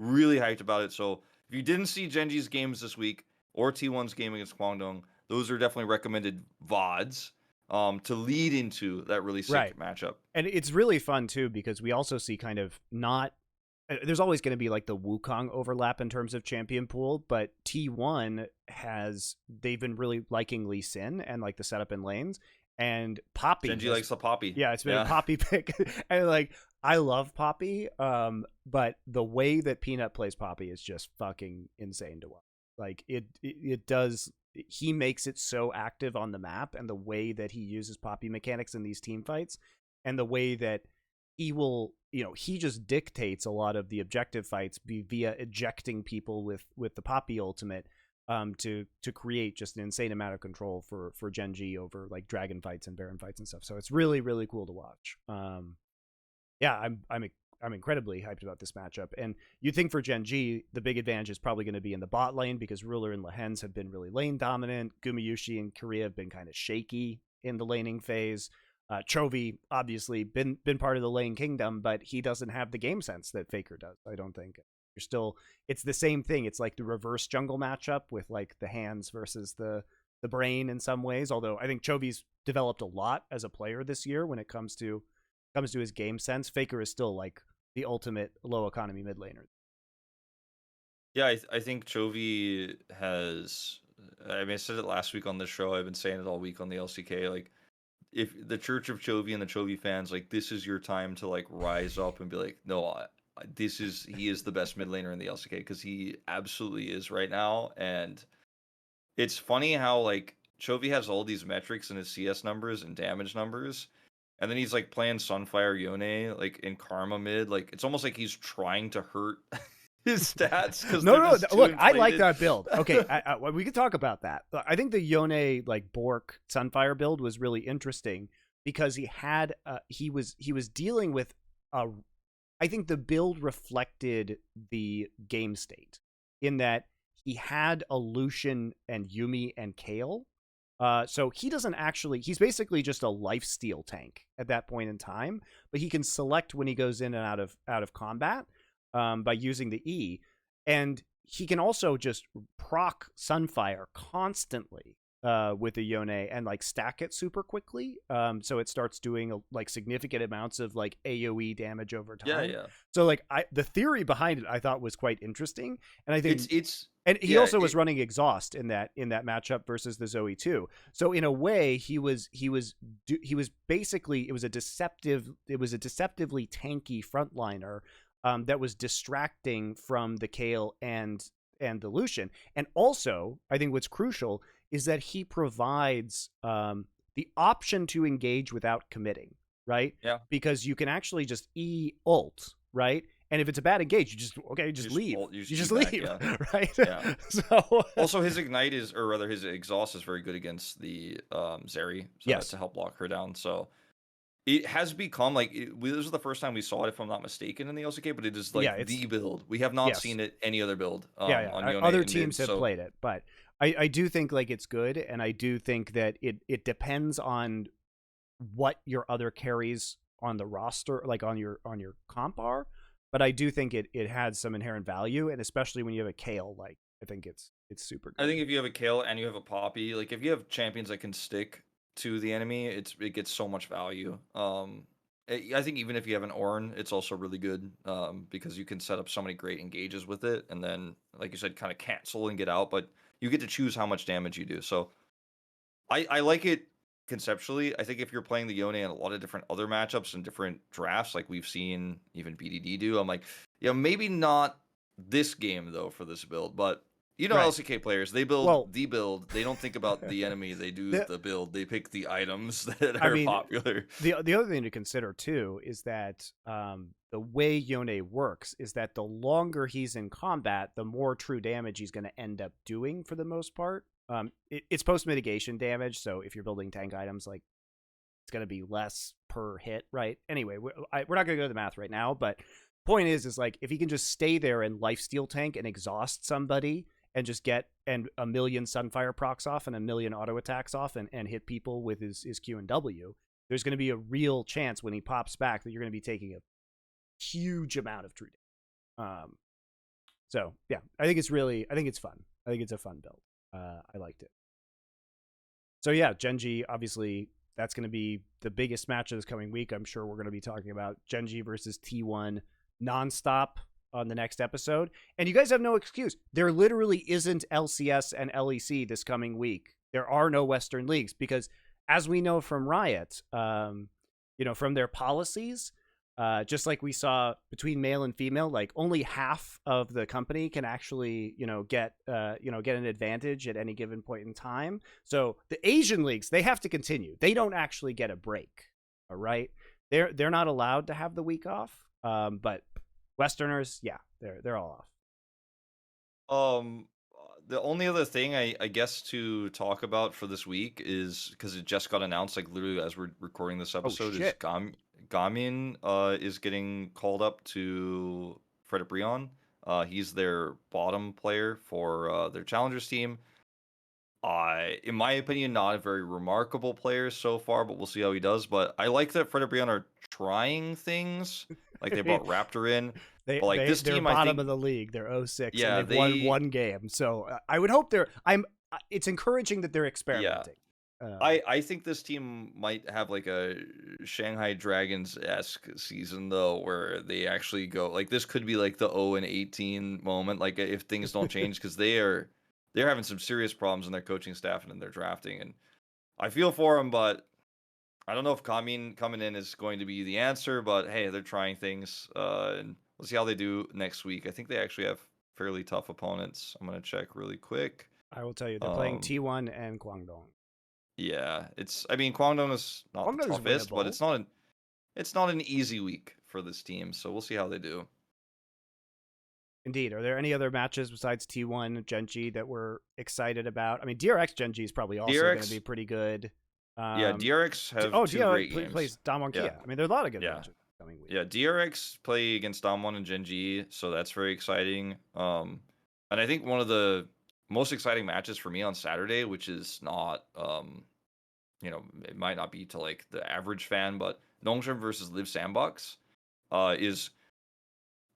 B: really hyped about it. So if you didn't see Gen.G's games this week or T1's game against Kwangdong, those are definitely recommended VODs to lead into that really sick matchup.
A: And it's really fun too, because we also see kind of not, there's always going to be like the Wukong overlap in terms of champion pool, but T1 they've been really liking Lee Sin and like the setup in lanes, and Poppy.
B: Gen.G likes the Poppy.
A: Yeah, it's been a Poppy pick. And like, I love Poppy, but the way that Peanut plays Poppy is just fucking insane to watch. Like it does, he makes it so active on the map, and the way that he uses Poppy mechanics in these team fights, and the way that he will, he just dictates a lot of the objective fights via ejecting people with the Poppy ultimate, to create just an insane amount of control for Gen.G over like dragon fights and baron fights and stuff. So it's really, really cool to watch. Yeah, I'm incredibly hyped about this matchup. And you'd think for Gen.G, the big advantage is probably going to be in the bot lane, because Ruler and Lehens have been really lane dominant. Gumayushi and Korea have been kind of shaky in the laning phase. Chovy, obviously, been part of the lane kingdom, but he doesn't have the game sense that Faker does, I don't think. It's the same thing. It's like the reverse jungle matchup with like the hands versus the brain in some ways. Although I think Chovy's developed a lot as a player this year when it comes to his game sense. Faker is still like the ultimate low economy mid laner.
B: Yeah, I think Chovy has. I mean, I said it last week on this show. I've been saying it all week on the LCK. Like, if the Church of Chovy and the Chovy fans, like, this is your time to like rise up and be like, no, he is the best mid laner in the LCK, because he absolutely is right now. And it's funny how like Chovy has all these metrics in his CS numbers and damage numbers, and then he's like playing Sunfire Yone like in Karma mid. Like, it's almost like he's trying to hurt his stats.
A: No, look, I like that build. Okay, we could talk about that. I think the Yone like Bork Sunfire build was really interesting, because he was dealing with I think the build reflected the game state, in that he had a Lucian and Yuumi and Kayle. So he's basically just a lifesteal tank at that point in time, but he can select when he goes in and out of combat by using the E. And he can also just proc Sunfire constantly with the Yone and like stack it super quickly. So it starts doing like significant amounts of like AoE damage over time.
B: Yeah.
A: So like the theory behind it I thought was quite interesting. And I think he
B: yeah,
A: also was running exhaust in that matchup versus the Zoe too. So in a way he was basically, it was a deceptively tanky frontliner that was distracting from the Kayle and the Lucian. And also, I think what's crucial is that he provides the option to engage without committing, right?
B: Yeah.
A: Because you can actually just ult, right? And if it's a bad engage, you just leave. You just leave, right?
B: Yeah.
A: So
B: also, his ignite his exhaust is very good against the Zeri, to help lock her down. So it has become like this is the first time we saw it, if I'm not mistaken, in the LCK. But it is like the build. We have not seen it any other build. On Yone
A: other teams have played it, but I do think like it's good, and I do think that it depends on what your other carries on the roster, like on your comp are. But I do think it has some inherent value, and especially when you have a Kayle, like I think it's super good.
B: I think if you have a Kayle and you have a Poppy, like if you have champions that can stick to the enemy, it gets so much value. I think even if you have an Ornn, it's also really good, because you can set up so many great engages with it, and then, like you said, kind of cancel and get out, but you get to choose how much damage you do. So I like it conceptually. I think if you're playing the Yone in a lot of different other matchups and different drafts, like we've seen even BDD do, I'm like, maybe not this game though for this build, but LCK players, they build the build. They don't think about the enemy. They do the build. They pick the items that are popular.
A: The other thing to consider too is that the way Yone works is that the longer he's in combat, the more true damage he's going to end up doing for the most part. It's post mitigation damage, so if you're building tank items, like it's going to be less per hit, right? Anyway, we're not going to go to the math right now, but point is like if he can just stay there and lifesteal tank and exhaust somebody, and just get a million Sunfire procs off and a million auto attacks off and hit people with his Q and W, there's going to be a real chance when he pops back that you're going to be taking a huge amount of true damage. So yeah, I think it's fun. I think it's a fun build. I liked it. So yeah, GenG, obviously that's going to be the biggest match of this coming week. I'm sure we're going to be talking about GenG versus T1 nonstop on the next episode. And you guys have no excuse. There literally isn't LCS and LEC this coming week. There are no Western leagues because, as we know from Riot, from their policies, just like we saw between male and female, like only half of the company can actually, get an advantage at any given point in time. So the Asian leagues, they have to continue. They don't actually get a break. All right, they're not allowed to have the week off. But Westerners, yeah, they're all
B: off. The only other thing I guess to talk about for this week is because it just got announced, like literally as we're recording this episode, is Gamin is getting called up to Fredit BRION. He's their bottom player for their challengers team. In my opinion, not a very remarkable player so far, but we'll see how he does. But I like that Fredit BRION are trying things. Like they brought Raptor in.
A: They're bottom of the league. They're 0-6
B: yeah,
A: and they've won one game. So I would hope it's encouraging that they're experimenting.
B: Yeah. I think this team might have like a Shanghai Dragons-esque season though, where they actually go like this could be like the 0-18 moment, like if things don't change, because they're having some serious problems in their coaching staff and in their drafting, and I feel for them, but I don't know if Gamin coming in is going to be the answer. But hey, they're trying things, and we'll see how they do next week. I think they actually have fairly tough opponents. I'm gonna check really quick.
A: I will tell you, they're playing T1 and Kwangdong.
B: Yeah, Kwangdong is not the toughest, but it's not an easy week for this team. So we'll see how they do.
A: Indeed. Are there any other matches besides T1 GenG that we're excited about? I mean, DRX GenG is probably also going to be pretty good.
B: Yeah, DRX have two great games.
A: Plays Damwon Kia. I mean, there are a lot of good matches coming week.
B: Yeah, DRX play against Damwon and GenG, so that's very exciting. And I think one of the most exciting matches for me on Saturday, which is not, it might not be to like the average fan, but Nongshim versus Live Sandbox is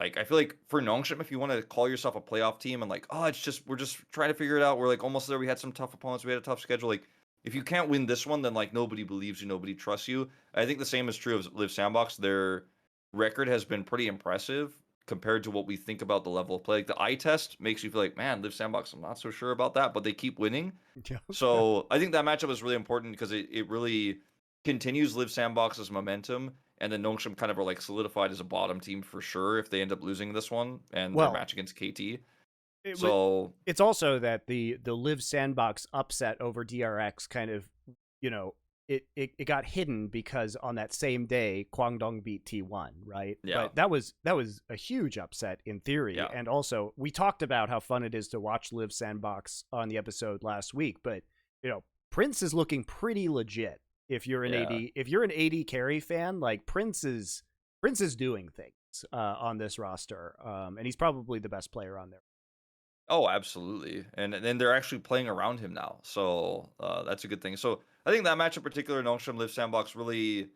B: like, I feel like for Nongshim, if you want to call yourself a playoff team and like, we're just trying to figure it out. We're like almost there. We had some tough opponents. We had a tough schedule. Like, if you can't win this one, then like nobody believes you, nobody trusts you. I think the same is true of Live Sandbox. Their record has been pretty impressive compared to what we think about the level of play. Like the eye test makes you feel like, man, Live Sandbox, I'm not so sure about that, but they keep winning. So I think that matchup is really important because it really continues Live Sandbox's momentum, and then Nongshim kind of are like solidified as a bottom team for sure if they end up losing this one and their match against KT.
A: It's also that the Live Sandbox upset over DRX kind of, it got hidden because on that same day Kwangdong beat T1, right?
B: Yeah.
A: But that was a huge upset in theory. Yeah. And also we talked about how fun it is to watch Live Sandbox on the episode last week, but Prince is looking pretty legit. If you're an AD carry fan, like Prince is doing things on this roster, and he's probably the best player on there.
B: Oh, absolutely. And then they're actually playing around him now. So that's a good thing. So I think that match in particular, Nongshim Live Sandbox, really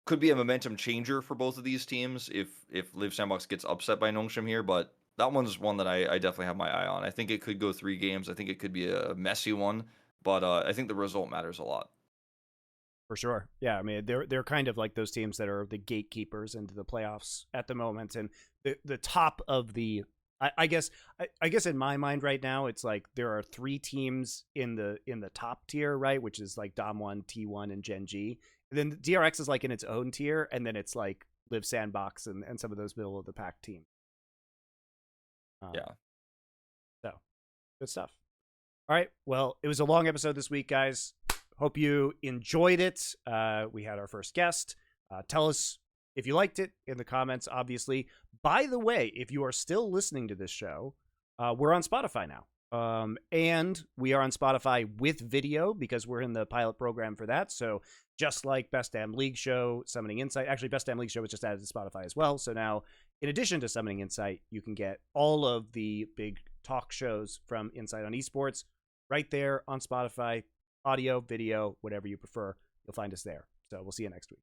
B: could be a momentum changer for both of these teams if Live Sandbox gets upset by Nongshim here. But that one's one that I definitely have my eye on. I think it could go 3 games. I think it could be a messy one. But I think the result matters a lot.
A: For sure. Yeah, I mean, they're kind of like those teams that are the gatekeepers into the playoffs at the moment. And the top of the... I guess in my mind right now, it's like there are 3 teams in the top tier, right? Which is like Damwon, T1, and GenG. And then DRX is like in its own tier, and then it's like Live Sandbox and some of those middle of the pack teams. So good stuff. All right. Well, it was a long episode this week, guys. Hope you enjoyed it. We had our first guest. Tell us if you liked it in the comments, obviously. By the way, if you are still listening to this show, we're on Spotify now. And we are on Spotify with video because we're in the pilot program for that. So just like Best Damn League Show, Summoning Insight, actually Best Damn League Show was just added to Spotify as well. So now, in addition to Summoning Insight, you can get all of the big talk shows from Insight on Esports right there on Spotify. Audio, video, whatever you prefer, you'll find us there. So we'll see you next week.